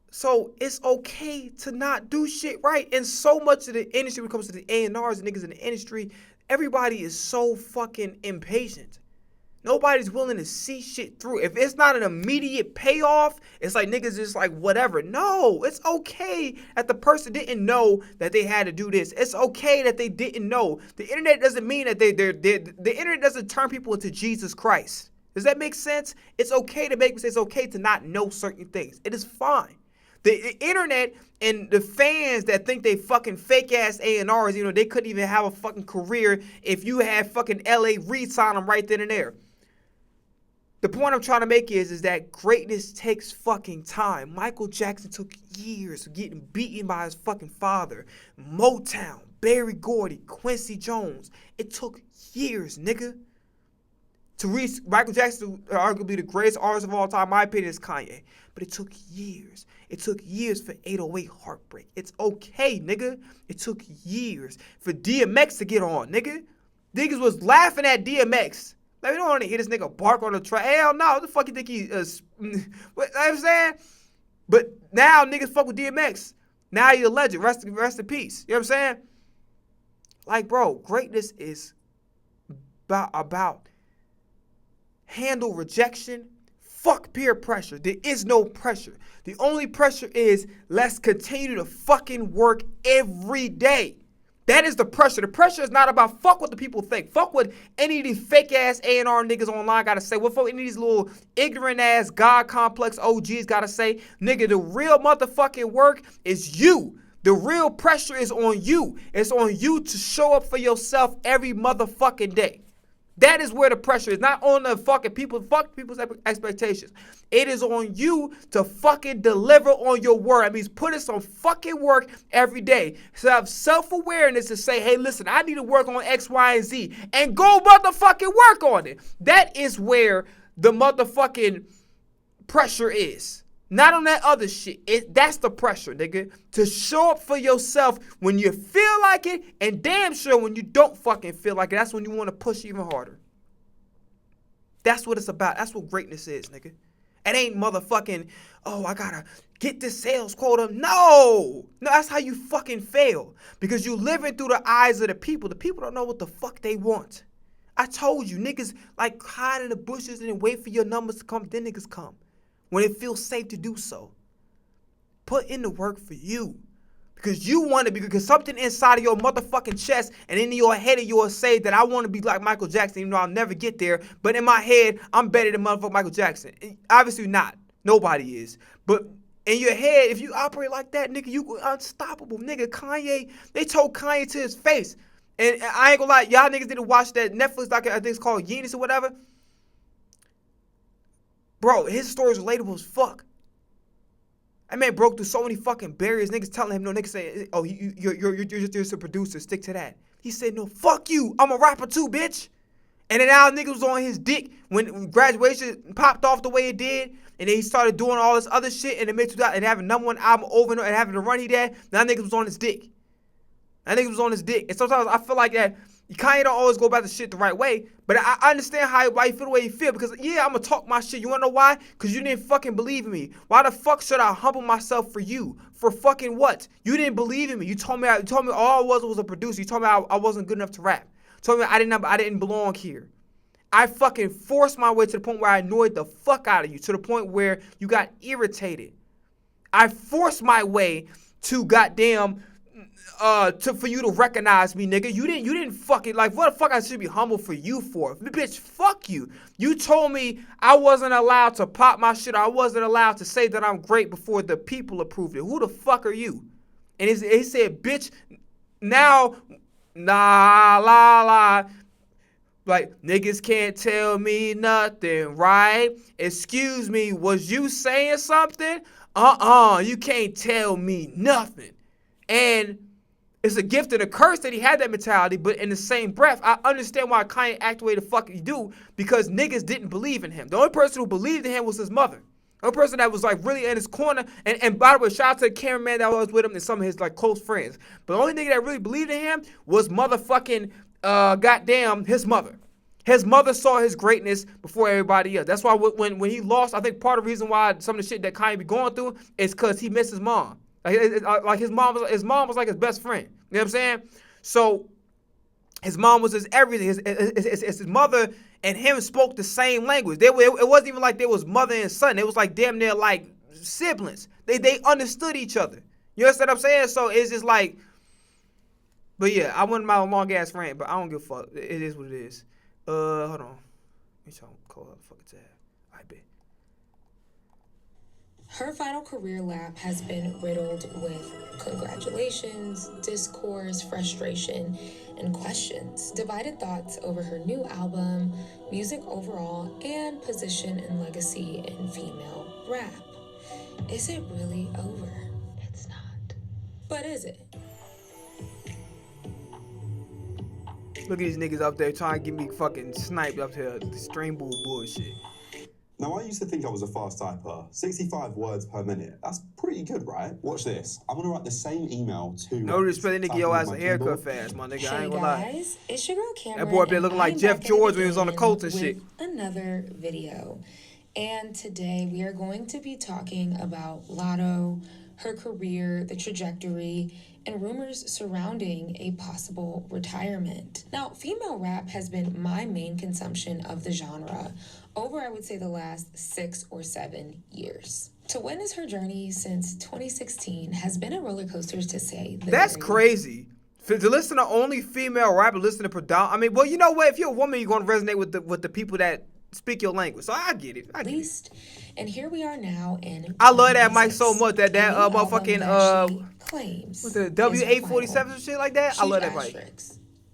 So it's okay to not do shit right. And so much of the industry, when it comes to the A&Rs and niggas in the industry, everybody is so fucking impatient. Nobody's willing to see shit through. If it's not an immediate payoff, it's like niggas just like whatever. No, it's okay that the person didn't know that they had to do this. It's okay that they didn't know. The internet doesn't mean that the internet doesn't turn people into Jesus Christ. Does that make sense? It's okay to make mistakes. It's okay to not know certain things. It is fine. The internet and the fans that think they fucking fake ass A&Rs, you know, they couldn't even have a fucking career if you had fucking LA Reid sign them right then and there. The point I'm trying to make is that greatness takes fucking time. Michael Jackson took years of getting beaten by his fucking father. Motown, Berry Gordy, Quincy Jones. It took years, nigga. To reach Michael Jackson, arguably the greatest artist of all time, in my opinion, is Kanye. But it took years. It took years for 808 Heartbreak. It's okay, nigga. It took years for DMX to get on, nigga. Niggas was laughing at DMX. Like, we don't want to hear this nigga bark on the track. Hell no. What the fuck you think he is? What you know what I'm saying? But now niggas fuck with DMX. Now he's a legend. Rest in peace. You know what I'm saying? Like, bro, greatness is about handle rejection. Fuck peer pressure. There is no pressure. The only pressure is let's continue to fucking work every day. That is the pressure. The pressure is not about fuck what the people think. Fuck what any of these fake ass A&R niggas online gotta say. What fuck any of these little ignorant ass God complex OGs gotta say. Nigga, the real motherfucking work is you. The real pressure is on you. It's on you to show up for yourself every motherfucking day. That is where the pressure is. Not on the fucking people, fuck people's expectations. It is on you to fucking deliver on your word. That means put in some fucking work every day. So have self-awareness to say, hey, listen, I need to work on X, Y, and Z. And go motherfucking work on it. That is where the motherfucking pressure is. Not on that other shit. That's the pressure, nigga. To show up for yourself when you feel like it, and damn sure when you don't fucking feel like it, that's when you want to push even harder. That's what it's about. That's what greatness is, nigga. It ain't motherfucking, oh, I gotta get this sales quota. No, that's how you fucking fail. Because you living through the eyes of the people. The people don't know what the fuck they want. I told you, niggas like hide in the bushes and wait for your numbers to come, then niggas come. When it feels safe to do so. Put in the work for you. Because you want to be, because something inside of your motherfucking chest and in your head of yours say that I want to be like Michael Jackson, even though I'll never get there. But in my head, I'm better than motherfucking Michael Jackson. Obviously not. Nobody is. But in your head, if you operate like that, nigga, you unstoppable. Nigga, Kanye, they told Kanye to his face. And I ain't gonna lie, y'all niggas didn't watch that Netflix documentary, I think it's called Genius or whatever. Bro, his story is relatable as fuck. That man broke through so many fucking barriers. Niggas telling him, no, niggas say, oh, you're just a producer, stick to that. He said, no, fuck you, I'm a rapper too, bitch. And then now niggas was on his dick when graduation popped off the way it did. And then he started doing all this other shit in the mid-2000s and having #1 album over and having the run he did. Now niggas was on his dick. That nigga was on his dick. And sometimes I feel like that Kanye don't always go about the shit the right way. But I understand why you feel the way you feel. Because, yeah, I'm going to talk my shit. You want to know why? Because you didn't fucking believe in me. Why the fuck should I humble myself for you? For fucking what? You didn't believe in me. You told me all I was a producer. You told me I wasn't good enough to rap. You told me I didn't belong here. I fucking forced my way to the point where I annoyed the fuck out of you. To the point where you got irritated. I forced my way to goddamn... for you to recognize me, nigga. You didn't fucking, like, what the fuck I should be humble for you for? Bitch, fuck you. You told me I wasn't allowed to pop my shit. I wasn't allowed to say that I'm great before the people approved it. Who the fuck are you? And he said, bitch, now, like, niggas can't tell me nothing, right? Excuse me, was you saying something? You can't tell me nothing. And it's a gift and a curse that he had that mentality, but in the same breath, I understand why Kanye acted the way the fuck he do, because niggas didn't believe in him. The only person who believed in him was his mother. The only person that was like really in his corner, and by the way, shout out to the cameraman that was with him and some of his like close friends. But the only nigga that really believed in him was motherfucking goddamn his mother. His mother saw his greatness before everybody else. That's why when he lost, I think part of the reason why some of the shit that Kanye be going through is because he missed his mom. Like his mom was like his best friend. You know what I'm saying? So his mom was his everything. His mother and him spoke the same language. It wasn't even like they was mother and son. It was like damn near like siblings. They understood each other. You understand what I'm saying? So it's just like, but yeah, I wasn't my long ass friend, but I don't give a fuck. It is what it is. Hold on. You trying to call that fucking tab. I bet. Her final career lap has been riddled with congratulations, discourse, frustration, and questions. Divided thoughts over her new album, music overall, and position and legacy in female rap. Is it really over? It's not. But is it? Look at these niggas up there trying to get me fucking sniped up here. Stream bullshit. Now, I used to think I was a fast typer. 65 words per minute. That's pretty good, right? Watch this. I'm gonna write the same email to... No respect, nigga, your ass a haircut fast, my nigga. I ain't gonna lie. Hey guys, it's your girl Cameron. That boy been looking like Jeff George when he was on the Colts and shit. Another video. And today we are going to be talking about Latto, her career, the trajectory, and rumors surrounding a possible retirement. Now, female rap has been my main consumption of the genre over, I would say, the last 6 or 7 years. To witness her journey since 2016 has been a roller coaster, to say the That's very crazy. To listen to only female rapper, listen to I mean, well, you know what? If you're a woman, you're gonna resonate with the people that speak your language. So I get it. I get it. And here we are now in... I love that mic so much. That motherfucking claims what's the W847 and shit like that. I love that mic.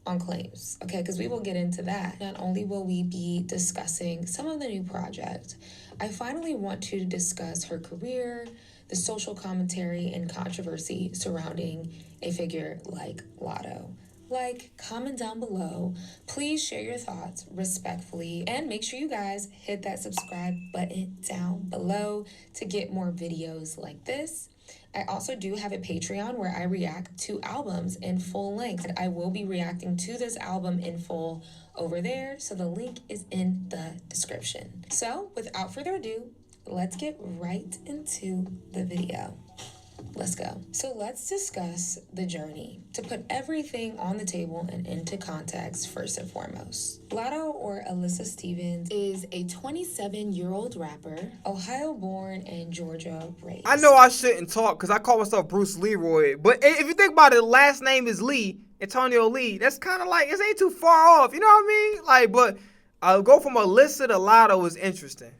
On claims, okay, because we will get into that. Not only will we be discussing some of the new project, I finally want to discuss her career, the social commentary and controversy surrounding a figure like Latto. Like, comment down below, please share your thoughts respectfully, and make sure you guys hit that subscribe button down below to get more videos like this. I also do have a Patreon where I react to albums in full length. I will be reacting to this album in full over there, so the link is in the description. So, without further ado, let's get right into the video. Let's go. So let's discuss the journey to put everything on the table and into context first and foremost. Latto, or Alyssa Stevens, is a 27-year-old rapper, Ohio-born and Georgia-raised. I know I shouldn't talk because I call myself Bruce Leroy, but if you think about it, the last name is Lee, Antonio Lee. That's kind of like, it ain't too far off. You know what I mean? Like, but I'll go from Alyssa to Latto is interesting.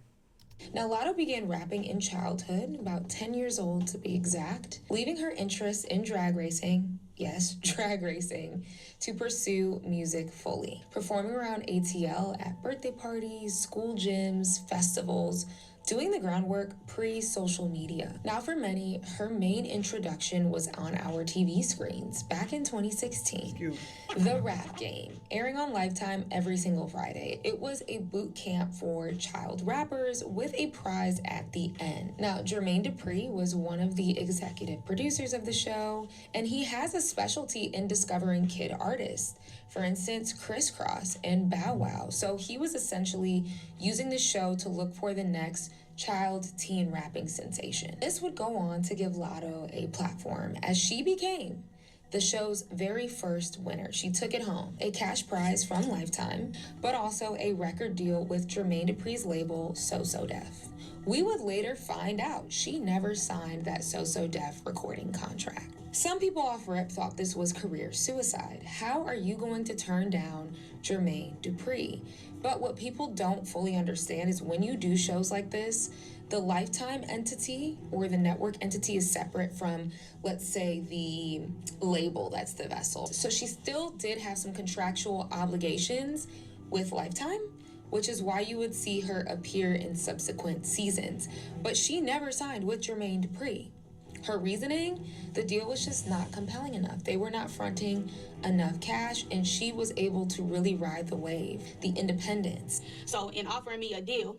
Now, Latto began rapping in childhood, about 10 years old to be exact, leaving her interest in drag racing, yes, drag racing, to pursue music fully. Performing around ATL at birthday parties, school gyms, festivals, doing the groundwork pre-social media. Now, for many, her main introduction was on our TV screens back in 2016. The Rap Game, airing on Lifetime every single Friday. It was a boot camp for child rappers with a prize at the end. Now, Jermaine Dupri was one of the executive producers of the show, and he has a specialty in discovering kid artists. For instance, Criss Cross and Bow Wow. So he was essentially using the show to look for the next child teen rapping sensation. This would go on to give Latto a platform as she became the show's very first winner. She took it home, a cash prize from Lifetime, but also a record deal with Jermaine Dupri's label, So So Def. We would later find out she never signed that So So Def recording contract. Some people off rip thought this was career suicide. How are you going to turn down Jermaine Dupri? But what people don't fully understand is when you do shows like this, the Lifetime entity or the network entity is separate from, let's say, the label that's the vessel. So she still did have some contractual obligations with Lifetime, which is why you would see her appear in subsequent seasons. But she never signed with Jermaine Dupri. Her reasoning, the deal was just not compelling enough. They were not fronting enough cash, and she was able to really ride the wave, the independence. So in offering me a deal,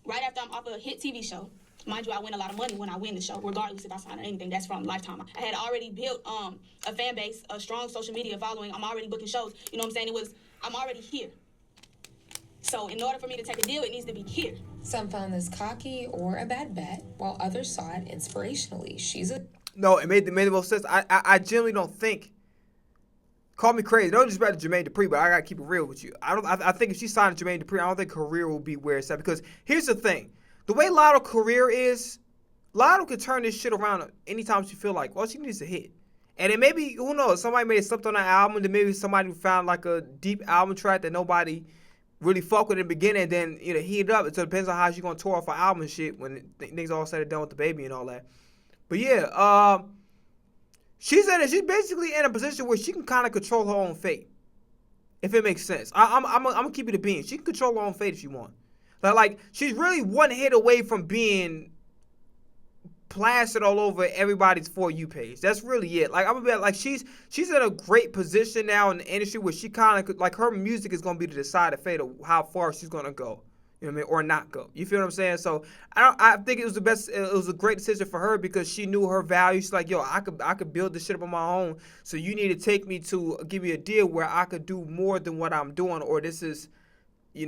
right after I'm off a hit TV show, mind you, I win a lot of money when I win the show, regardless if I sign or anything. That's from Lifetime. I had already built a fan base, a strong social media following. I'm already booking shows. You know what I'm saying? I'm already here. So in order for me to take a deal, it needs to be here. Some found this cocky or a bad bet, while others saw it inspirationally. No, it made the most sense. I generally don't think. Call me crazy. Don't disrespect Jermaine Dupri, but I gotta keep it real with you. I think if she signed Jermaine Dupri, I don't think her career will be where it's at. Because here's the thing: the way Latto's career is, Latto can turn this shit around anytime she feel like. Well, she needs a hit, and then maybe, who knows? Somebody may have slept on that album. Then maybe somebody found like a deep album track that nobody really fuck with in the beginning, and then heat up. It depends on how she gonna tour off her album and shit when things all said and done with the baby and all that. But yeah, she's basically in a position where she can kind of control her own fate, if it makes sense. I'm gonna keep it a bean. She can control her own fate if she wants. Like she's really one hit away from being plastered all over everybody's For You page. That's really it. Like I'm gonna be like she's in a great position now in the industry where she kind of like her music is gonna be the deciding fate of how far she's gonna go. You know what I mean, or not go. You feel what I'm saying? So I think it was the best. It was a great decision for her because she knew her value. She's like, yo, I could build this shit up on my own. So you need to take me to give me a deal where I could do more than what I'm doing, or this is, she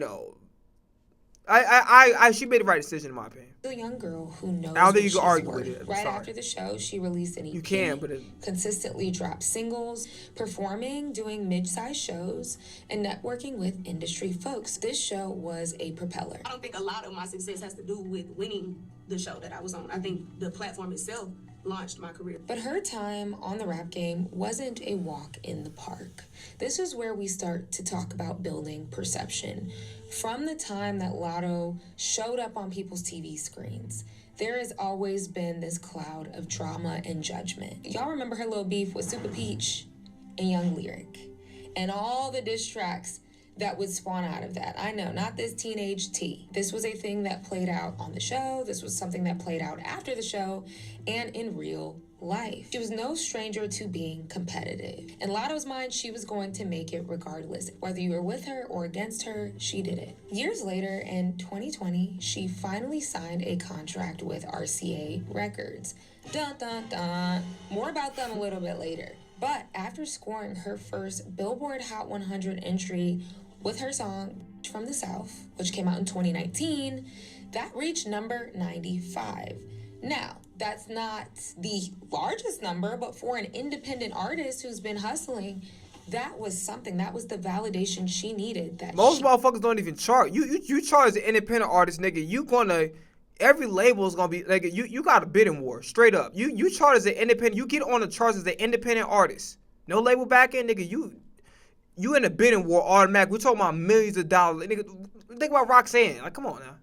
made the right decision in my opinion. A young girl who knows I don't think what you can she's argue worth. with it. Right after the show, she released an EP. You can, but consistently dropped singles, performing, doing mid-sized shows, and networking with industry folks. This show was a propeller. I don't think a lot of my success has to do with winning the show that I was on. I think the platform itself launched my career. But her time on the rap game wasn't a walk in the park. This is where we start to talk about building perception. From the time that Latto showed up on people's TV screens, there has always been this cloud of drama and judgment. Y'all remember her little beef with Super Peach and Young Lyric, and all the diss tracks that would spawn out of that. I know, not this teenage tea. This was a thing that played out on the show. This was something that played out after the show and in real life. She was no stranger to being competitive. In Latto's mind, she was going to make it regardless. Whether you were with her or against her, she did it. Years later, in 2020, she finally signed a contract with RCA Records. Dun, dun, dun. More about them a little bit later. But after scoring her first Billboard Hot 100 entry with her song From the South, which came out in 2019, that reached number 95. Now, that's not the largest number, but for an independent artist who's been hustling, that was something. That was the validation she needed. Most motherfuckers don't even chart. You chart as an independent artist, nigga. Every label is gonna be like you got a bidding war, straight up. You chart as an independent. You get on the charts as an independent artist. No label back end, nigga. You in a bidding war automatic. We're talking about millions of dollars, nigga. Think about Roxanne. Like, come on now.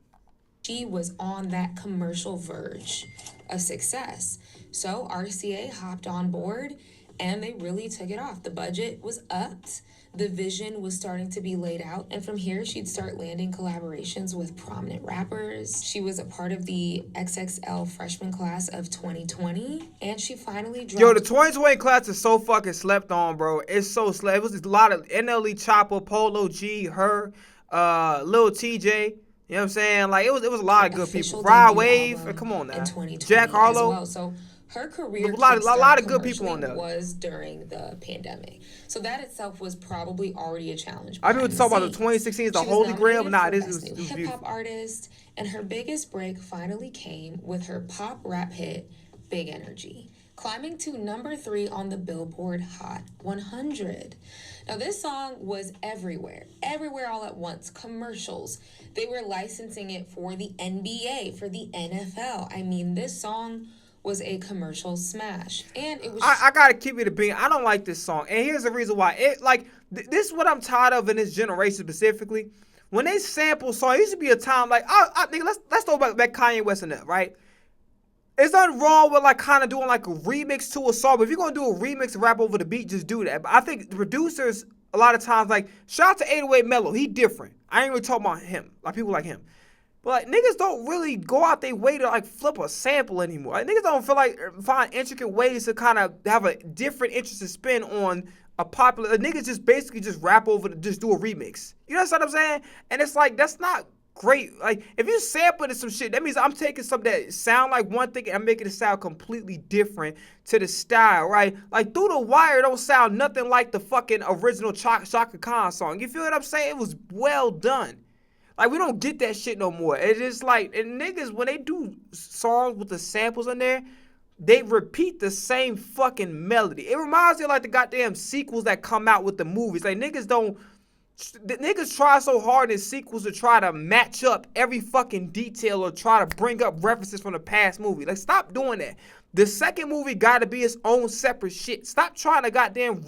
She was on that commercial verge of success. So RCA hopped on board and they really took it off. The budget was upped. The vision was starting to be laid out. And from here, she'd start landing collaborations with prominent rappers. She was a part of the XXL freshman class of 2020. And she finally dropped... Yo, the 2020 class is so fucking slept on, bro. It's so slept. It was a lot of NLE Chopper, Polo G, her, Lil TJ. You know what I'm saying? Like, it was a lot of good people. Rod Wave, come on now. Jack Harlow. Well. So her career a lot of good people on there. Was during the pandemic. So that itself was probably already a challenge. I mean, we talk about the 2016 is the Holy Grail. Nah, this is hip hop artist, and her biggest break finally came with her pop rap hit Big Energy, climbing to number 3 on the Billboard Hot 100. Now, this song was everywhere all at once. Commercials. They were licensing it for the NBA, for the NFL. I mean, this song was a commercial smash. And it was... I gotta keep it a bean. I don't like this song. And here's the reason why. This is what I'm tired of in this generation specifically. When they sample songs, it used to be a time like, nigga, let's throw back Kanye West and that, right? There's nothing wrong with kind of doing a remix to a song. But if you're gonna do a remix and rap over the beat, just do that. But I think the producers a lot of times shout out to 808 Mello. He different. I ain't really talking about him. People like him. But niggas don't really go out their way to flip a sample anymore. Niggas don't find intricate ways to kind of have a different interesting spin on a popular. Niggas just basically just rap over just do a remix. You know what I'm saying? And it's that's not great. If you sample some shit, that means I'm taking something that sound like one thing and I'm making it sound completely different to the style, right? Through the Wire don't sound nothing like the fucking original Chaka Khan song. You feel what I'm saying? It was well done. We don't get that shit no more. It is and niggas, when they do songs with the samples in there, they repeat the same fucking melody. It reminds me of the goddamn sequels that come out with the movies. Niggas try so hard in sequels to try to match up every fucking detail or try to bring up references from the past movie. Stop doing that. The second movie gotta be its own separate shit. Stop trying to goddamn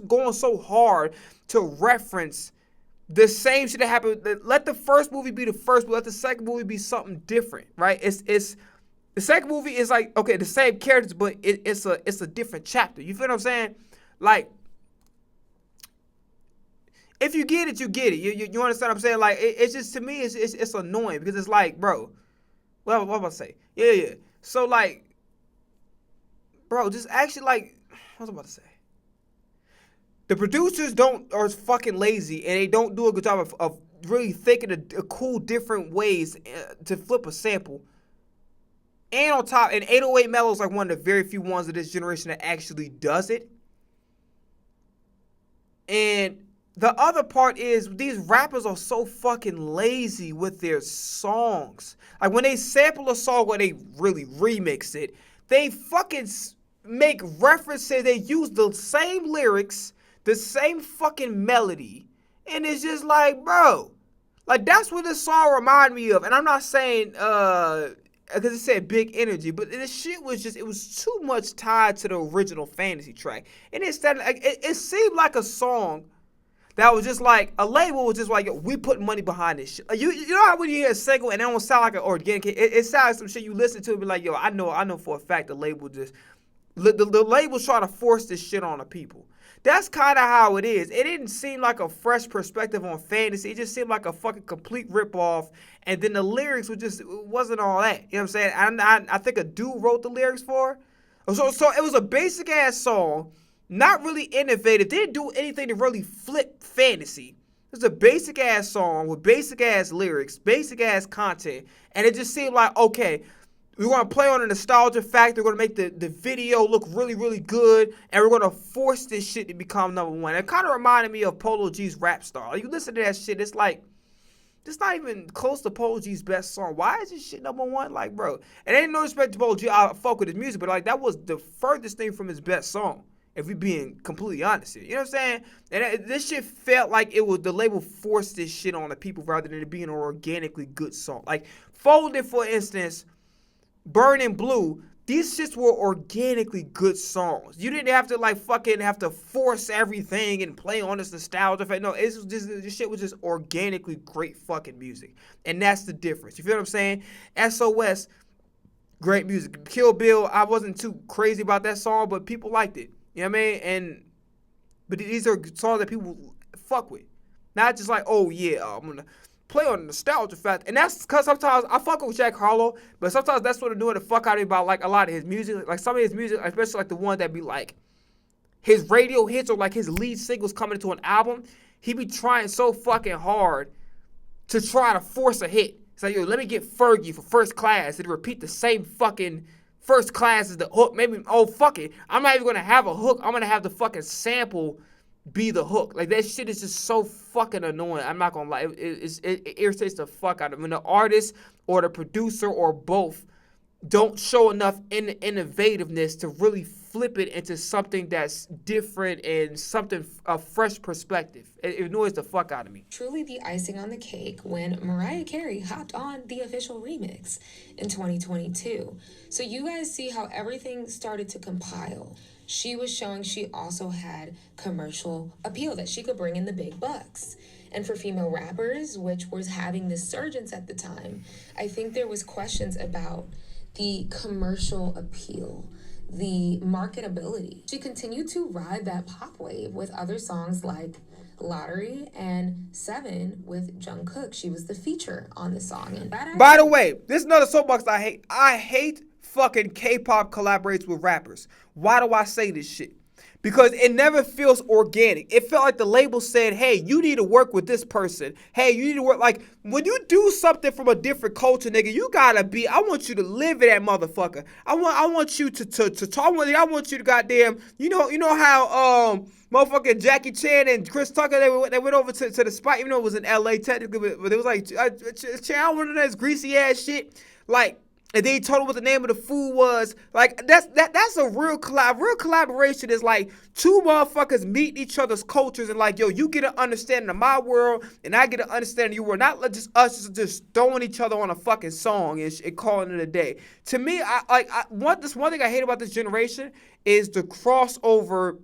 going so hard to reference the same shit that happened. Let the first movie be the first, but let the second movie be something different, right? It's the second movie is like, okay, the same characters, but it's a different chapter. You feel what I'm saying? Like, if you get it, you get it. You understand what I'm saying? Like, it's just, to me, it's annoying because it's like, bro, what am I about to say? Yeah. So, like, bro, just actually, like, what was I about to say? The producers are fucking lazy, and they don't do a good job of really thinking of cool different ways to flip a sample. And on top, and 808 Mellow is like one of the very few ones of this generation that actually does it. And the other part is these rappers are so fucking lazy with their songs. Like, when they sample a song or they really remix it, they fucking make references. They use the same lyrics, the same fucking melody. And it's just like, bro, like, that's what this song reminded me of. And I'm not saying, because it said big energy, but this shit was just, it was too much tied to the original Fantasy track. And instead, like, it seemed like a song that was just like, a label was just like, yo, we put money behind this shit. Like, you know how when you hear a single and it don't sound like an organic, it sounds like some shit you listen to and be like, yo, I know for a fact the label just, the label's trying to force this shit on the people. That's kind of how it is. It didn't seem like a fresh perspective on Fantasy. It just seemed like a fucking complete ripoff. And then the lyrics were just, it wasn't all that. You know what I'm saying? I think a dude wrote the lyrics for her. So it was a basic ass song, not really innovative. Didn't do anything to really flip Fantasy. It was a basic ass song with basic ass lyrics, basic ass content. And it just seemed like, okay, we're going to play on the nostalgia factor. We're going to make the video look really, really good. And we're going to force this shit to become number one. It kind of reminded me of Polo G's Rap Star. Like, you listen to that shit, it's like, it's not even close to Polo G's best song. Why is this shit number one? Like, bro. And ain't no respect to Polo G. I fuck with his music, but, like, that was the furthest thing from his best song, if we being completely honest here. You know what I'm saying? And this shit felt like it was, the label forced this shit on the people rather than it being an organically good song. Like, Folded, for instance, Burning Blue, these shits were organically good songs. You didn't have to, like, fucking have to force everything and play on this nostalgia. No, it's just, this shit was just organically great fucking music. And that's the difference. You feel what I'm saying? SOS, great music. Kill Bill, I wasn't too crazy about that song, but people liked it. You know what I mean? But these are songs that people fuck with. Not just like, oh yeah, I'm gonna play on the nostalgia factor. And that's because sometimes I fuck with Jack Harlow, but sometimes that's what annoying the fuck out of me about, like, a lot of his music. Like, some of his music, especially like the one that be like his radio hits or like his lead singles coming into an album, he be trying so fucking hard to try to force a hit. It's like, yo, let me get Fergie for First Class and repeat the same fucking First Class as the hook. Maybe, oh, fuck it, I'm not even gonna have a hook. I'm gonna have the fucking sample be the hook. Like, that shit is just so fucking annoying. I'm not gonna lie. It irritates the fuck out of me. When the artist or the producer or both don't show enough innovativeness to really flip it into something that's different and something, a fresh perspective. It annoys the fuck out of me. Truly the icing on the cake when Mariah Carey hopped on the official remix in 2022. So you guys see how everything started to compile. She was showing she also had commercial appeal, that she could bring in the big bucks. And for female rappers, which was having this surgence at the time, I think there was questions about the commercial appeal, the marketability. She continued to ride that pop wave with other songs like Lottery and 7 with Jungkook. She was the feature on the song. And by the way, this is another soapbox I hate. I hate fucking K-pop collaborates with rappers. Why do I say this shit? Because it never feels organic. It felt like the label said, hey, you need to work with this person. Hey, you need to work, like, when you do something from a different culture, nigga, you gotta be, I want you to live in that motherfucker. I want you to talk with it. I want you to goddamn, you know how motherfucking Jackie Chan and Chris Tucker, they went over to the spot, even though it was in LA technically, but it was like, Chan, I wanted that greasy ass shit. Like, and then he told him what the name of the food was. Like, that's a real collaboration. Is like two motherfuckers meeting each other's cultures and like, yo, you get an understanding of my world and I get an understanding of your world. Not just us just throwing each other on a fucking song and calling it a day. To me, one thing I hate about this generation is the crossover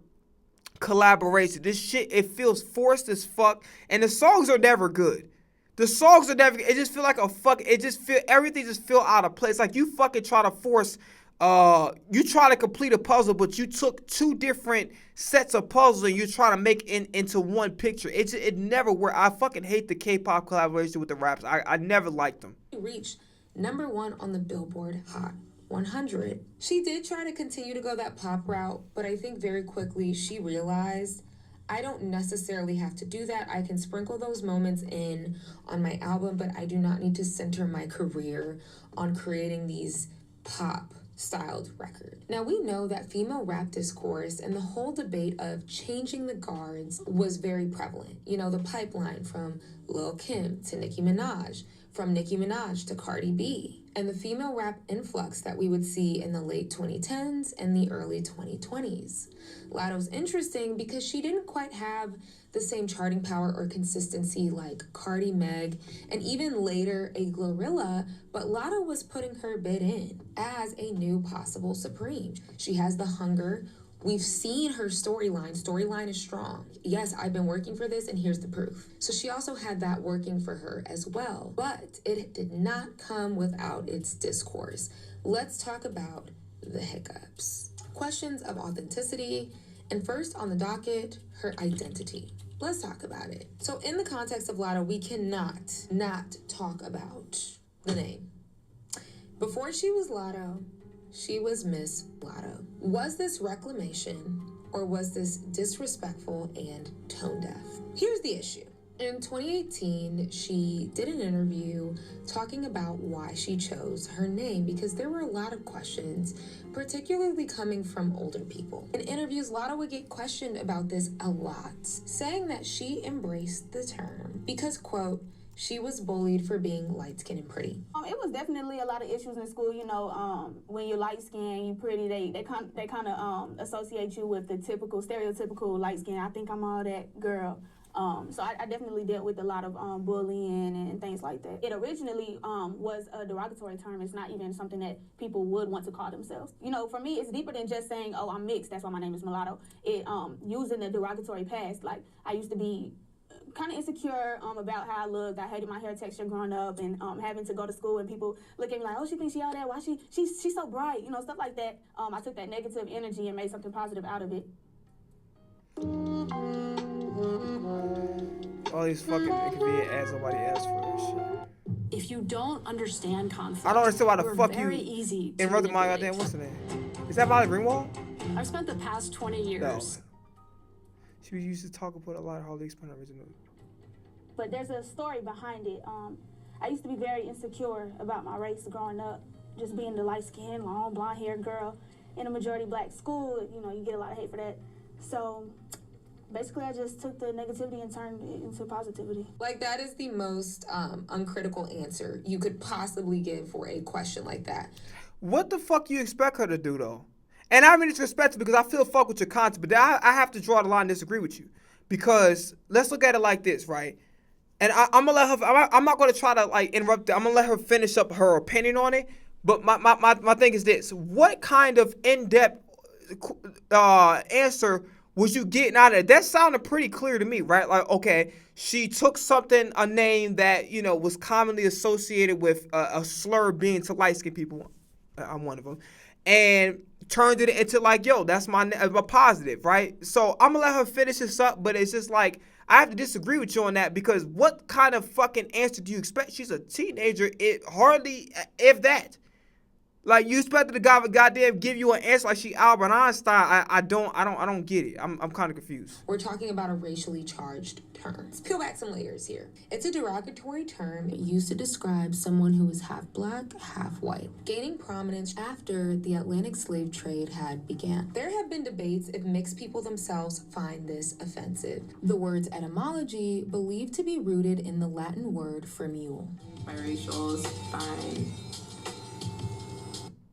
collaboration. This shit, it feels forced as fuck, and the songs are never good. The songs are never. It just feel like a fuck. It just feel everything just feel out of place. Like you fucking try to force. You try to complete a puzzle, but you took two different sets of puzzles and you try to make into one picture. It never worked. I fucking hate the K-pop collaboration with the raps. I never liked them. Reached #1 on the Billboard Hot 100. She did try to continue to go that pop route, but I think very quickly she realized I don't necessarily have to do that. I can sprinkle those moments in on my album, but I do not need to center my career on creating these pop styled record. Now we know that female rap discourse and the whole debate of changing the guards was very prevalent. You know, the pipeline from Lil Kim to Nicki Minaj, from Nicki Minaj to Cardi B, and the female rap influx that we would see in the late 2010s and the early 2020s. Latto's interesting because she didn't quite have the same charting power or consistency like Cardi, Meg, and even later a Glorilla, but Latto was putting her bid in as a new possible Supreme. She has the hunger. We've seen her storyline. Storyline is strong. Yes, I've been working for this, and here's the proof. So she also had that working for her as well. But it did not come without its discourse. Let's talk about the hiccups. Questions of authenticity, and first on the docket, her identity. Let's talk about it. So in the context of Latto, we cannot not talk about the name. Before she was Latto, she was Miss Latto. Was this reclamation or was this disrespectful and tone deaf? Here's the issue. In 2018, she did an interview talking about why she chose her name because there were a lot of questions, particularly coming from older people. In interviews, Latto would get questioned about this a lot, saying that she embraced the term because, quote, she was bullied for being light-skinned and pretty. It was definitely a lot of issues in school. You know, when you're light-skinned, you pretty, they kind of associate you with the typical, stereotypical light-skinned, I think I'm all that girl. So I definitely dealt with a lot of bullying and things like that. It originally was a derogatory term. It's not even something that people would want to call themselves. You know, for me, it's deeper than just saying, oh, I'm mixed, that's why my name is Mulatto. It using the derogatory past, like I used to be kind of insecure about how I looked. I hated my hair texture growing up and having to go to school and people look at me like, oh, she thinks she all that. Why she's so bright, you know, stuff like that. I took that negative energy and made something positive out of it. All these fucking inconvenient ass nobody asked for this shit. If you don't understand conflict, I don't understand why the fuck very you easy to interrupted my manipulate. goddamn what's the name? Is that Molly Greenwald? I've spent the past 20 years. No. She used to talk about a lot of Harley explain originally. But there's a story behind it. I used to be very insecure about my race growing up, just being the light-skinned, long, blonde-haired girl in a majority black school. You know, you get a lot of hate for that. So basically, I just took the negativity and turned it into positivity. Like, that is the most uncritical answer you could possibly give for a question like that. What the fuck you expect her to do, though? And I mean, it's respectful because I feel fuck with your content, but I have to draw the line and disagree with you. Because let's look at it like this, right? And I'm gonna let her. I'm not gonna try to like interrupt. I'm gonna let her finish up her opinion on it. But my thing is this: what kind of in-depth answer was you getting out of it? That sounded pretty clear to me, right? Like, okay, she took something, a name that you know was commonly associated with a slur being to light-skinned people. I'm one of them, and turned it into like, yo, that's my positive, right? So I'm gonna let her finish this up, but it's just like. I have to disagree with you on that because what kind of fucking answer do you expect? She's a teenager. It hardly, if that. Like you expected the guy to goddamn give you an answer like she Albert Einstein. I don't get it. I'm kind of confused. We're talking about a racially charged term. Let's peel back some layers here. It's a derogatory term used to describe someone who is half black, half white, gaining prominence after the Atlantic slave trade had began. There have been debates if mixed people themselves find this offensive. The word's etymology believed to be rooted in the Latin word for mule. Biracials, fine.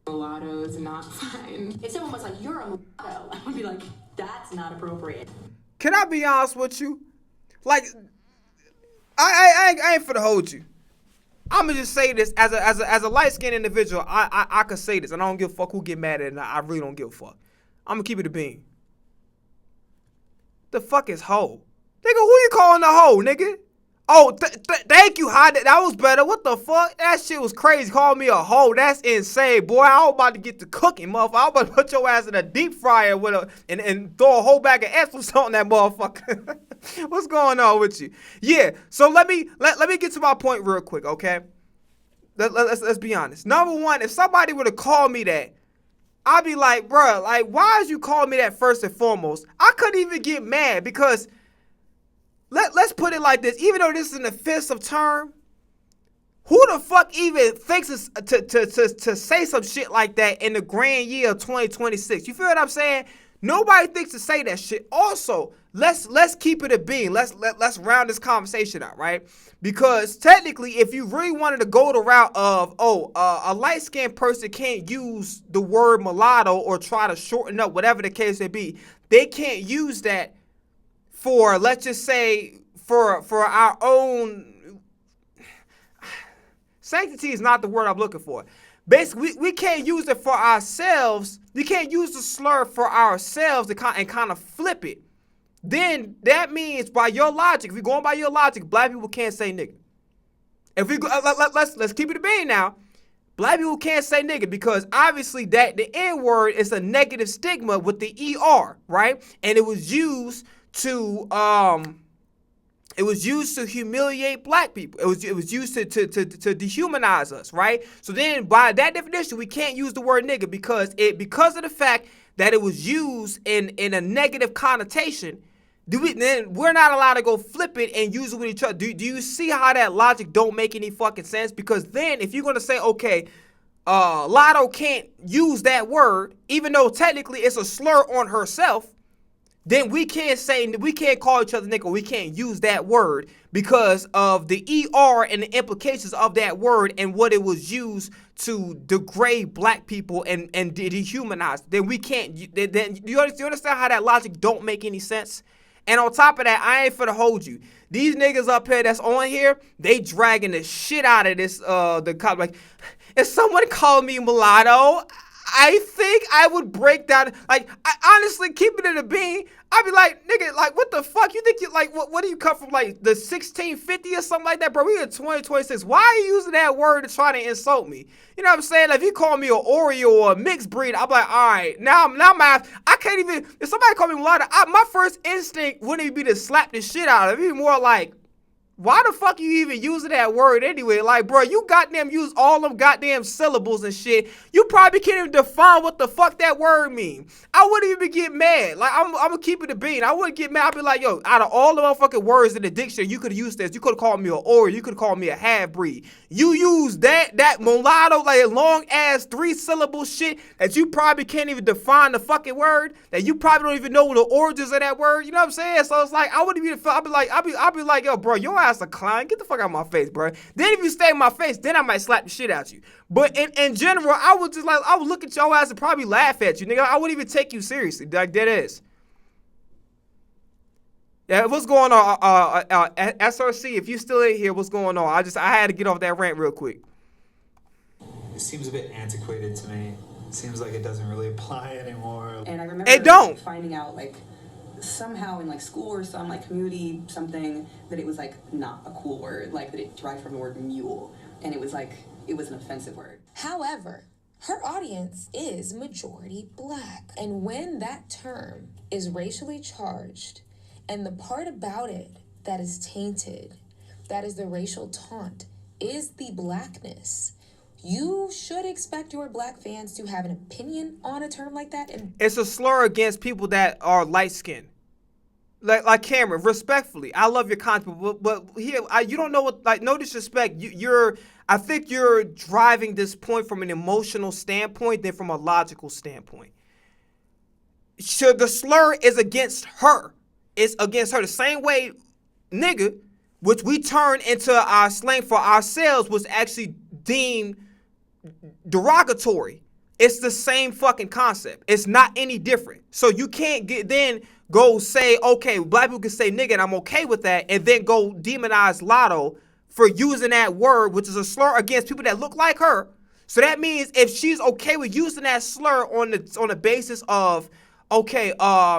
Mulatto is not fine. If someone was like, you're a mulatto, I would be like, that's not appropriate. Can I be honest with you? Like, I ain't finna hold you. I'ma just say this as a light-skinned individual. I could say this, and I don't give a fuck who get mad at it. And I really don't give a fuck. I'm gonna keep it a bean. The fuck is hoe? Nigga, who you calling a hoe, nigga? Oh, thank you, Hot. That was better. What the fuck? That shit was crazy. Call me a hoe. That's insane, boy. I was about to get to cooking, motherfucker. I was about to put your ass in a deep fryer with and throw a whole bag of essence on that motherfucker. What's going on with you? Yeah. So let me get to my point real quick, okay? Let's be honest. Number one, if somebody would have called me that, I'd be like, bruh, like, why did you call me that first and foremost? I couldn't even get mad because let's put it like this. Even though this is an offensive term, who the fuck even thinks to say some shit like that in the grand year of 2026? You feel what I'm saying? Nobody thinks to say that shit. Also, let's keep it a bean. Let's round this conversation out, right? Because technically, if you really wanted to go the route of, a light-skinned person can't use the word mulatto or try to shorten up whatever the case may be, they can't use that for, let's just say, for our own sanctity is not the word I'm looking for. Basically, we can't use it for ourselves. We can't use the slur for ourselves and kind of flip it. Then that means, by your logic, if we're going by your logic, black people can't say nigga. If we go, let's keep it a bean now. Black people can't say nigga because obviously that the N word is a negative stigma with the ER, right? And it was used to humiliate black people. It was used to dehumanize us, right? So then by that definition, we can't use the word nigga because of the fact that it was used in a negative connotation. Then we're not allowed to go flip it and use it with each other. Do you see how that logic don't make any fucking sense? Because then if you're gonna say, okay, Latto can't use that word, even though technically it's a slur on herself, then we can't call each other nigga. We can't use that word because of the ER and the implications of that word and what it was used to degrade black people and dehumanize. Then we can't. Then you understand how that logic don't make any sense? And on top of that, I ain't finna hold you. These niggas up here that's on here, they dragging the shit out of this. The cop like, if someone called me mulatto, I think I would break down. Like, I honestly, keep it in a bean. I'd be like, nigga, like, what the fuck? You think you like what do you come from, like the 1650 or something like that, bro? We in 2026. Why are you using that word to try to insult me? You know what I'm saying? Like, if you call me an Oreo or a mixed breed, I'm like, all right, now I can't even. If somebody call me mulatto, my first instinct wouldn't even be to slap the shit out of it. It'd be more like, why the fuck you even using that word anyway? Like, bro, you goddamn use all them goddamn syllables and shit. You probably can't even define what the fuck that word mean. I wouldn't even get mad. Like, I'm gonna keep it a bean. I wouldn't get mad. I'd be like, yo, out of all the motherfucking words in the dictionary, you could have used this. You could have called me an Oreo. You could have called me a half-breed. You use that mulatto, like a long-ass 3-syllable shit that you probably can't even define the fucking word, that you probably don't even know the origins of that word. You know what I'm saying? So it's like, I wouldn't even feel, I'd be like, yo, bro, your ass a clown. Get the fuck out of my face, bro. Then if you stay in my face, then I might slap the shit out you. But in general, I would look at your ass and probably laugh at you, nigga. I wouldn't even take you seriously. Like, that is. Yeah, what's going on? SRC, if you still in here, what's going on? I had to get off that rant real quick. It seems a bit antiquated to me. It seems like it doesn't really apply anymore. And I remember finding out, like, somehow in like school or some like community something that it was like not a cool word, like that it derived from the word mule, and it was like it was an offensive word. However, her audience is majority black, and when that term is racially charged, and the part about it that is tainted, that is the racial taunt, is the blackness, you should expect your black fans to have an opinion on a term like that. And it's a slur against people that are light-skinned. Like Cameron, respectfully, I love your content, but here, you don't know what, like, no disrespect, I think you're driving this point from an emotional standpoint than from a logical standpoint. So the slur is against her. It's against her. The same way, nigga, which we turn into our slang for ourselves, was actually deemed derogatory. It's the same fucking concept. It's not any different. So you can't then go say, okay, black people can say nigga, and I'm okay with that, and then go demonize Latto for using that word, which is a slur against people that look like her. So that means if she's okay with using that slur on the basis of okay,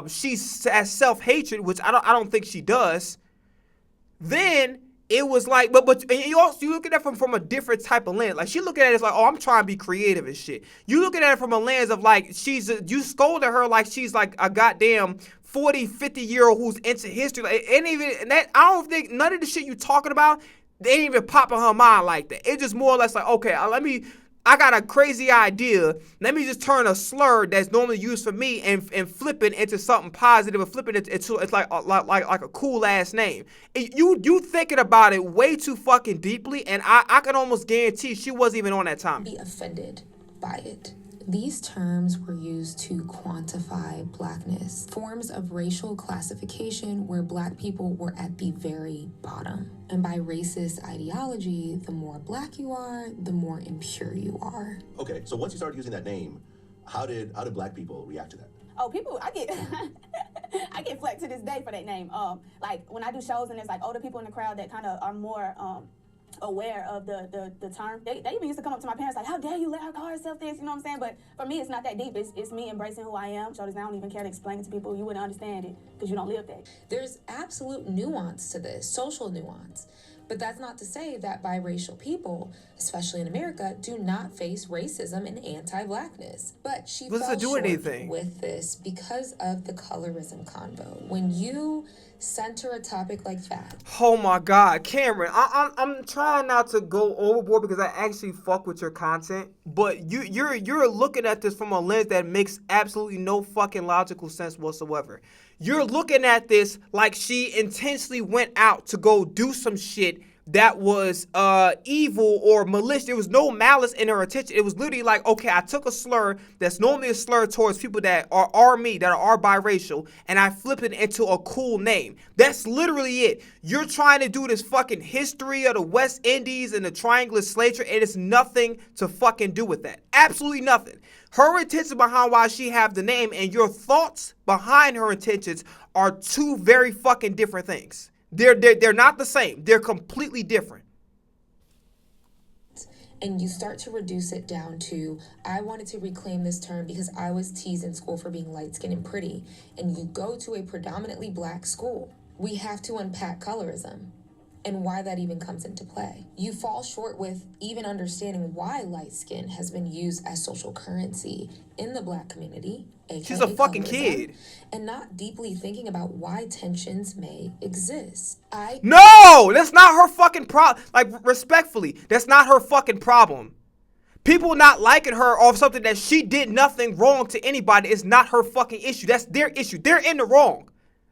she has self-hatred, which I don't think she does, then it was like, but and you look at that from a different type of lens. Like, she looking at it as like, oh, I'm trying to be creative and shit. You looking at it from a lens of like, you scolded her like she's like a goddamn 40, 50-year-old who's into history. Like, it ain't even that. I don't think none of the shit you talking about, they ain't even pop in her mind like that. It's just more or less like, okay, I got a crazy idea. Let me just turn a slur that's normally used for me and flip it into something positive, and flip it into it's like a cool ass name. You thinking about it way too fucking deeply, and I can almost guarantee she wasn't even on that time. Be offended by it. These terms were used to quantify blackness, forms of racial classification where black people were at the very bottom. And by racist ideology, the more black you are, the more impure you are. Okay, so once you started using that name, how did black people react to that? Oh, people, I get flack to this day for that name. Like when I do shows and there's like older people in the crowd that kind of are more aware of the term. They even used to come up to my parents like, how dare you let her call herself this, you know what I'm saying? But for me, it's not that deep. It's me embracing who I am. Shoulders, I don't even care to explain it to people. You wouldn't understand it because you don't live that. There's absolute nuance to this, social nuance. But that's not to say that biracial people, especially in America, do not face racism and anti-blackness. But she fell short with this because of the colorism convo. When you center a topic like that. Oh my God, Cameron, I'm trying not to go overboard because I actually fuck with your content, but you're looking at this from a lens that makes absolutely no fucking logical sense whatsoever. You're looking at this like she intentionally went out to go do some shit that was evil or malicious. There was no malice in her intention. It was literally like, okay, I took a slur that's normally a slur towards people that are me, that are biracial, and I flipped it into a cool name. That's literally it. You're trying to do this fucking history of the West Indies and the triangular slave trade, and it's nothing to fucking do with that. Absolutely nothing. Her intention behind why she have the name and your thoughts behind her intentions are two very fucking different things. They're not the same. They're completely different. And you start to reduce it down to, I wanted to reclaim this term because I was teased in school for being light-skinned and pretty. And you go to a predominantly black school. We have to unpack colorism and why that even comes into play. You fall short with even understanding why light skin has been used as social currency in the black community. She's a fucking kid. And not deeply thinking about why tensions may exist. No, that's not her fucking problem. Like, respectfully, that's not her fucking problem. People not liking her off something that she did nothing wrong to anybody is not her fucking issue. That's their issue. They're in the wrong.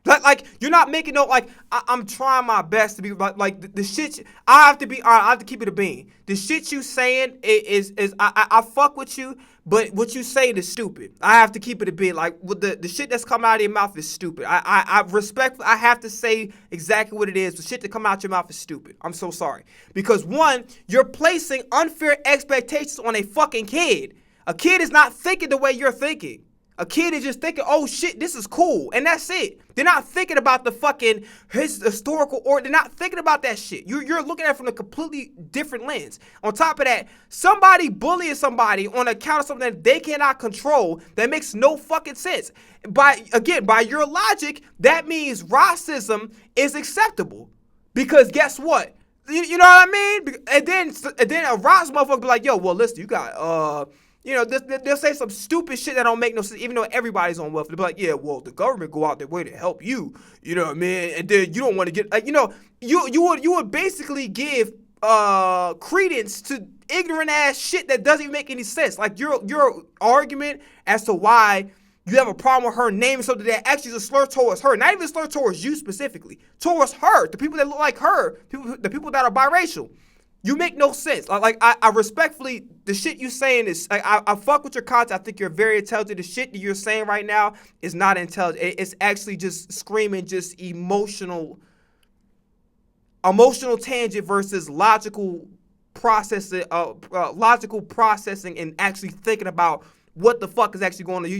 Like you're not making no, like, I'm trying my best to be like the shit. I have to keep it a bean. The shit you saying is I fuck with you, but what you saying is stupid. I have to keep it a bean. Like, with the shit that's coming out of your mouth is stupid. I respect. I have to say exactly what it is. The shit that come out your mouth is stupid. I'm so sorry. Because one, you're placing unfair expectations on a fucking kid. A kid is not thinking the way you're thinking. A kid is just thinking, oh shit, this is cool, and that's it. They're not thinking about the fucking historical order. They're not thinking about that shit. You're looking at it from a completely different lens. On top of that, somebody bullying somebody on account of something that they cannot control, that makes no fucking sense. By your logic, that means racism is acceptable. Because guess what? You know what I mean? And then a Ross motherfucker be like, yo, well, listen, you got, they'll say some stupid shit that don't make no sense, even though everybody's on welfare. They'll be like, yeah, well, the government go out their way to help you. You know what I mean? And then you don't want to get, you would basically give credence to ignorant ass shit that doesn't even make any sense. Like your argument as to why you have a problem with her naming something that actually is a slur towards her, not even a slur towards you specifically, towards her, the people that look like her, the people that are biracial. You make no sense. Like I respectfully, the shit you saying is, like, I fuck with your content. I think you're very intelligent. The shit that you're saying right now is not intelligent. It's actually just screaming, just emotional tangent versus logical processing, and actually thinking about what the fuck is actually going on.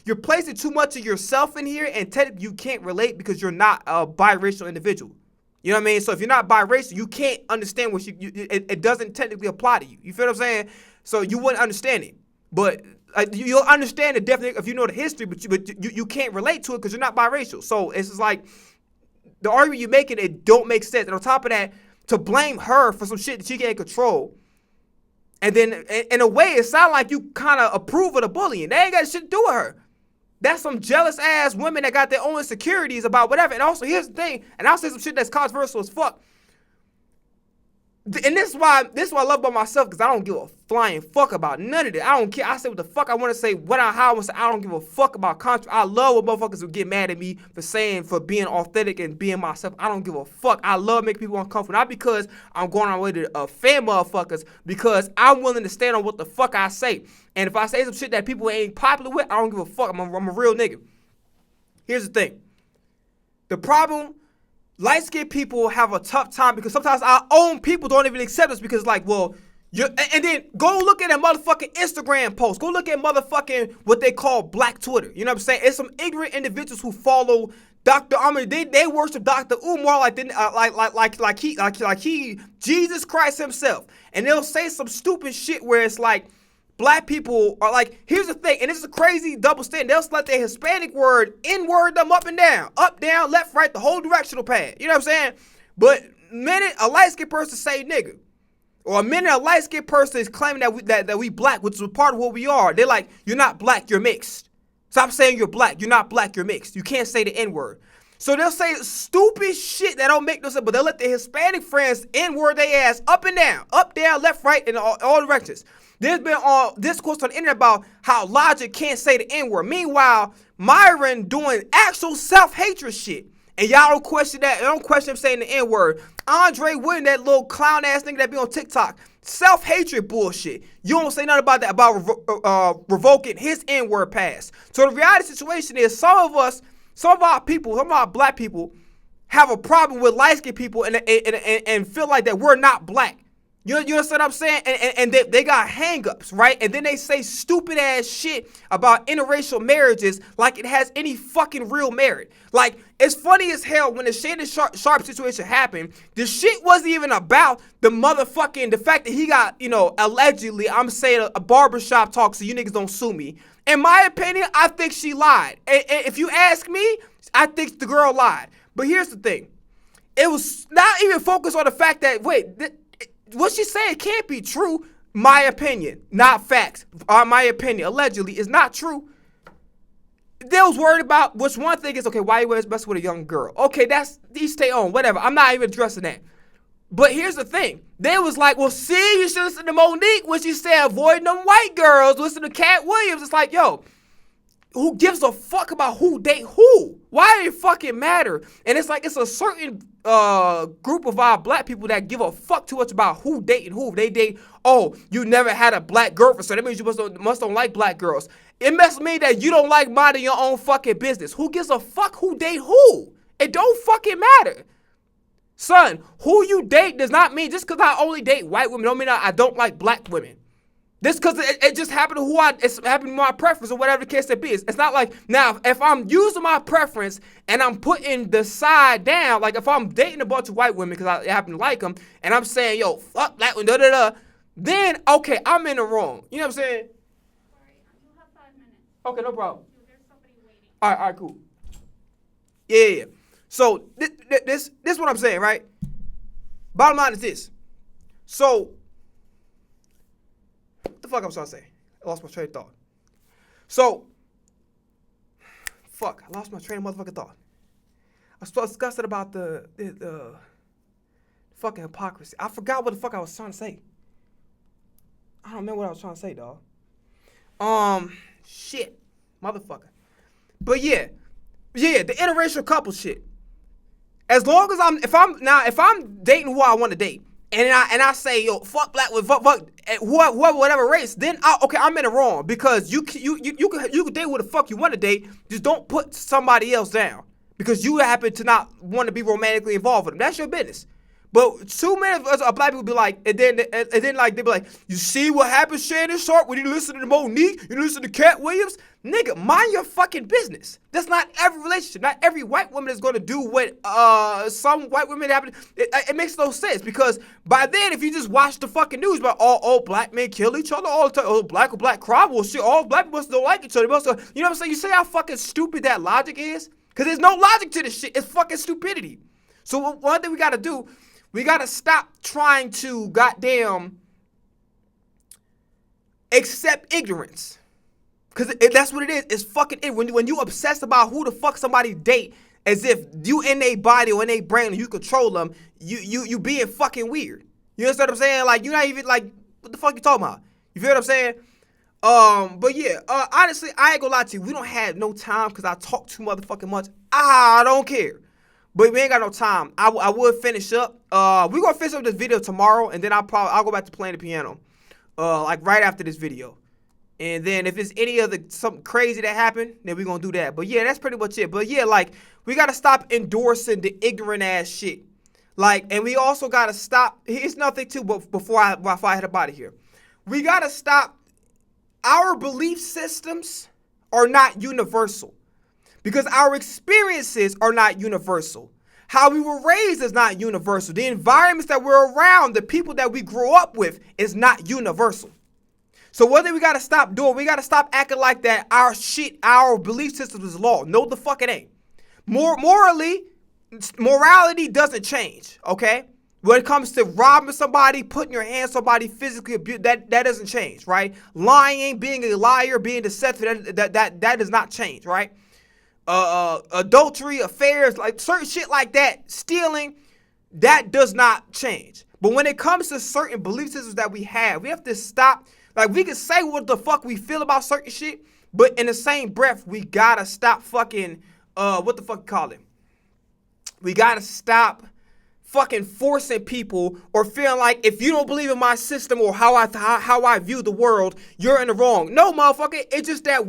You're placing too much of yourself in here, and technically you can't relate because you're not a biracial individual. You know what I mean? So if you're not biracial, you can't understand what it doesn't technically apply to you. You feel what I'm saying? So you wouldn't understand it. But you'll understand the definition if you know the history, but you can't relate to it because you're not biracial. So it's just like the argument you're making, it don't make sense. And on top of that, to blame her for some shit that she can't control, and then in a way, it sounds like you kind of approve of the bullying. They ain't got shit to do with her. That's some jealous ass women that got their own insecurities about whatever. And also, here's the thing, and I'll say some shit that's controversial as fuck. And this is why I love about myself, because I don't give a flying fuck about none of it. I don't care. I say what the fuck I want to say, how I want to say. I don't give a fuck about contra. I love when motherfuckers who get mad at me for being authentic and being myself. I don't give a fuck. I love making people uncomfortable. Not because I'm going on my way to offend motherfuckers, because I'm willing to stand on what the fuck I say. And if I say some shit that people ain't popular with, I don't give a fuck. I'm a real nigga. Here's the thing. The problem, light-skinned people have a tough time because sometimes our own people don't even accept us because, like, well, and then go look at a motherfucking Instagram post. Go look at motherfucking what they call Black Twitter. You know what I'm saying? It's some ignorant individuals who follow they worship Dr. Umar like he Jesus Christ himself. And they'll say some stupid shit where it's like, black people are like, here's the thing, and this is a crazy double standard. They'll let their Hispanic word N-word them up, down, left, right, the whole directional pad. You know what I'm saying? But minute a light-skinned person say nigga, or a minute a light-skinned person is claiming that we black, which is a part of what we are, they're like, you're not black, you're mixed. Stop saying you're black. You're not black, you're mixed. You can't say the N-word. So they'll say stupid shit that don't make no sense, but they'll let their Hispanic friends N-word their ass up, down, left, right, in all directions. There's been discourse on the internet about how Logic can't say the N-word. Meanwhile, Myron doing actual self-hatred shit. And y'all don't question that. Don't question him saying the N-word. Andre Williams, that little clown-ass nigga that be on TikTok. Self-hatred bullshit. You don't say nothing about that, about revoking his N-word pass. So the reality situation is some of our people, some of our black people have a problem with light-skinned people and feel like that we're not black. You understand what I'm saying? And they got hang-ups, right? And then they say stupid-ass shit about interracial marriages like it has any fucking real merit. Like, it's funny as hell when the Shannon Sharp situation happened, the shit wasn't even about the fact that he got, allegedly, I'm saying a barbershop talk so you niggas don't sue me. In my opinion, I think she lied. And if you ask me, I think the girl lied. But here's the thing. It was not even focused on the fact that, what she said can't be true. My opinion, not facts. My opinion, allegedly, is not true. They was worried about, which one thing is, okay, why you wears best with a young girl? Okay, that's, you stay on, whatever. I'm not even addressing that. But here's the thing. They was like, well, see, you should listen to Monique when she said avoiding them white girls. Listen to Cat Williams. It's like, yo, who gives a fuck about who date who? Why did it fucking matter? And it's like, it's a certain group of our black people that give a fuck too much about who dating who. They date, oh, you never had a black girlfriend, so that means you must don't like black girls. It must mean that you don't like minding your own fucking business. Who gives a fuck who date who? It don't fucking matter. Son, who you date does not mean, just because I only date white women don't mean I don't like black women. This because it just happened to it's happened to my preference or whatever the case may be. It's not like, now, if I'm using my preference and I'm putting the side down, like if I'm dating a bunch of white women because I happen to like them, and I'm saying, yo, fuck that one, then, okay, I'm in the wrong. You know what I'm saying? You have 5 minutes. Okay, no problem. There's somebody waiting. All right, cool. Yeah. So, this is what I'm saying, right? Bottom line is this. So, what the fuck I was trying to say? I lost my train of thought. So, I lost my train of motherfucking thought. I was discussing about the fucking hypocrisy. I forgot what the fuck I was trying to say. I don't remember what I was trying to say, dog. Shit. Motherfucker. But yeah, the interracial couple shit. As long as if I'm dating who I want to date, and I say, yo, fuck black with fuck whoever, whatever race, then I'm in the wrong, because you can date who the fuck you want to date, just don't put somebody else down because you happen to not want to be romantically involved with them. That's your business. But too many of us black people be like, and then like they be like, you see what happened, Shannon Sharp, when you listen to Monique, you listen to Cat Williams? Nigga, mind your fucking business. That's not every relationship. Not every white woman is gonna do what some white women happen. It makes no sense because by then, if you just watch the fucking news about all black men kill each other all the time, oh, black or black crime, well shit, all black people don't like each other. You know what I'm saying? You see how fucking stupid that logic is? Because there's no logic to this shit. It's fucking stupidity. So one thing we gotta do, we gotta stop trying to goddamn accept ignorance. Because that's what it is. It's fucking ignorant. When you obsess about who the fuck somebody date as if you in their body or in their brain and you control them, you being fucking weird. You understand what I'm saying? Like, you're not even like, what the fuck you talking about? You feel what I'm saying? But yeah, honestly, I ain't gonna lie to you. We don't have no time because I talk too motherfucking much. I don't care. But we ain't got no time. I would finish up. We're gonna finish up this video tomorrow, and then I'll go back to playing the piano. Like right after this video. And then if it's any other something crazy that happened, then we're gonna do that. But yeah, that's pretty much it. But yeah, like, we gotta stop endorsing the ignorant ass shit. Like, and we also gotta stop. Here's nothing too, but before I head up out of here. We gotta stop. Our belief systems are not universal. Because our experiences are not universal. How we were raised is not universal. The environments that we're around, the people that we grew up with is not universal. So what do we gotta stop doing? We gotta stop acting like that our belief system is law. No, the fuck it ain't. Morality doesn't change, okay? When it comes to robbing somebody, putting your hands on somebody, physically abuse, that doesn't change, right? Lying, being a liar, being deceptive, that does not change, right? Adultery, affairs, like certain shit like that, stealing, that does not change. But when it comes to certain belief systems that we have to stop. Like, we can say what the fuck we feel about certain shit, but in the same breath, we gotta stop fucking, what the fuck you call it? We gotta stop fucking forcing people or feeling like if you don't believe in my system or how I view the world, you're in the wrong. No, motherfucker, it's just that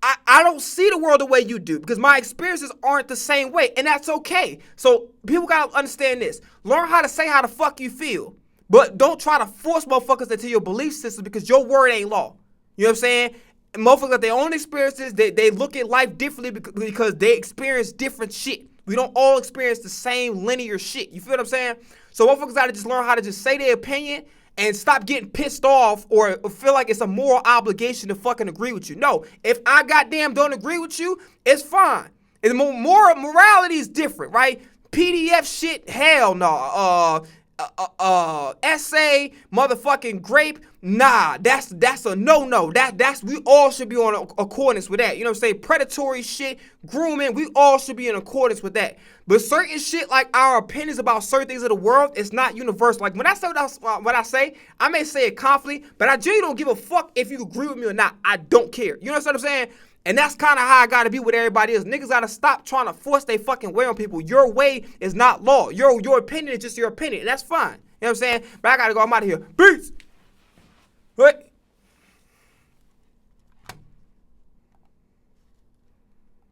I don't see the world the way you do because my experiences aren't the same way, and that's okay. So people gotta understand this. Learn how to say how the fuck you feel. But don't try to force motherfuckers into your belief system because your word ain't law. You know what I'm saying? And motherfuckers got their own experiences. They look at life differently because they experience different shit. We don't all experience the same linear shit. You feel what I'm saying? So motherfuckers gotta just learn how to just say their opinion and stop getting pissed off or feel like it's a moral obligation to fucking agree with you. No, if I goddamn don't agree with you, it's fine. And morality is different, right? PDF shit, hell no. Essay, motherfucking grape, nah, that's a no. That's we all should be on accordance with that. You know what I'm saying? Predatory shit, grooming, we all should be in accordance with that. But certain shit, like our opinions about certain things of the world, it's not universal. Like when I say what I say, I may say it confidently, but I genuinely don't give a fuck if you agree with me or not. I don't care. You know what I'm saying? And that's kind of how I gotta be with everybody else. Niggas gotta stop trying to force their fucking way on people. Your way is not law. Your opinion is just your opinion. And that's fine. You know what I'm saying? But I gotta go. I'm out of here. Peace. What?